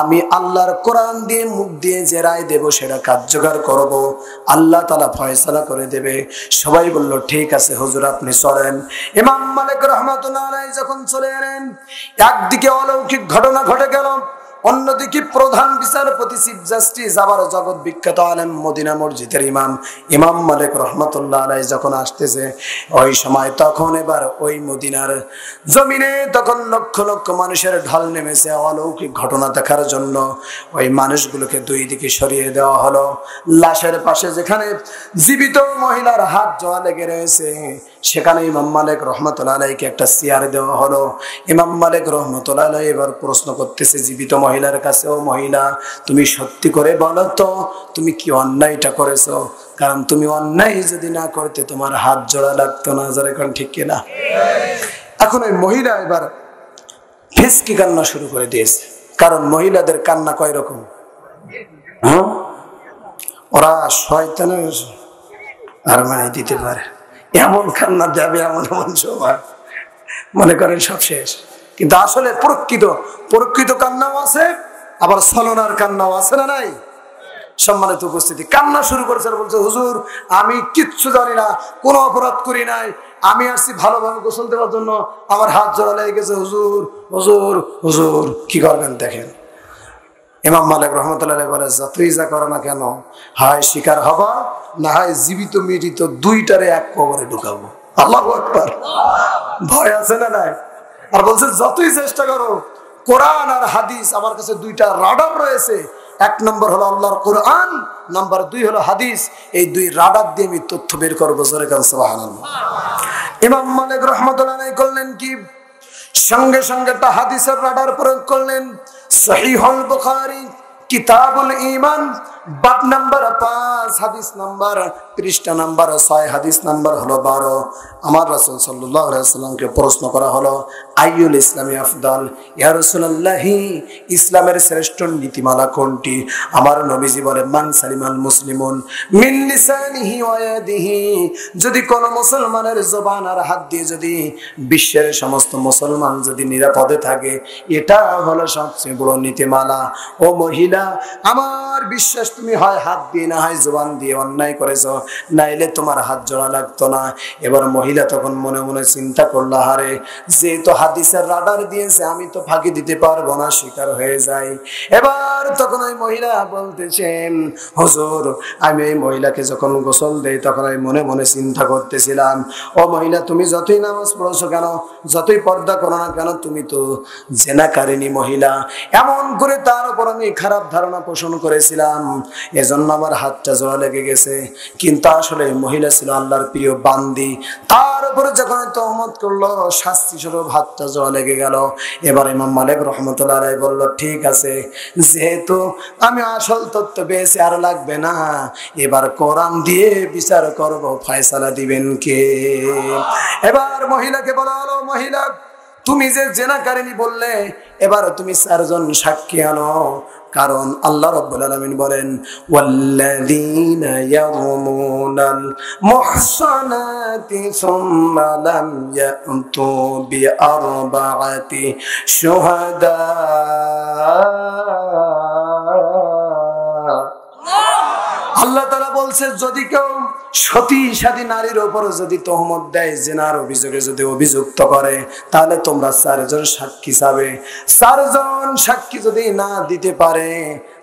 আমি আল্লাহর কোরআন দিয়ে, মুখ দিয়ে যে রায় দেব সেটা কার্যকর করব, আল্লাহ তাআলা ফয়সালা করে দেবে। সবাই বলল, ঠিক আছে হুজুর, আপনি চলেন। ইমাম মালিক রহমাতুল্লাহ আলাইহি যখন চলে এলেন, একদিকে অলৌকিক ঘটনা ঘটে গেল, অন্যদিকে প্রধান বিচারপতি, চিফ জাস্টিস, আবার জগৎ বিখ্যাত আলেম মদিনা মসজিদের ইমাম ইমাম মালিক রহমতুল্লাহ আলাইহি যখন আসতেছে, ওই সময় তখন এবার ওই মদিনার জমিনে তখন লক্ষ লক্ষ মানুষের ঢল নেমেছে অলৌকিক ঘটনা দেখার জন্য। ওই মানুষগুলোকে দুই দিকে সরিয়ে দেওয়া হলো। লাশের পাশে যেখানে জীবিত মহিলার হাত জোড়া লেগে রয়েছে, সেখানে ইমাম মালিক রহমতুল্লাহ আলাইহিকে একটা চেয়ার দেওয়া হলো। ইমাম মালিক রহমতুল্লাহ আলাইহি এবার প্রশ্ন করতেছে জীবিত মহিলার কাছে, ও মহিলা, তুমি সত্যি করে বলো তো, তুমি কি অন্যায়টা করেছো? কারণ তুমি অন্যায় যদি না করতে তোমার হাত জোড়া লাগতো না। যারা এখন ঠিক কিনা? এখন ওই মহিলা এবার ফেসকি কান্না শুরু করে দিয়েছে। কারণ মহিলাদের কান্না কয় রকম, হ্যাঁ, ওরা শয়তানের আরমানি দিতে পারে, এমন কান্না যাবে, এমন এমন সময় মনে করেন সব শেষ। কিন্তু আসলে প্রকৃত কান্নাও আছে, আবার ছলনার কান্নাও আছে, না নাই? সম্মানিত উপস্থিতি, কান্না শুরু করেছে, বলছে হুজুর আমি কিচ্ছু জানি না, কোনো অপরাধ করি নাই, আমি আসছি ভালোভাবে গোসল দেওয়ার জন্য, আমার হাত জোড়া লেগে গেছে, হুজুর হুজুর হুজুর কি করবেন দেখেন। ইমাম মালিক রহমতুল্লাহ বলে, যতই যা করো না কেন, হয় শিকার হবা, না হয় জীবিত মৃত দুইটারে এক কবরে ঢুকাবো। আল্লাহু আকবার, ভয় আছে না নাই? আর বলছে যতই চেষ্টা করো, কোরআন আর হাদিস আমার কাছে দুইটা রাডার রয়েছে, এক নম্বর হলো আল্লাহর কোরআন, নাম্বার 2 হলো হাদিস, এই দুই রাডার দিয়ে আমি তথ্য বের করবো। জোরে কান সুবহানাল্লাহ। ইমাম মালিক রহমতুল্লাহ করলেন কি, সঙ্গে সঙ্গে একটা হাদিসের রাডার প্রয়োগ করলেন। সহিহুল বুখারী কিতাবুল ঈমান বাব নাম্বার 5 হাদিস নাম্বার পৃষ্ঠা নাম্বার 6 হাদিস নাম্বার হলো 12। আমার রাসূল সাল্লাল্লাহু আলাইহি ওয়াসাল্লামকে প্রশ্ন করা হলো, আইয়ুল ইসলামি আফদাল, ইয়া রাসূলুল্লাহ, ইসলামের শ্রেষ্ঠ নীতিমালা কোনটি? আমার নবীজি বলে, মান সালিমাল মুসলিমুন মিন লিসানিহি ওয়া ইয়াদিহি, যদি কোন মুসলমানের জবান আর হাত দিয়ে যদি বিশ্বের সমস্ত মুসলমান যদি নিরাপদে থাকে, এটা হলো সবচেয়ে বড় নীতিমালা। ও মহিলা, আমার বিশ্বাস তুমি হয় হাত দিয়ে না হয় জবান দিয়ে অন্যায় করেছো, নাইলে তোমার হাত জোড়া লাগতো না। এবার মহিলা তখন মনে মনে চিন্তা করলো, হারে যেহেতু হাদিসের রাডার দিয়েছে, আমি তো ফাঁকি দিতে পারবো না, শিকার হয়ে যাই। এবার তখন ওই মহিলা বলতেছেন, হুজুর আমি এই মহিলাকে যখন গোসল দেই তখন আমি মনে মনে চিন্তা করতেছিলাম, ও মহিলা তুমি যতই নামাজ পড়ছো কেন, যতই পর্দা করো না কেন, তুমি তো জেনাকারিনী মহিলা। এমন করে তার উপর আমি খারাপ ধারণা পোষণ করেছিলাম, এজন্য আমার হাতটা জোড়া লেগে গেছে। কিন্তু আসলে মহিলা ছিল আল্লাহর প্রিয় বান্দি, তার উপরে যখন তহমত করলো, শাস্তি স্বরূপ হাতটা জোড়া লেগে গেল। এবার ইমাম মালিক রহমতুল্লাহ আলাইহি বলল, ঠিক আছে, যেহেতু আমি আসল তথ্য পেয়েছি, আর লাগবে না, এবার কোরআন দিয়ে বিচার করব, ফয়সালা দিবেন কে? এবার মহিলাকে বলা হলো, মহিলা তুমি যে জেনাকারিনী বললে, এবার তুমি 4 জন সাক্ষী আনো, কারণ আল্লাহ রাব্বুল আলামিন বলেন, ওয়াল্লাযীনা ইয়ারমুনাল মুহসানাতি সুম্মা লাম ইয়াতু বিআরবাআতি শুহাদা। আল্লাহ তাআলা বলছে, যদি কেউ সতী সাদী নারীর উপর যদি তহমত দেয়, জিনার অভিযোগে যদি অভিযুক্ত করে, তাহলে তোমরা 4 জন সাক্ষী চাবে। 4 জন সাক্ষী যদি না দিতে পারে,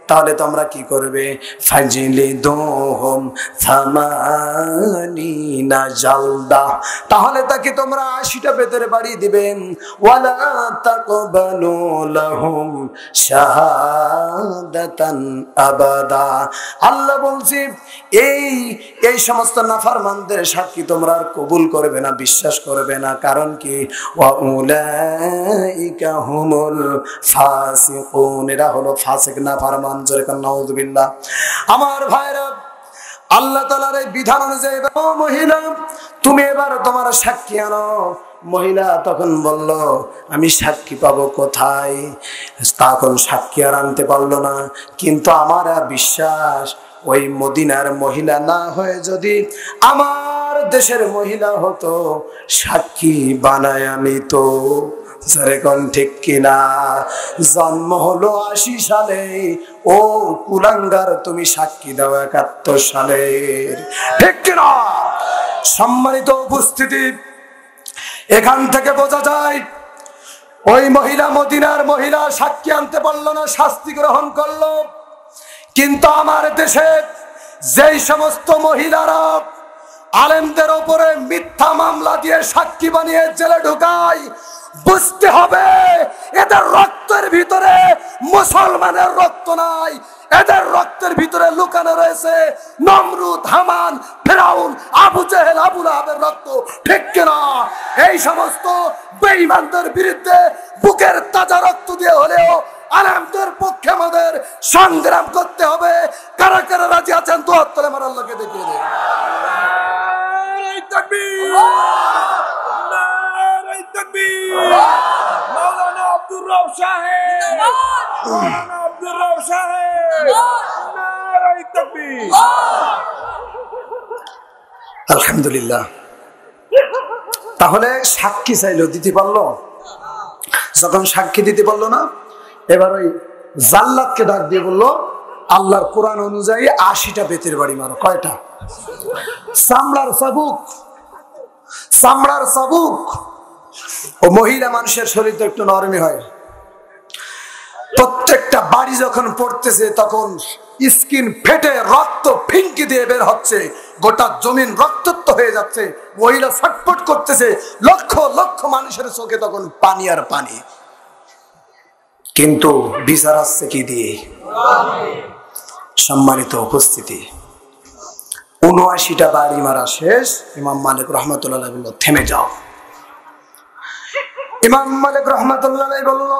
তাহলে তোমরা কি করবে? ফাজিলিদুহুম সামানিনা জালদা, তাহলে তাকে তোমরা 80টা বেতের বাড়ি দিবেন। ওয়ালা তাকবালু লাহুম শাহাদাতান আবাদা। আল্লাহ বলছে, এই সমস্ত নাফরমানদের সাক্ষী তোমরা আর কবুল করবে না, বিশ্বাস করবে না। কারণ কি? ওয়া উলাইকা হুমুল ফাসিকুন, এরা হলো ফাসিক, নাফরমান। জোরে কান নাউযুবিল্লাহ। আমার ভাইরা, আল্লাহ তাআলার এই বিধান অনুযায়ী, ও মহিলা তুমি এবার তোমার সাক্ষী আনো। মহিলা তখন বলল, আমি সাক্ষী পাবো কোথায়? তখন সাক্ষী আর আনতে পারলো না। কিন্তু আমার বিশ্বাস, ওই মদিনার মহিলা না হয়ে যদি আমার দেশের মহিলা হতো, সাক্ষী বানায় নিত। যেরকম ঠিক কিনা? জন্ম হলো 80 সালে, ও কুলাঙ্গার তুমি সাক্ষী দাও 71 সালের, ঠিক কিনা? সম্মানিত উপস্থিতি, এখান থেকে বোঝা যায় ওই মহিলা, মদিনার মহিলা সাক্ষী আনতে পারলো না, শাস্তি গ্রহণ করলো। কিন্তু আমার দেশে যেই সমস্ত মহিলারা আলেমদের উপরে মিথ্যা মামলা দিয়ে সাক্ষী বানিয়ে জেলে ঢুকায়, বুঝতে হবে এদের রক্তের ভিতরে মুসলমানের রক্ত নাই, এদের রক্তের ভিতরে লুকানো রয়েছে নমরুদ, হামান, ফেরাউন, আবু জেহেল, আবু লাহাবের রক্ত, ঠিক কিনা? এই সমস্ত বেঈমানদের বিরুদ্ধে বুকের তাজা রক্ত দিয়ে হলেও আলেমদের পক্ষে আমাদের সংগ্রাম করতে হবে। কারা কারা রাজি আছেন? তো হাত তুলে আমার আল্লাহকে দেখিয়ে দেন। তাকবীর, নারে তাকবীর। মাওলানা আব্দুর রব রব সাহেব, মাওলানা আব্দুর রব সাহেব, নারায়ে তাকবীর। আলহামদুলিল্লাহ। তাহলে সাক্ষী চাইলো, দিতে পারলো? যখন সাক্ষী দিতে পারলো না, এবার ওই জাল্লাদকে ডাক দিয়ে বললো, আল্লাহর কোরআন অনুযায়ী 80টা বেতের বাড়ি মারো। কয়টা? চামড়ার চাবুক, চামড়ার চাবুক। ও মহিলা মানুষের শরীর তো একটু নরমই হয়। প্রত্যেকটা বাড়ি যখন পড়তেছে তখন স্কিন ফেটে রক্ত ফিঙ্কি দিয়ে বের হচ্ছে, গোটা জমিন রক্তাক্ত হয়ে যাচ্ছে, মহিলা ছটফট করতেছে, লক্ষ লক্ষ মানুষের চোখে তখন পানি আর পানি। কিন্তু বিচার আসছে কি দিয়ে? সম্মানিত উপস্থিতি, ৭৯টা বাড়ি মারা শেষ। ইমাম মালিক রহমতুল্লাহ বলল, থেমে যাও। ইমাম মালিক রহমতুল্লাহ বলল,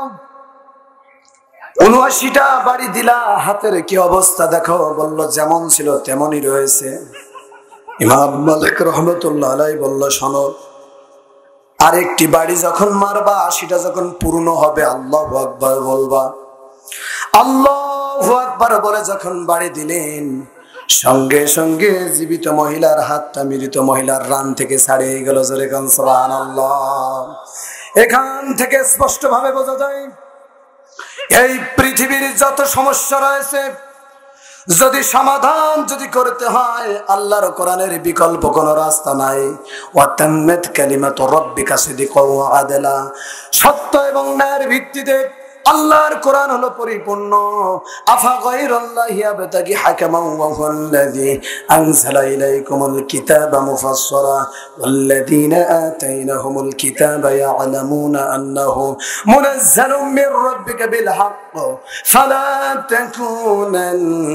৭৯টা বাড়ি দিলা, হাতের কি অবস্থা দেখো? বলল, যেমন ছিল তেমনই রয়েছে। ইমাম মালিক রহমতুল্লাহ বলল, শোনো, আরেকটি বাড়ি যখন মারবা, ৮০টা যখন পূর্ণ হবে, আল্লাহু আকবার বলবা। আল্লাহু আকবার বলে যখন বাড়ি দিলেন, সঙ্গে সঙ্গে জীবিত মহিলার হাতটা মৃত মহিলার রান থেকে ছাড়িয়ে গেল। জোরে কান সুবহানাল্লাহ। এখান থেকে স্পষ্ট ভাবে বোঝা যায়, এই পৃথিবীর যত সমস্যা রয়েছে, যদি সমাধান যদি করতে হয়, আল্লাহর কোরআনের বিকল্প কোনো রাস্তা নাই। ওয়াতাম্মাত কালিমাতু রাব্বিকা সিদকাও ওয়া আদলা। সত্য এবং ন্যায়ের ভিত্তিতে আল্লাহর কোরআন হলো পরিপূর্ণ। আফা গায়রাল্লাহি ইয়াবতাগি হাকামান ওয়া হুয়াল্লাযী আনজালা ইলাইকুমুল কিতাবা মুফাসসালা ওয়াল্লাযীনা আতাইনাহুমুল কিতাবা ইয়া'লামুনা আন্নাহু মুনাজ্জালুম মির রাব্বিকা বিল হাক্ক ফালা তাকুনান্না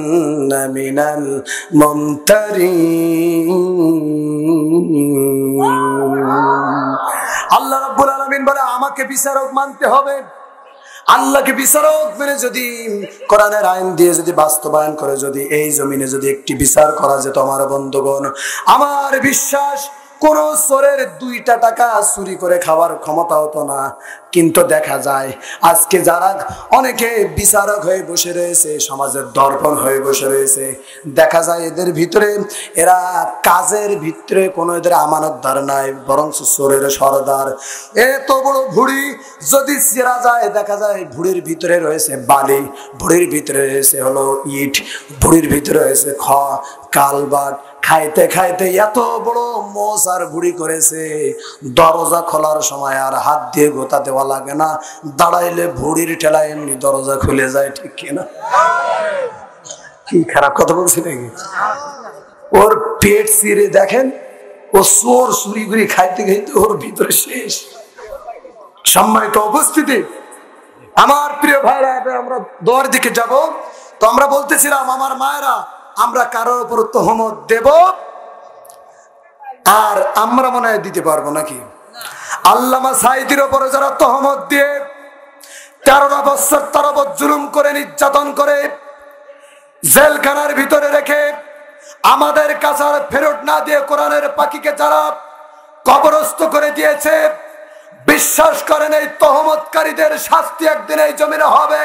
মিনাল মুমতারিন। আল্লাহ রাব্বুল আলামিন বলে, আমাকে বিচারক মানতে হবে। আল্লাহকে বিচারক মেনে যদি কোরআনের আইন দিয়ে যদি বাস্তবায়ন করে যদি এই জমিনে যদি একটি বিচার করা যেত, আমার বন্ধুগণ, আমার বিশ্বাস কোন চোরের 2টা টাকা চুরি করে খাওয়ার ক্ষমতা হতো না। কিন্তু দেখা যায় আজকে যারা অনেকে বিচারক হয়ে বসে রয়েছে, সমাজের দর্পণ হয়ে বসে রয়েছে, দেখা যায় এদের ভিতরে, এরা কাজের ভিতরে কোনো এদের আমানতদার নাই, বরং চোরের সরদার। এত বড় ভুড়ি যদি চেরা যায়, দেখা যায় ভুড়ির ভিতরে রয়েছে বালি, ভুড়ির ভিতরে রয়েছে হলো ইট, ভুড়ির ভিতরে রয়েছে কালবাট। খাইতে খাইতে এত বড় মোষ আর ভুড়ি করেছে, দরজা খোলার সময় আর হাত দিয়ে গোতা দেওয়া লাগে না, দাঁড়াইলে ভুড়ির ঠেলায় এমনি দরজা খুলে যায়। ঠিক কিনা? কি খারাপ কথা বলছি নাকি? ওর পেট চিরে দেখেন, ও চোর চুরি করে খাইতে খাইতে ওর ভিতরে শেষ। সম্মানিত উপস্থিতি, আমার প্রিয় ভাইরা, আমরা দোয়ার দিকে যাব। তো আমরা বলতেছিলাম, আমার মায়েরা, আমরা কারোর উপর তহমত দেব আর আমরা মনে হয় দিতে পারবো নাকি? আল্লামা সাঈদীর উপরে যারা তহমত দিয়ে 13 বছর তারাবত জুলুম করে, নির্যাতন করে, জেলখানার ভিতরে রেখে, আমাদের কাছে ফেরত না দিয়ে কোরআনের পাখিকে যারা কবরস্থ করে দিয়েছে, বিশ্বাস করেন এই তহমতকারীদের শাস্তি একদিন এই জমিনে হবে।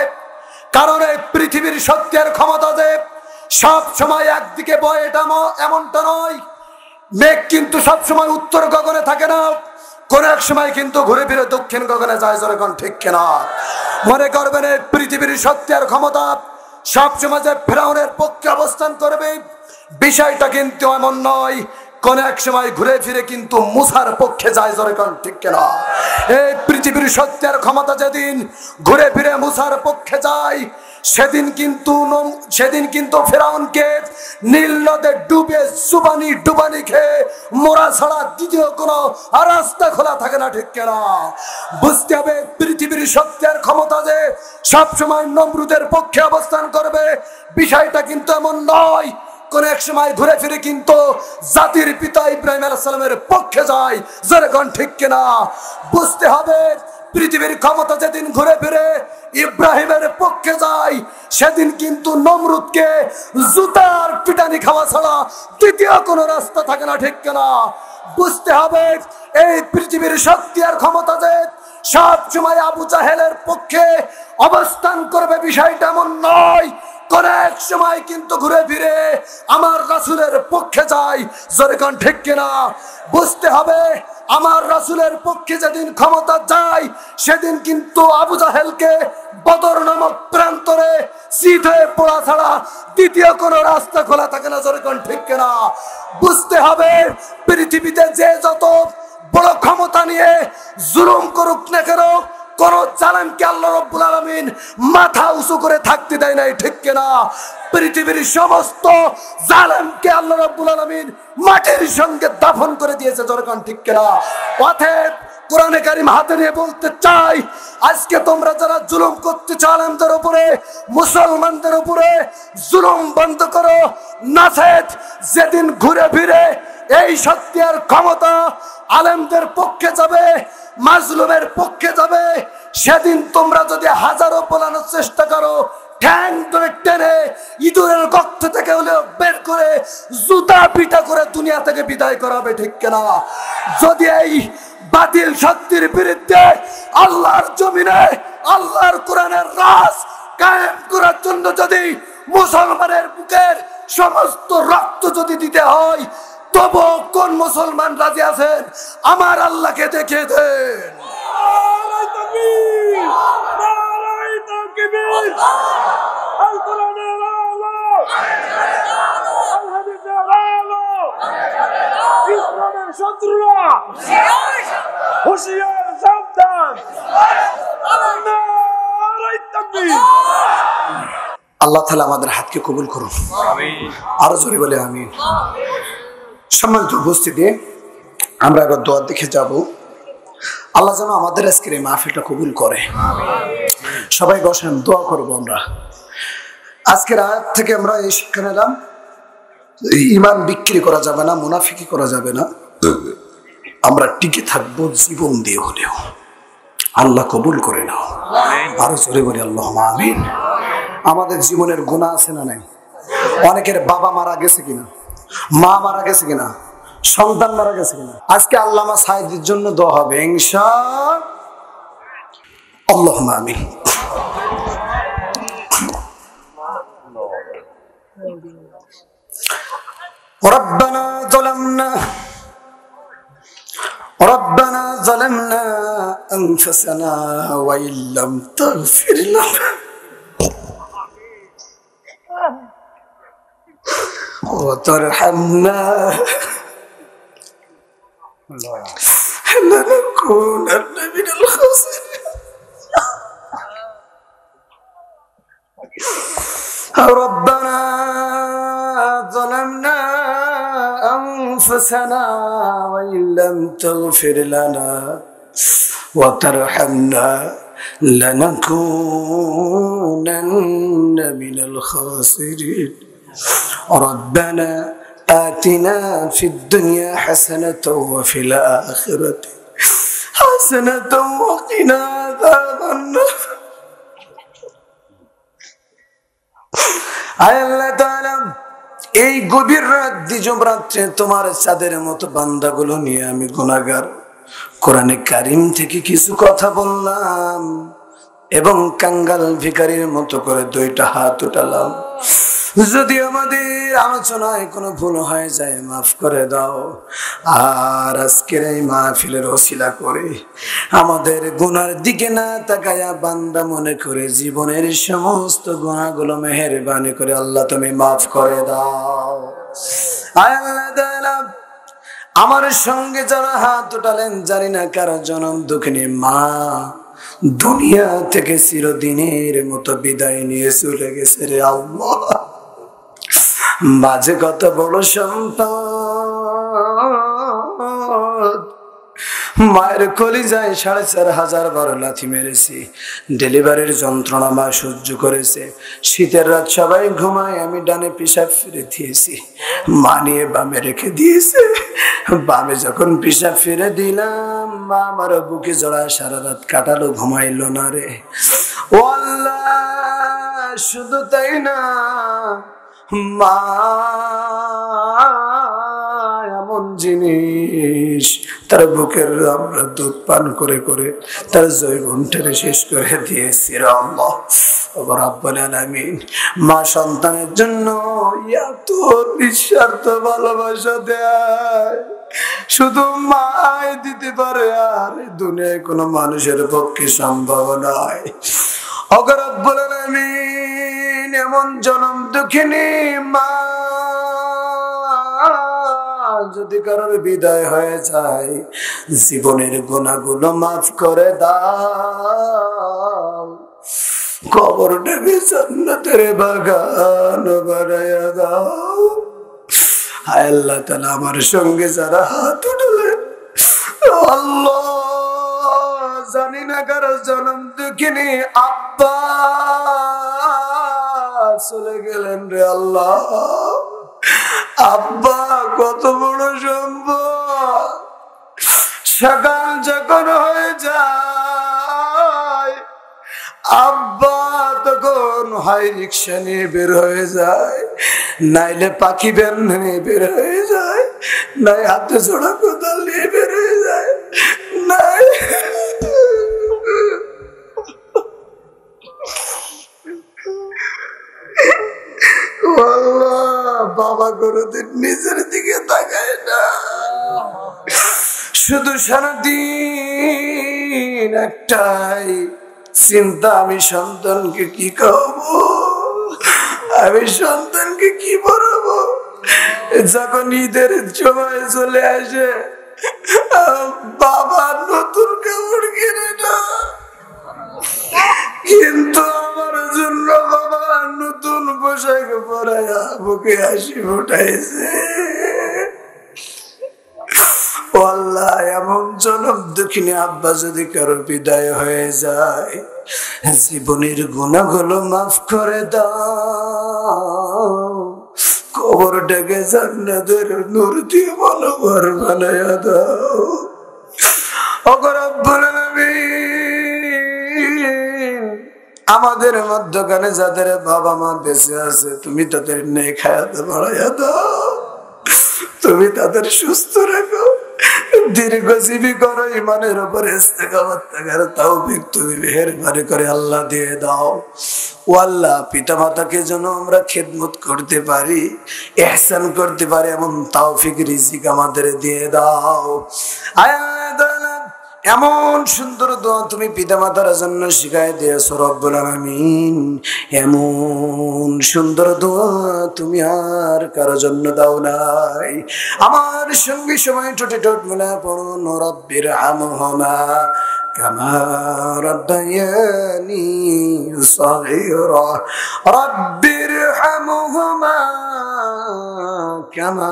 কারণ এই পৃথিবীর সত্যের ক্ষমতা যে সব সময় একদিকে বয়, এটা এমনটা নয়। মেঘ কিন্তু সব সময় উত্তর গগনে থাকে না, কোন এক সময় কিন্তু ঘুরে ফিরে দক্ষিণ গগনে যায়। যখন ঠিক কিনা? মনে করবেন এই পৃথিবীর সত্যের ক্ষমতা সব সময় যে ফেরাউনের পক্ষে অবস্থান করবে, বিষয়টা কিন্তু এমন নয়। কোন এক সময় ঘুরে ফিরে কিন্তু মুসার পক্ষে যায়। যখন ঠিক কিনা? এই পৃথিবীর সত্যের ক্ষমতা যেদিন ঘুরে ফিরে মুসার পক্ষে যায়, সেদিন কিন্তু ফেরাউনকে নীল নদে ডুবে ডুবানি খেয়ে মোরা ছাড়া দ্বিতীয় কোনো রাস্তা খোলা থাকে না। ঠিক কিনা? বুঝতে হবে পৃথিবীর সত্যের ক্ষমতা যে সবসময় নমরুদের পক্ষে অবস্থান করবে, বিষয়টা কিন্তু এমন নয়। কোন এক সময় ঘুরে ফিরে কিন্তু জাতির পিতা ইব্রাহিম আলাইহিস সালামের পক্ষে যায়। যেরকম ঠিক কিনা? বুঝতে হবে পৃথিবীর ক্ষমতা যেদিন ঘুরে ফিরে ইব্রাহিমের পক্ষে যায়, সেদিন কিন্তু নমরুদকে জুতার পিটানি খাওয়া ছাড়া দ্বিতীয় কোনো রাস্তা থাকে না। ঠিক কিনা? বুঝতে হবে এই পৃথিবীর শক্তি আর ক্ষমতা যে সব সময় আবু জাহেলের পক্ষে অবস্থান করবে বিষয়টা এমন নয়। কোন এক সময় কিন্তু ঘুরে ফিরে আমার রাসূলের পক্ষে যায়। জোরে কোন ঠিক কিনা? বুঝতে হবে আমার রাসূলের পক্ষে যেদিন ক্ষমতা যায় সেদিন কিন্তু আবু জাহেলকে বদর নামক প্রান্তরে শীত হয়ে পড়া ছাড়া দ্বিতীয় কোন রাস্তা খোলা থাকে না। জোরে কোন ঠিক কিনা? বুঝতে হবে পৃথিবীতে যে যত বড় ক্ষমতা নিয়ে জুলুম করুক না কেন, কোন জালেমকে আল্লাহ রাব্বুল আলামিন মাথা উঁচু করে থাকতে দেয় নাই, ঠিক কিনা? পৃথিবীর সমস্ত জালেমকে আল্লাহ রাব্বুল আলামিন মাটির সঙ্গে দাফন করে দিয়েছে। যখন ঠিক কিনা? অতএব কোরআনে কারীম হাতে নিয়ে বলতে চাই, আজকে তোমরা যারা জুলুম করতে চাও আলেমদের উপরে, মুসলমানদের উপরে, জুলুম বন্ধ করো। নাসেদ যেদিন ঘুরে ফিরে এই শক্তি আর ক্ষমতা আলেমদের পক্ষে যাবে, মাজলুমের পক্ষে যাবে, সেদিন তোমরা যদি হাজারো পালানোর চেষ্টা করো, ঠ্যাং ধরে টেনে ইঁদুরের গর্ত থেকে হলেও বের করে জুতা পিটা করে দুনিয়া থেকে বিদায় করাবে, ঠিক কিনা? যদি এই বাতিল শক্তির বিরুদ্ধে আল্লাহর জমিনে আল্লাহর কোরআনের রাজ কায়েম করার জন্য যদি মুসলমানের বুকের সমস্ত রক্ত যদি দিতে হয়, তবু কোন মুসলমান রাজি আছেন? আমার আল্লাহকে দেখিয়ে দেন। আল্লাহ তাআলা আমাদের হাতকে কবুল করুন, আরো জোরে বলে আমিন। সম্মানিত উপস্থিতি, আমরা এবার দোয়ার দিকে যাব। আল্লাহ যেন আমাদের আজকের এই মাহফিলটা কবুল করে। সবাই বসেন, দোয়া করবো। আমরা আজকের আয়াত থেকে আমরা এই শিক্ষা নিলাম, ঈমান বিক্রি করা যাবে না, মুনাফিকি করা যাবে না, আমরা টিকে থাকবো জীবন দিয়ে হলেও। আল্লাহ কবুল করে নাও, আরো জোরে বলি আল্লাহুম্মা আমিন। আমাদের জীবনের গুনাহ আছে না নাই? অনেকের বাবা মারা গেছে কিনা, মা মারা গেছে কিনা, সন্তান মারা গেছে কিনা? আজকে আল্লামা সাইদির জন্য দোয়া হবে ইনশাআল্লাহ। আল্লাহুম্মা আমিন। ربنا ظلمنا أنفسنا وإن لم تغفر لنا وترحمنا لنكونن من الخاسرين. ربنا ظلمنا أنفسنا وإن لم تغفر لنا وترحمنا لنكونن من الخاسرين. ربنا آتنا في الدنيا حسنة وفي الآخرة حسنة وقنا عذاب النار. আল্লাহ তাআলা এই গভীর রাত দ্বিজব রাত্রে তোমার চাঁদের মতো বান্দাগুলো নিয়ে আমি গুনাহগার কোরআনে কারিম থেকে কিছু কথা বললাম এবং কাঙ্গাল ভিখারির মতো করে দুইটা হাত উঠালাম। যদি আমাদের আলোচনায় কোনো ভুল হয়ে যায় মাফ করে দাও। আর আজকের এই মাহফিলের ওসিলা করে আমাদের গুনার দিকে না তাকায়া বান্দা মনে করে জীবনের সমস্ত গুনাহগুলো মেহেরবানি করে আল্লাহ তুমি মাফ করে দাও। আল্লাহ তাআলা আমার সঙ্গে যারা হাত উঠালেন, জানি না কারো জনম দুঃখিনী মা দুনিয়া থেকে চিরদিনের মতো বিদায় নিয়ে চলে গেছে রে আল্লাহ। মাঝে কত বড় সম্পদ, মায়ের কলিজায় ৪,৫০০ বার লাথি মেরেছি, ডেলিভারির যন্ত্রণা মা সহ্য করেছে, শীতের রাত সবাই ঘুমায়, আমি ডানে পিশাব ফিরে দিয়েছি, মা নিয়ে বামে রেখে দিয়েছে। বামে যখন পিশাব ফিরে দিলাম মা আমার বুকে জড়ায় সারা রাত কাটালো, ঘুমাইলো না রে। ও আল্লাহ, শুধু তাই না, মা এমন জিনিস তার বুকের আমরা দুধ পান করে করে তার জৈবনটারে শেষ করে দিয়েছি রে আল্লাহ। রব্বুল আলামিন মা সন্তানের জন্য এত নিঃস্বার্থ ভালোবাসা দেয়, শুধু মাই দিতে পারে, আর দুনিয়ায় কোনো মানুষের পক্ষে সম্ভব নয়। রব্বুল আলামিন এমন জনম দুঃখিনী মা যদি কারোর বিদায় হয়ে যায়, জীবনের গুনাহগুলো মাফ করে দাও, কবরটাকে জান্নাতের বাগান বানায়া দাও। হায় আল্লাহ তাআলা, আমার সঙ্গে যারা হাত উঠালেন আল্লাহ, জানি না কারো জনম দুঃখিনী আব্বা চলে গেলেন রে আল্লাহ। আব্বা কত বড় সম্পদ, সকাল যখন হয়ে যায় আব্বা তখন হয় রিক্সা নিয়ে বের হয়ে যায়, নাইলে পাখি ভ্যান নিয়ে বের হয়ে যায়, নাই হাতে ছোড়া কোদাল নিয়ে বের হয়ে যায়, নাই বাবা কোনদিন নিজের দিকে তাকায় না, শুধু সারাদিন একটাই চিন্তা, আমি সন্তানকে কি খাওয়াবো, আমি সন্তানকে কি পড়াবো। যখন ঈদের সময় চলে আসে বাবা নতুন কাপড় কিনে না, কিন্তু আমার জন্য বাবা নতুন পোশাক পরায়া বুকে হাসি ফুটাইছে। আল্লাহ, এমন জনম দুঃখিনী আব্বা যদি কারো বিদায় হয়ে যায়, জীবনের গুনাহগুলো মাফ করে দাও, কবরটাকে জান্নাতের নূর দিয়ে মনোহর বানায়া দাও। রব্বুল আলামিন, আমাদের মধ্যখানে যাদের বাবা মা বেঁচে আছে, তুমি তাদের নেক হায়াতে বাড়াইয়া দাও, তুমি তাদের সুস্থ রাখো, দীর্ঘজীবী করো, ইমানের উপরে ইস্তেকামত থাকার তৌফিক তুমি মেহেরবানি করে আল্লাহ দিয়ে দাও। ও আল্লাহ, পিতা মাতাকে যেন আমরা খেদমত করতে পারি, ইহসান করতে পারি, এমন তৌফিক রিজিক আমাদের দিয়ে দাও। এমন সুন্দর দোয়া তুমি পিতা মাতার জন্য শিখাই দিয়েছো রব্বুল আলামিন, এমন সুন্দর দোয়া তুমি আর কারো জন্য দাও নাই। আমার সঙ্গে সময় ঠোঁটে ঠোঁট মিলা পড়ুন, রব্বির হামহুমা কামা রাব্বায়ানি সগীরা, রব্বির হামহুমা কামা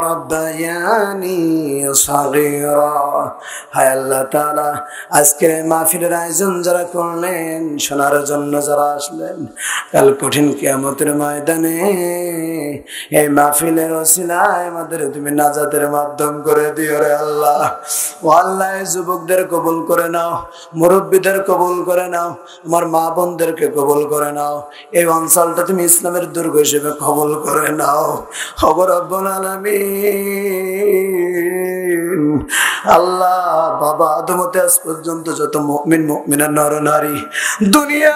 রাব্বায়ানি সগীরা। হায় আল্লাহ তাআলা, আজকের মাহফিলের আয়োজন যারা করলেন, শোনার জন্য যারা আসলেন, কাল কঠিন কিয়ামতের ময়দানে এই মাহফিলের ওসিলায় আমাদের তুমি নাজাতের মাধ্যম করে দিও রে আল্লাহ। ও আল্লাহ, যুবকদের কবুল করে নাও, মুরব্বীদের কবুল করে নাও, আমার মা বোনদেরকে কবুল করে নাও, এই অঞ্চলটা তুমি ইসলামের দুর্গ হিসেবে কবুল করে নাও। রব্বুল আলামিন, আল্লাহ বাবা আদম হতে আজ পর্যন্ত যত মুমিন মুমিনা নর নারী দুনিয়া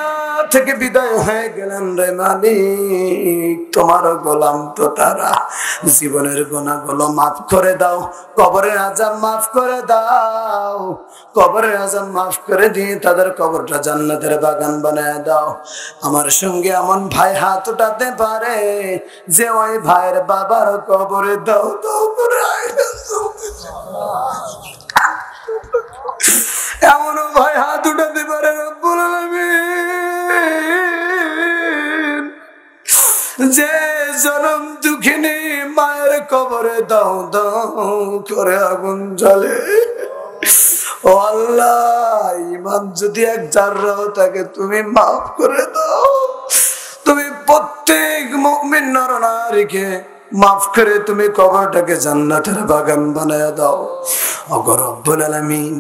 থেকে বিদায় হয়ে গেলেন রে মালিক, তোমার গোলাম তো তারা, জীবনের গুনাহগুলো মাফ করে দাও, কবরের আযাব মাফ করে দাও, কবরের আযাব মাফ করে দিয়ে তাদের কবরটা জান্নাতের বাগান বানায় দাও। আমার সঙ্গে এমন ভাই হাত উঠাতে পারে যে ওই ভাইয়ের বাবার কবরে দাও দাও করে এমনও ভাই হাত উঠাতে পারে রব্বুল আলামিন যে জনম দুঃখিনী মায়ের কবরে দাও দাও করে আগুন জ্বলে। ও আল্লাহ, ঈমান যদি এক জাররাও থাকে তুমি মাফ করে দাও, তুমি প্রত্যেক মুমিন নর নারীকে মাফ করে তুমি কবরটাকে জান্নাতের বাগান বানায়া দাও। ওগো রব্বুল আলামিন,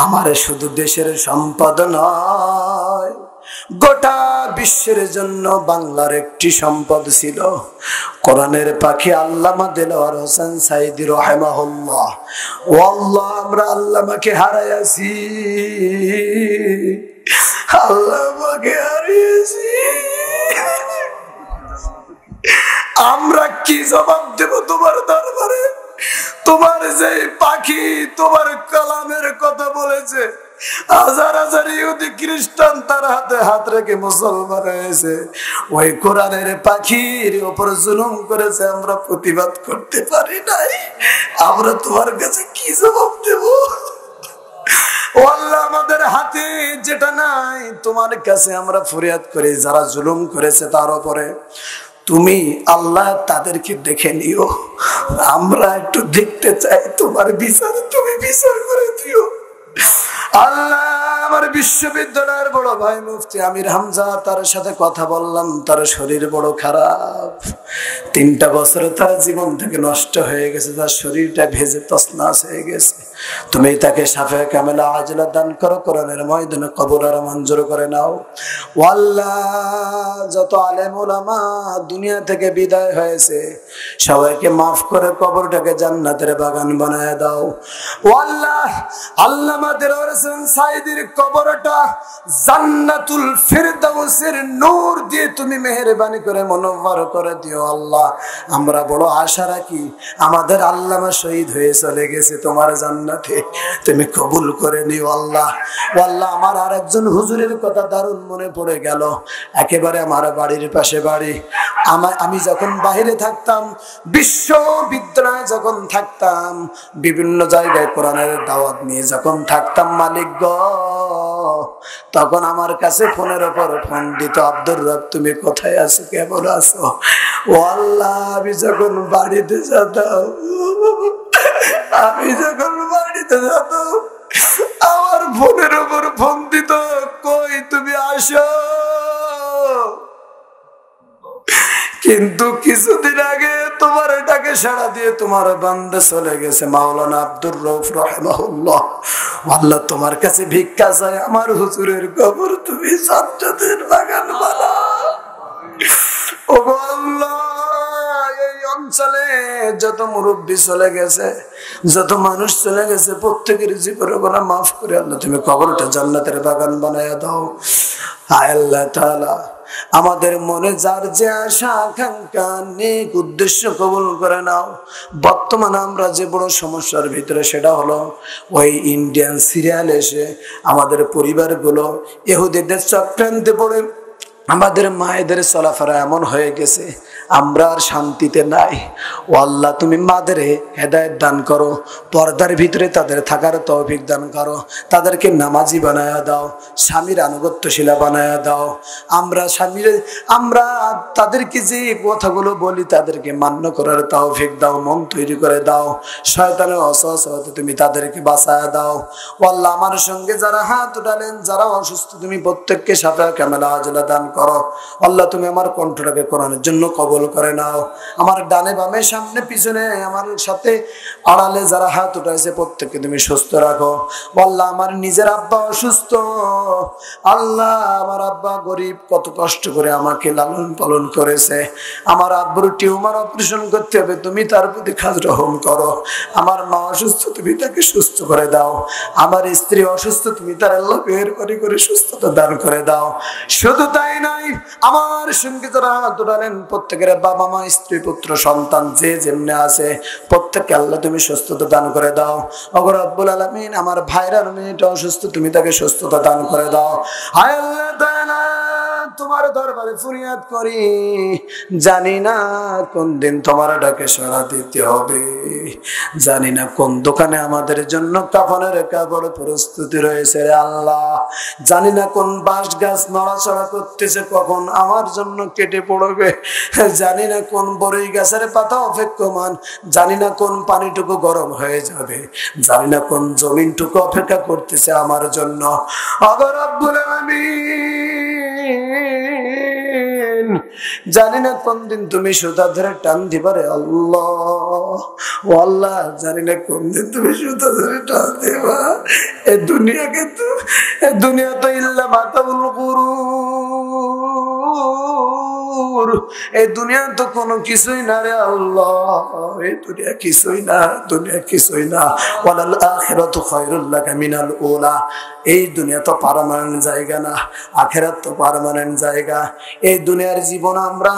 আমার শুধু দেশের সম্পদ নয়, গোটা বিশ্বের জন্য বাংলার একটি সম্পদ ছিল কোরআনের পাখি আল্লামা দেলোয়ার হোসেন সাইদি রাহিমাহুল্লাহ। ও আল্লাহ, আমরা আল্লামাকে হারাইয়াছি, আল্লামাকে হারিয়েছি। আমরা কি জবাব দেব তোমার দরবারে? তোমার যে পাখি তোমার কালামের কথা বলেছে, হাজার হাজার ইহুদি খ্রিস্টান তার হাতে হাত রেখে মুসলমান হয়েছে, ওই কোরআনের পাখির উপর জুলুম করেছে, আমরা প্রতিবাদ করতে পারি নাই। আমরা তোমার কাছে কি জবাব দেব? ও আল্লাহ, আমাদের হাতে যেটা নাই তোমার কাছে আমরা ফরিয়াদ করি। যারা জুলুম করেছে তার উপরে তুমি আল্লাহ তাদেরকে দেখে নিও, আমরা একটু দেখতে চাই তোমার বিচার, তুমি বিচার করে দিও আল্লাহ। আমার বিশ্ববিদ্যালয়ের বড় ভাই মুফতি আমির হামজা, তার সাথে কথা বললাম, তার শরীর বড় খারাপ, 3টা বছর তার জীবন থেকে নষ্ট হয়ে গেছে, তার শরীরটা ভেজে তছনছ হয়ে গেছে। তুমি তাকে শাফায়ে কামেলা আজলা দান করো, কোরআনের ময়দানে কবর আর মঞ্জুর করে নাও। ও আল্লাহ, যত আলেম ওলামা দুনিয়া থেকে বিদায় হয়েছে সবাইকে মাফ করে কবরটাকে জান্নাতের বাগান বানায় দাও। ও আল্লাহ, আল্লামা দেলোয়ার হোসেন সাইদির কবরটা জান্নাতুল ফিরদাউসের নূর দিয়ে তুমি মেহেরবানি করে মুনওয়ার করে দিও আল্লাহ। আমরা বড় আশা রাখি, আমাদের আল্লামা শহীদ হয়ে চলে গেছে তোমার জান্নাতে, তুমি কবুল করে নিও আল্লাহ। ও আল্লাহ, আমার আরেকজন হুজুরের কথা দারুণ মনে পড়ে গেল, একেবারে আমার বাড়ির পাশে বাড়ি। আমি যখন বাইরে থাকতাম, বিশ্ববিদ্যালয়ে যখন থাকতাম, বিভিন্ন জায়গায় কোরআনের দাওয়াত নিয়ে যখন থাকতাম, মালিক গো, তখন আমার কাছে ফোনের উপর ফোন দিত, আব্দুর রব তুমি কোথায় আছো, কেমন আছো? ও আল্লাহ, আমি যখন বাড়িতে যেতাম আমার ফোনের উপর ফোন দিত, কই তুমি আসো। কিন্তু কিছুদিন আগে তোমার এটাকে সাড়া দিয়ে তোমার বান্দা চলে গেছে মাওলানা আব্দুর রউফ রাহিমাহুল্লাহ। আল্লাহ, তোমার কাছে ভিক্ষা চাই, আমার হুজুরের কবর তুমি জান্নাতের বাগান বানাও। ওগো আল্লাহ, এই অঞ্চলে যত মুরব্বী চলে গেছে, যত মানুষ চলে গেছে, প্রত্যেকের জীবনের গুনাহ মাফ করে আল্লাহ তুমি কবরটা জান্নাতের বাগান বানায়া দাও। হায় আল্লাহ তাআলা, আমাদের মনে যার যে আশা আকাঙ্ক্ষা নেক উদ্দেশ্য কবুল করে নাও। বর্তমানে আমরা যে বড় সমস্যার ভিতরে, সেটা হলো ওই ইন্ডিয়ান সিরিয়াল এসে আমাদের পরিবারগুলো ইহুদিদের চক্রান্তে পড়ে আমাদের মায়েদের চলাফেরা এমন হয়ে গেছে, আমরা আর শান্তিতে নাই। ও আল্লাহ, তুমি মাদের হেদায়েত দান করো, পর্দার ভিতরে তাদের থাকার তৌফিক দান করো, তাদেরকে নামাজি বানায়া দাও, স্বামীর আনুগত্যশীলা বানায়া দাও। আমরা তাদেরকে যে কথাগুলো বলি তাদেরকে মান্য করার তৌফিক দাও, মন তৈরি করে দাও। শয়তানের ওয়াসওয়াসা হতে তুমি তাদেরকে বাঁচায়া দাও। ও আল্লাহ, আমার সঙ্গে যারা হাত উঠালেন, যারা অসুস্থ, তুমি প্রত্যেককে শাফায়ে কামেলা আজলা দান করো। আল্লাহ, তুমি আমার কণ্ঠটাকে কোরআনের জন্য কবুল করে নাও। আমার ডানে বামে সামনে পিছনে আমার সাথে আড়ালে যারা হাত উঠাইছে প্রত্যেককে তুমি সুস্থ রাখো। আল্লাহ, আমার নিজের আব্বা অসুস্থ, আল্লাহ আমার আব্বা গরিব, কত কষ্ট করে আমাকে লালন পালন করেছে, আমার আব্বুর টিউমার অপারেশন করতে হবে, তুমি তার প্রতি খাজ রহম করো। আমার মা অসুস্থ, তুমি তাকে সুস্থ করে দাও। আমার স্ত্রী অসুস্থ, তুমি তার আল্লাহ মেহেরবানি করে সুস্থতা দান করে দাও। শুধু তাই নাই, আমার সঙ্গে যারা হাত উঠালেন প্রত্যেকের বাবা মা স্ত্রী পুত্র সন্তান যে যেমনি আছে প্রত্যেককে আল্লাহ তুমি সুস্থতা দান করে দাও। ওগো রব্বুল আলামিন, আমার ভাইরার মেয়েটা অসুস্থ, তুমি তাকে সুস্থতা দান করে দাও। হায় আল্লাহ তাআলা, তোমার দরবারে ফরিয়াদ করি, জানি না কোন দিন তোমার ডাকে সাড়া দিতে হবে, জানি না কোন দোকানে আমাদের জন্য কাফনের কাপড় প্রস্তুতি রয়েছে রে আল্লাহ, জানি না কোন বাঁশ গাছ নড়াচড়া করতেছে, কখন আমার জন্য কেটে পড়বে, জানি না কোন বড়ই গাছের পাতা অপেক্ষমান, জানি না কোন পানিটুকু গরম হয়ে যাবে, জানি না কোন জমিনটুকু অপেক্ষা করতেছে আমার জন্য। ওগো রব্বুল আলামিন, জানি না কোন দিন তুমি সুতা ধরে টান দিবারে আল্লাহ, ও আল্লাহ, জানি না কোন দিন তুমি সুতা ধরে টান দিবা। এ দুনিয়া তো ইল্লা মাতাউল গুরুর, এই দুনিয়া তো কোনো কিছুই না রে আল্লাহ, এই দুনিয়া কিছুই না, দুনিয়া কিছুই না। ওয়ালাল আখিরাতু খায়রুল লাকা মিনাল উলা। এই দুনিয়া তো পার্মানেন্ট জায়গা না, আখিরাত তো পার্মানেন্ট জায়গা। এই দুনিয়ার জীবন আমরা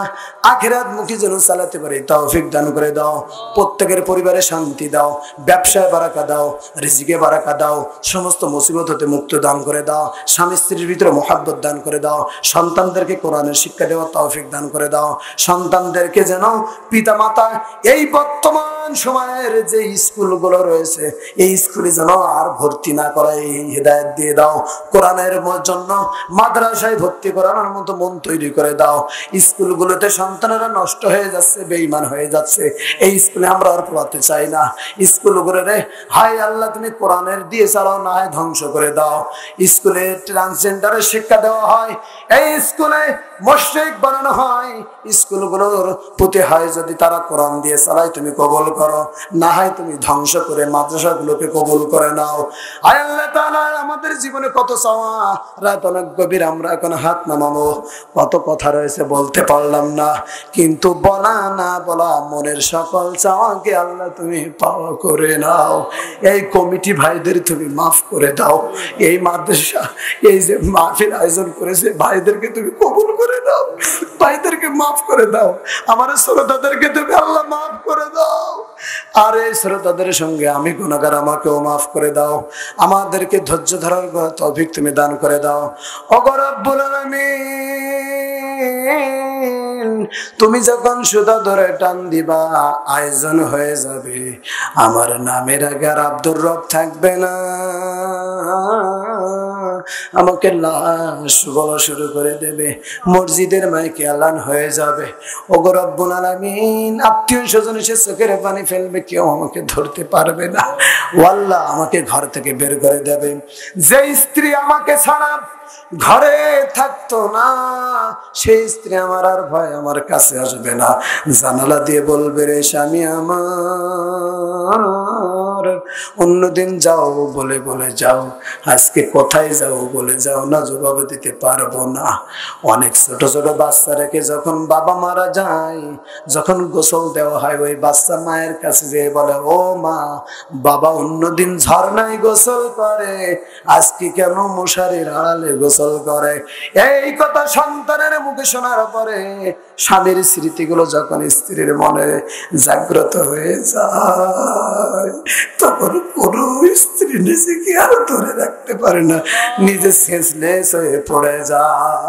আখিরাত মুখী যেন চালাতে পারি তৌফিক দান করে দাও। প্রত্যেকের পরিবারে শান্তি দাও, ব্যবসায় বারাকা দাও, রিজিকে বারাকা দাও, সমস্ত মুসিবত হতে মুক্ত দান করে দাও, স্বামী স্ত্রীর ভিতরে মোহাব্বত দান করে দাও, সন্তানদেরকে কোরআনের শিক্ষা দেওয়ার তৌফিক দান করে দাও। সন্তানদেরকে যেন পিতা মাতা এই বর্তমান সময়ের যে স্কুলগুলো রয়েছে এই স্কুলে যেন আর ভর্তি না করায় এই হিদায়াত দিয়ে দাও। কোরআনের জন্য মাদ্রাসায় ভর্তি করানোর মতো মন তৈরি করে দাও। স্কুলগুলোতে সন্তানেরা নষ্ট হয়ে যাচ্ছে, বেঈমান হয়ে যাচ্ছে, এই স্কুলে আমরা আর পড়াতে চাই না। স্কুলগুলোরে হায় আল্লাহ তুমি কোরআনের দিয়ে চালাও, না হয় ধ্বংস করে দাও। স্কুলে ট্রান্সজেন্ডারের শিক্ষা দেওয়া হয়, এই স্কুলে মুশরিক বানানো হয়, স্কুলগুলোর প্রতি হয় যদি তারা কোরআন দিয়ে চালায় তুমি কবুল করো, না হয় তুমি ধ্বংস করে মাদ্রাসাগুলোকে কবুল করে নাও। আয় আল্লাহ তাআলা আমাদের জীবনে কত চাওয়া, রাত অনেক গভীর, আমরা এখন হাত নামাবো। কত কথা রয়েছে বলতে পারলাম না, কিন্তু বলা না বলা মনের সকল চাওয়াকে আল্লাহ তুমি পাওয়া করে নাও। এই কমিটি ভাইদের তুমি মাফ করে দাও, এই মাদ্রাসা এই যে মাহফিল আয়োজন করেছে ভাইদেরকে তুমি কবুল করে দাও, ভাইদেরকে মাফ করে দাও, আমার শ্রোতাদেরকে তুমি আল্লাহ মাফ করে দাও। আর এই শ্রোতাদের সঙ্গে আমি গুনাহগার, আমাকেও মাফ করে দাও, আমাদেরকে ধৈর্য ধরার তৌফিক তুমি দান করে দাও। ওগো রব্বুল আলামিন, তুমি যখন সুতা ধরে টান দিবা আয়োজন হয়ে যাবে, আমার নামের আগে আর আব্দুর রব থাকবে না, আমাকে লাশ বলা শুরু করে দেবে, মসজিদের মাইকে আলান হয়ে যাবে। ওগো রব্বুল আলামিন, আত্মীয় স্বজন এসে চোখের পানি ফেলবে, কেউ আমাকে ধরতে পারবে না। ও আল্লাহ, আমাকে ঘর থেকে বের করে দেবে। যে স্ত্রী আমাকে ছাড়া ঘরে থাকতো না, সেই স্ত্রী আমার আর ভয় আমার কাছে আসবে না, জানালা দিয়ে বলবে রে স্বামী আমার, অন্যদিন যাও বলে বলে যাও, আজকে কোথায় যাও বলে যাও না, জবাব দিতে পারবো না। অনেক ছোট ছোট বাচ্চা রেখে যখন বাবা মারা যায়, যখন গোসল দেওয়া হয়, ওই বাচ্চা মায়ের কাছে যেয়ে বলে, ও মা, বাবা অন্যদিন ঝর্ণায় গোসল করে, আজকে কেন মশারির আড়ালে গোসল করে? এই কথা সন্তানের মুখে শোনার পরে স্বামীর স্মৃতিগুলো যখন স্ত্রীর মনে জাগ্রত হয়ে যায়, তখন কোনো স্ত্রী নিজেকে আর ধরে রাখতে পারে না, নিজে শেষলেস হয়ে পড়ে যায়।